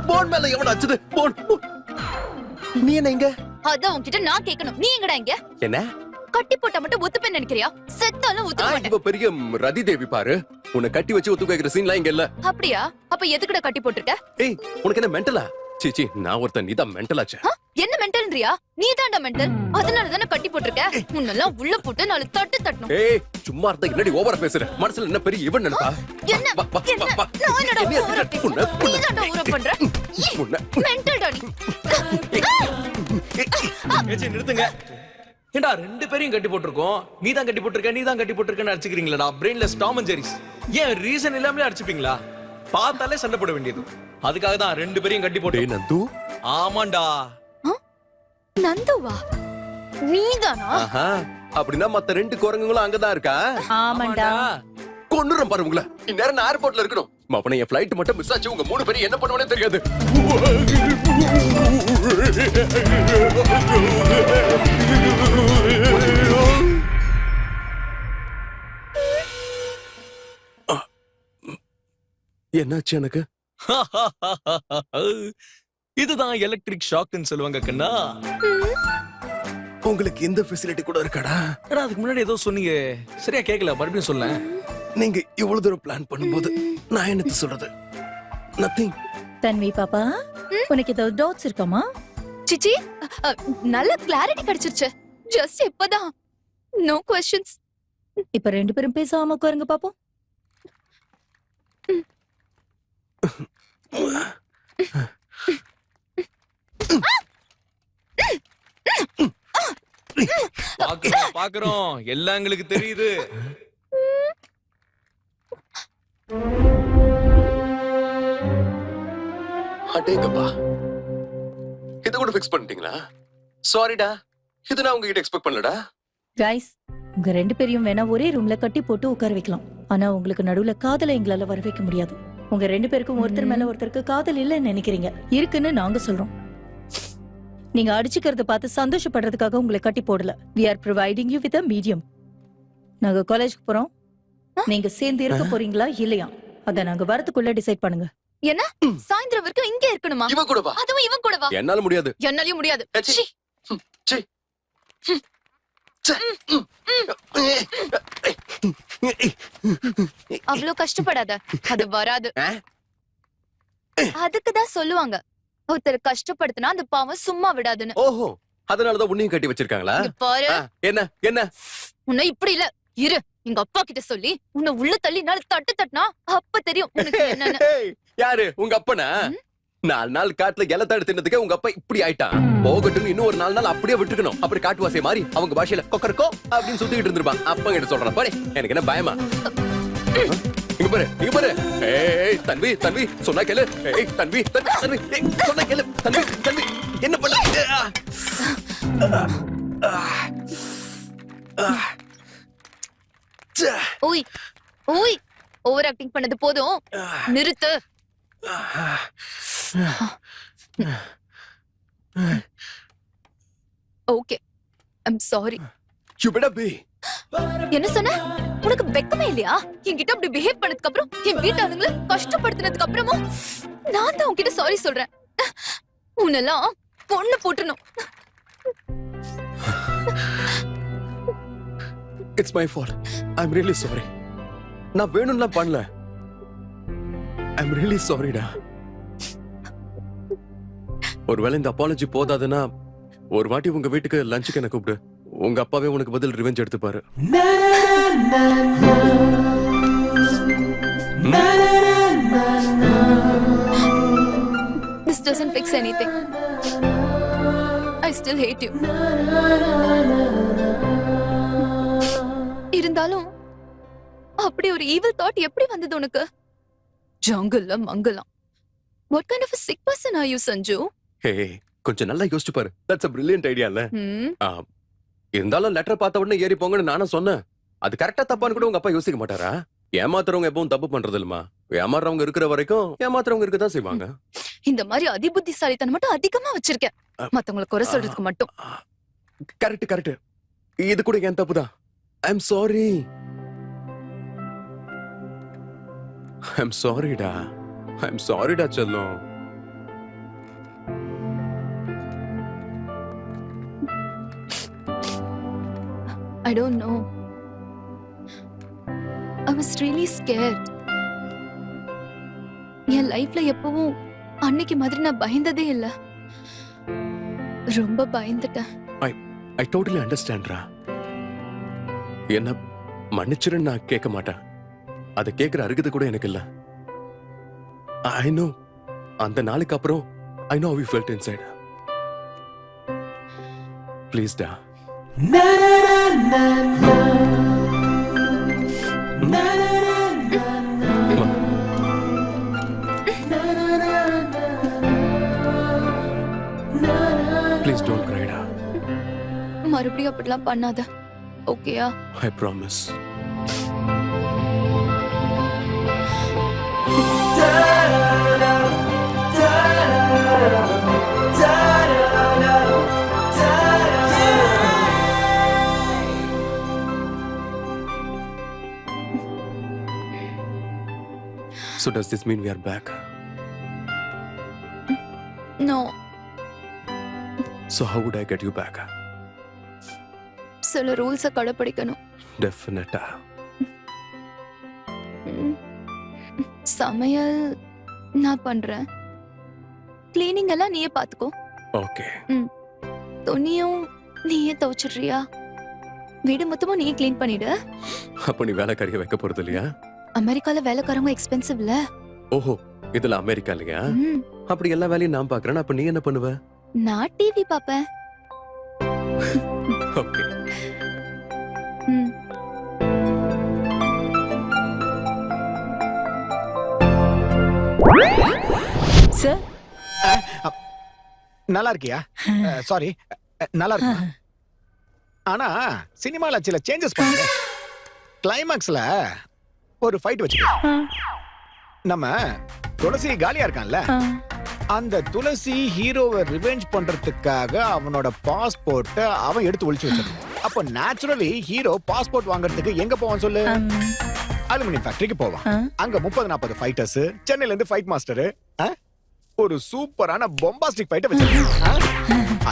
போன் மேல எவன அச்சது? போன். நீ என்ன இங்க? அதான் உன்கிட்ட நான் கேட்கணும். நீ எங்கடா இங்க? என்ன கட்டி போட்டா மட்டும் ஒத்துப்பேன்னு நினைக்கிறியா? செத்தாலும் ஒத்துக்க மாட்டேன். இவ பெரிய ரதி தேவி பாரு. உன்னை கட்டி வச்சு ஒத்து கேக்குற சீன்லாம் இங்க இல்ல. அப்படியா? அப்ப எதுக்குடா கட்டி போட்டுருக்க? ஏய் உனக்கு என்ன மென்டலா? சீச்சி நான் ஒருத்தன், நீதான் மென்டலாச்சே. என்ன மென்டல்ன்றியா? நீ தான்டா மென்டல். அதனால தானே கட்டி போட்டுருக்க. உன்னெல்லாம் உள்ள போட்டு 4 தட்டு தட்டணும். ஏய் சும்மா இருந்தா என்னடி ஓவரா பேசுற? மனசுல என்ன பெரிய இவன் நினைப்பா? என்ன நான் என்னடா ஓவரா பேசுறேன்? நீ தான்டா ஓவரா பண்ற. மென்டல்டா நீ. ஏச்சி நிறுத்துங்க. ஏண்டா 2 பேரையும் கட்டி போட்டிருக்கோம். நீ தான் கட்டி போட்டிருக்கன்னு அடிச்சுக்கிறீங்களா? Brainless Tom and Jerry's. ஏன் ரீசன் இல்லாமலே அடிச்சுப்பீங்களா? பார்த்தாலே சண்டை போட வேண்டியது. அதுக்காக தான் 2 பேரையும் கட்டி போட்டு. நந்து ஆமாண்டா. நந்துவா? நீதானா? அப்படின்னா மத்த 2 குரங்குங்களும் அங்கதான் இருக்கா? ஆமாண்டா. கொன்னுறேன் பாரு உங்களை. இந்நேரம் நான் ஏர்போர்ட்ல இருக்கணும். அப்ப என் ஃபிளைட் மட்டும் மிஸ் ஆச்சு. உங்க 3 பேரும் என்ன பண்ணுவானே தெரியாது. என்னாச்சு எனக்கு? இதுதான் எலக்ட்ரிக் ஷாக்னு சொல்லுவாங்க கண்ணா. உங்களுக்கு இந்த ஃபெசிலிட்டி கூட இருக்காடா? அதுக்கு முன்னாடி ஏதோ சொன்னீங்க, சரியா கேட்கல. மறுபடியும் சொல்ல. நீங்க இவ்வளவு தூரம் பிளான் பண்ணும்போது நான் என்னத்து சொல்றது? நத்திங். தன்வி பாப்பா, உனக்கு ஏதாவது டவுட்ஸ் இருக்காமா? சிச்சி நல்ல கிளாரிட்டி கிடைச்சிருச்சு. ஜஸ்ட் இப்பதான். No questions. இப்ப 2 பேரும் பேசாம உட்காருங்க பாப்போம். பாக்குறோம் எல்லாம் எங்களுக்கு தெரியுது. அடேங்கப்பா, இத கூட ஃபிக்ஸ் பண்ணிட்டீங்களா? சாரிடா, இது நான் உங்ககிட்ட எக்ஸ்பெக்ட் பண்ணலடா. கைஸ், உங்க 2 பேரையும் வேணா ஒரே ரூம்ல கட்டி போட்டு உட்கார வைக்கலாம். ஆனா உங்களுக்கு நடுவுல காதலை எங்களால வர வைக்க முடியாது. உங்க 2 பேருக்கும் ஒருத்தர் மேல ஒருத்தருக்கு காதல் இல்லைன்னு நினைக்கிறீங்க. இருக்குன்னு நாங்க சொல்றோம். நீங்க அடிச்சுக்கிறத பார்த்து சந்தோஷப்படுறதுக்காக உங்களை கட்டி போடல. We are providing you with a medium. நாங்க காலேஜ்க்கு போறோம். நீங்க சேர்ந்து இருக்க போறீங்களா இல்லையா? அத நாங்க வரதுக்குள்ள டிசைட் பண்ணுங்க. என்ன? சாயந்திரம் வரைக்கும் இங்க இருக்கணுமா? இவன் கூட வா. அதுவும் இவன் கூட வா. என்னால முடியாது. என்னாலயும் முடியாது. சீ. சீ. அவ்வளவு கஷ்டப்படாத. அது வராது. அதுக்குதான் சொல்லுவாங்க, ஒருத்தர் கஷ்டப்படுத்தினா அந்த பாவம் சும்மா விடாதுன்னு. ஓஹோ, அதனாலதான் உன்னையும் கட்டி வச்சிருக்காங்களா? பாரு, என்ன என்ன உன்னை இப்படி இல்ல. இரு, எங்க அப்பா கிட்ட சொல்லி உன்னை உள்ள தள்ளி 4 தட்டு தட்டினா அப்ப தெரியும் உனக்கு என்னன்னு. யாரு உங்க அப்பனா? 4 நாள் காட்டுல இலை தடு தின்னதுக்கே உங்க அப்பா இப்படி ஆயிட்டான். போகட்டும், இன்னும் ஒரு 4 நாள் அப்படியே விட்டுக்கணும். அப்படி காட்டு வாசிய மாதிரி அவங்க பாஷையில கொக்கரக்கோ அப்படின்னு சுத்திக்கிட்டு இருந்திருப்பான். அப்பா கிட்ட சொல்றேன் பாரு, எனக்கு என்ன பயமா? இங்க பாரு, இங்க பாரு. ஏய் தன்வி, தன்வி சொன்னா கேளு. ஏய் தன்வி, தன்வி சொன்னா கேளு. தன்வி, தன்வி என்ன பண்ண? ஓய் ஓய், ஓவர் ஆக்டிங் பண்ணது போதும், நிறுத்து. Okay, I'm sorry. You better be. என்ன சொன்ன? உனக்கு வெக்கமே இல்லையா? என்கிட்ட அப்படி பிஹேவ் பண்ணதுக்கு அப்புறம் என் வீட்டாளுங்களை கஷ்டப்படுத்தினதுக்கு அப்புறமும் நான் தான் உன்கிட்ட சாரி சொல்றேன். உன்னெல்லாம் பொண்ணு போட்டுணும். It's my fault. I am really sorry. நான் வேணும்லாம் பண்ணல. ஐ அம் ரியலி சாரிடா. ஒருவேளை இந்த அப்பாலஜி போதாதுன்னா ஒரு வாட்டி உங்க வீட்டுக்கு லஞ்சுக்கு என்ன கூப்பிடு. உங்க அப்பாவே உனக்கு பதில் revenge எடுத்துப்பாரு. This doesn't fix anything. I still hate you. இருந்தாலும் அப்படி ஒரு ஈவில் தாட் எப்படி வந்தது உனக்கு? ஜங்கல்ல மங்கலாம். What kind of a sick person are you, Sanju? ஹே, கொஞ்சம் நல்லா யோசிச்சு பாரு. தட்ஸ் a brilliant idea இல்ல? இருந்தாலும் லெட்டர் பார்த்த உடனே ஏறி போங்கன்னு நானும் சொன்னேன். அது கரெக்டா தப்பான்னு கூட உங்க அப்பா யோசிக்க மாட்டாரா? ஏமாத்துறவங்க எப்பவும் தப்பு பண்றது இல்லமா. ஏமாறவங்க இருக்கிற வரைக்கும் ஏமாத்துறவங்க இருக்கதான் செய்வாங்க. இந்த மாதிரி அதிபுத்திசாலித்தனம் மட்டும் அதிகமா வச்சிருக்கேன். மத்தவங்களை குறை சொல்றதுக்கு மட்டும். Correct correct. இது கூட என் தப்புதான். ஐ அம் சாரி. ஐ அம் சாரிடா. ஐ அம் சாரிடா செல்லம். I don't know. I was really scared. என் லைஃப்ல எப்பவும் அன்னைக்கு மாதிரி நான் பயந்ததே இல்ல. ரொம்ப பயந்துட்டேன். I totally understand ரா. என்ன மன்னிச்சிருன்னு நான் கேட்க மாட்டேன். அதை கேட்கிற அருகதை கூட எனக்கு இல்ல. I know. அந்த நாளுக்கு அப்புறம் I know how you felt inside. Please டா. Please don't cry டா. மறுபடியும் அப்படிலாம் பண்ணாத. ஓகேயா? I promise. So does this mean we are back? No. So how would I get you back? சில ரூல்ஸ கடைபிடிக்கணும். Definitely. சமையல் நான் பண்றேன். கிளீனிங் எல்லாம் நீயே பாத்துக்கோ. Okay. துணியும் நீயே துவைச்சிடுறியா? வீடு மொத்தமும் நீயே க்ளீன் பண்ணிடு. அப்ப நீ வேலைக்காரியை வைக்க போறது இல்லையா? அமெரிக்கால வேலைக்காரங்க எக்ஸ்பென்சிவ்ல. ஓஹோ, இதுல அமெரிக்கா இல்லையா? அப்படி எல்லா வேலையும் நான் பாக்குறேன். அப்ப நீ என்ன பண்ணுவ? நான் டிவி பாப்பேன். ஓகே. சார் நல்லா இருக்கியா? சாரி, நல்லா இருக்கு. ஆனா சினிமால சில சேஞ்சஸ் பண்ணுங்க. கிளைமாக்ஸ்ல ஒரு ஃபைட் வச்சுக்கோ. நம்ம துளசி காலியா இருக்கான்ல, அந்த துளசி ஹீரோவை ரிவெஞ்ச் பண்றதுக்காக அவனோட பாஸ்போர்ட்டை அவன் எடுத்து ஒளிச்சு வச்சிருக்கான். அப்போ நேச்சுரலி ஹீரோ பாஸ்போர்ட் வாங்குறதுக்கு எங்க போவான் சொல்லு? அலுமினியம் ஃபேக்டரிக்கு போவான். அங்க 30-40 ஃபைட்டர்ஸ், சென்னையில இருந்து ஃபைட் மாஸ்டர், ஒரு சூப்பரான பொம்பாஸ்டிக் ஃபைட்டை வச்சிருக்கான்.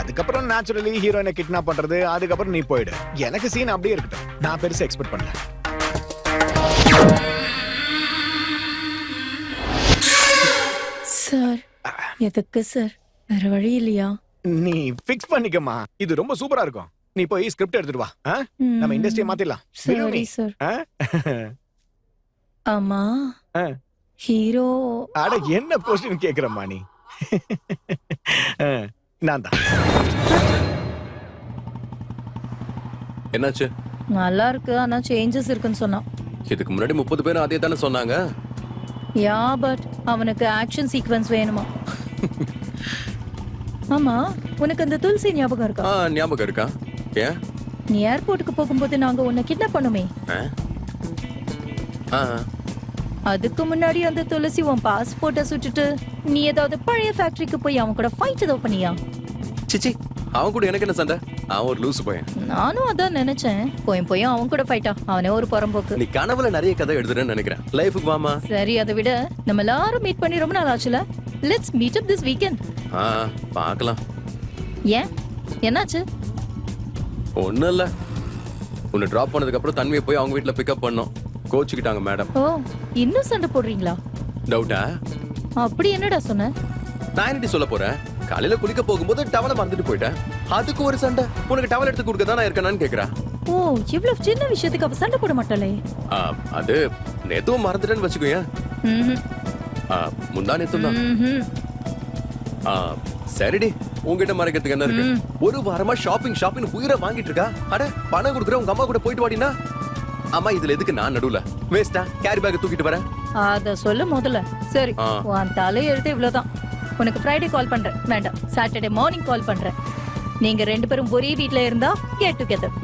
அதுக்கப்புறம் நேச்சுரலி ஹீரோயினை கிட்னாப் பண்றது, அதுக்கப்புறம் நீ போயிடு. எனக்கு சீன் அப்படியே இருக்கட்டும், நான் பெருசா எக்ஸ்பெக்ட் பண்ணல. சார் எதுக்கு சார்? வேற வழி இல்லையா? நீ ஃபிக்ஸ் பண்ணிக்கமா, இது ரொம்ப சூப்பரா இருக்கும். நீ போய் ஸ்கிரிப்ட் எடுத்துட்டு வா. நம்ம இண்டஸ்ட்ரியை மாத்திடலாம். சரி சார். ஆமா, ஹீரோ அட என்ன கொஸ்டின் கேக்குறமா நீ? நான் தான். என்னாச்சு? நல்லா இருக்கு, ஆனா சேஞ்சஸ் இருக்குன்னு சொன்னான். இதுக்கு முன்னாடி 30 பேர் அதே தானே சொன்னாங்க. யா, பட் அவனுக்கு ஆக்ஷன் சீக்வென்ஸ் வேணுமா? ஆமா, உனக்கு அந்த துளசி ஞாபகம் இருக்கா? ஞாபகம் இருக்கா? ஏன்? நீ ஏர்போர்ட்டுக்கு போகும்போது நாங்க உன்னை கிட்னாப் பண்ணுமே, அதுக்கு முன்னாடி அந்த துளசி உன் பாஸ்போர்ட்டை சுட்டுட்டு நீ ஏதாவது பழைய ஃபேக்டரிக்கு போய் அவன் கூட ஃபைட் ஏதோ பண்ணியா? சிச்சி, அவன் கூட எனக்கு என்ன சண்டை? அவன் ஒரு லூசு பையன். நானும் அதான் நினைச்சேன். போய் அவன் கூட ஃபைட்டா, அவனே ஒரு புறம்போக்கு. நீ கனவுல நிறைய கதை எழுதுறேன்னு நினைக்கிறேன். லைஃபுக்கு வாமா. சரி, அதை விட நம்ம எல்லாரும் மீட் பண்ணி ரொம்ப நாள் ஆச்சுல. Let's meet up this weekend. பார்க்கலாம். ஏன், என்னாச்சு? ஒண்ணும் இல்ல. உன்னை டிராப் பண்ணதுக்கு அப்புறம் தன்மையை போய் அவங்க வீட்டுல பிக்கப் பண்ணோம். கோச்சுக்கிட்டாங்க மேடம். ஓ, இன்னும் சண்டை போடுறீங்களா? டவுட்டா? அப்படி என்னடா சொன்ன? நான் என்னடி சொல்ல போறேன்? காலையில குளிக்க போகும்போது டவலை மறந்துட்டு போயிட்டேன். அதுக்கு ஒரு சண்டை. உனக்கு டவல் எடுத்து கொடுக்க தான் நான் இருக்கேனான்னு கேக்குறா. ஓ, இவ்வளவு சின்ன விஷயத்துக்கு அவ சண்டை போட மாட்டாளே. அது நேத்தும் மறந்துட்டேன்னு வச்சுக்கோயேன். முந்தா நேத்தும் தான். சரிடி, உங்ககிட்ட மறைக்கிறதுக்கு என்ன இருக்கு? ஒரு வாரமா ஷாப்பிங் உயிரை வாங்கிட்டு இருக்கா. அட, பணம் கொடுக்குற உங்க அம்மா கூட போயிட்டு வாடினா. அம்மா, இதுல எதுக்கு நான் நடுவுல? வேஸ்டா கேரி பேக் தூக்கிட்டு வரேன். அத சொல்ல முதல்ல. சரி, உன் தலை எழுத்து இவ்வளவுதான். உனக்கு ஃப்ரைடே கால் பண்றேன். வேண்டாம், சாட்டர்டே மார்னிங் கால் பண்றேன். நீங்க 2 பேரும் ஒரே வீட்ல இருந்தா கெட் டுகெதர்.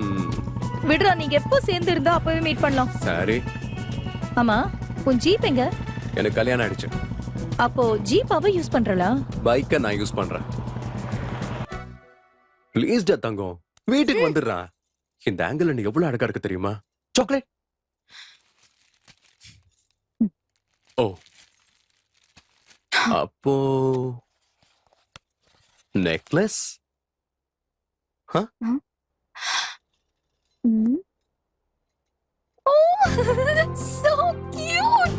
விடுறா, நீங்க எப்போ சேர்ந்து இருந்தா அப்பவே மீட் பண்ணலாம். சரி. ஆமா, உன் ஜீப் எங்க? எனக்கு கல்யாணம் ஆயிடுச்சு. அப்போ ஜீப் அவ யூஸ் பண்றலா? பைக்க நான் யூஸ் பண்றேன். ப்ளீஸ் டா தங்கம், வீட்டுக்கு வந்துடுறா. இந்த ஆங்கிள் நீ எவ்வளவு அழகா இருக்கு தெரியுமா? சாக்லேட். ஓ, அப்போ necklace? So cute.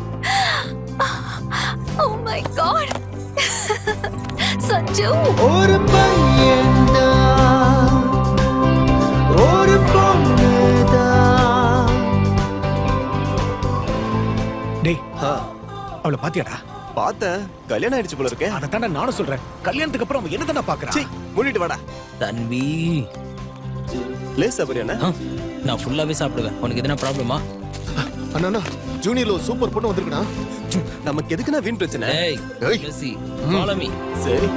Oh my god. Sanju, ஒரு பையன்தான் ஒரு பொண்ணுதான். டேய், அவளை பாத்தியாடா? பார்த்தேன். கல்யாணம் ஆயிடுச்சு போல இருக்கே. அதைத்தாண்டா நானும் சொல்றேன். கல்யாணத்துக்கு அப்புறம் அவன் என்னதான்டா பாக்குறான்? மூடிட்டு வாடா. தன்வி, லேஸ் சாப்பிடுறியா? நான் ஃபுல்லாவே சாப்பிடுவேன். உனக்கு எதனா ப்ராப்ளமா? அண்ணா, ஜூனியர்ல ஒரு சூப்பர் பொண்ணு வந்திருக்குண்ணா. நமக்கு எதுக்குன்னா வீண் பிரச்சனை. ஏய், ஏய். Messi, follow me. சரி.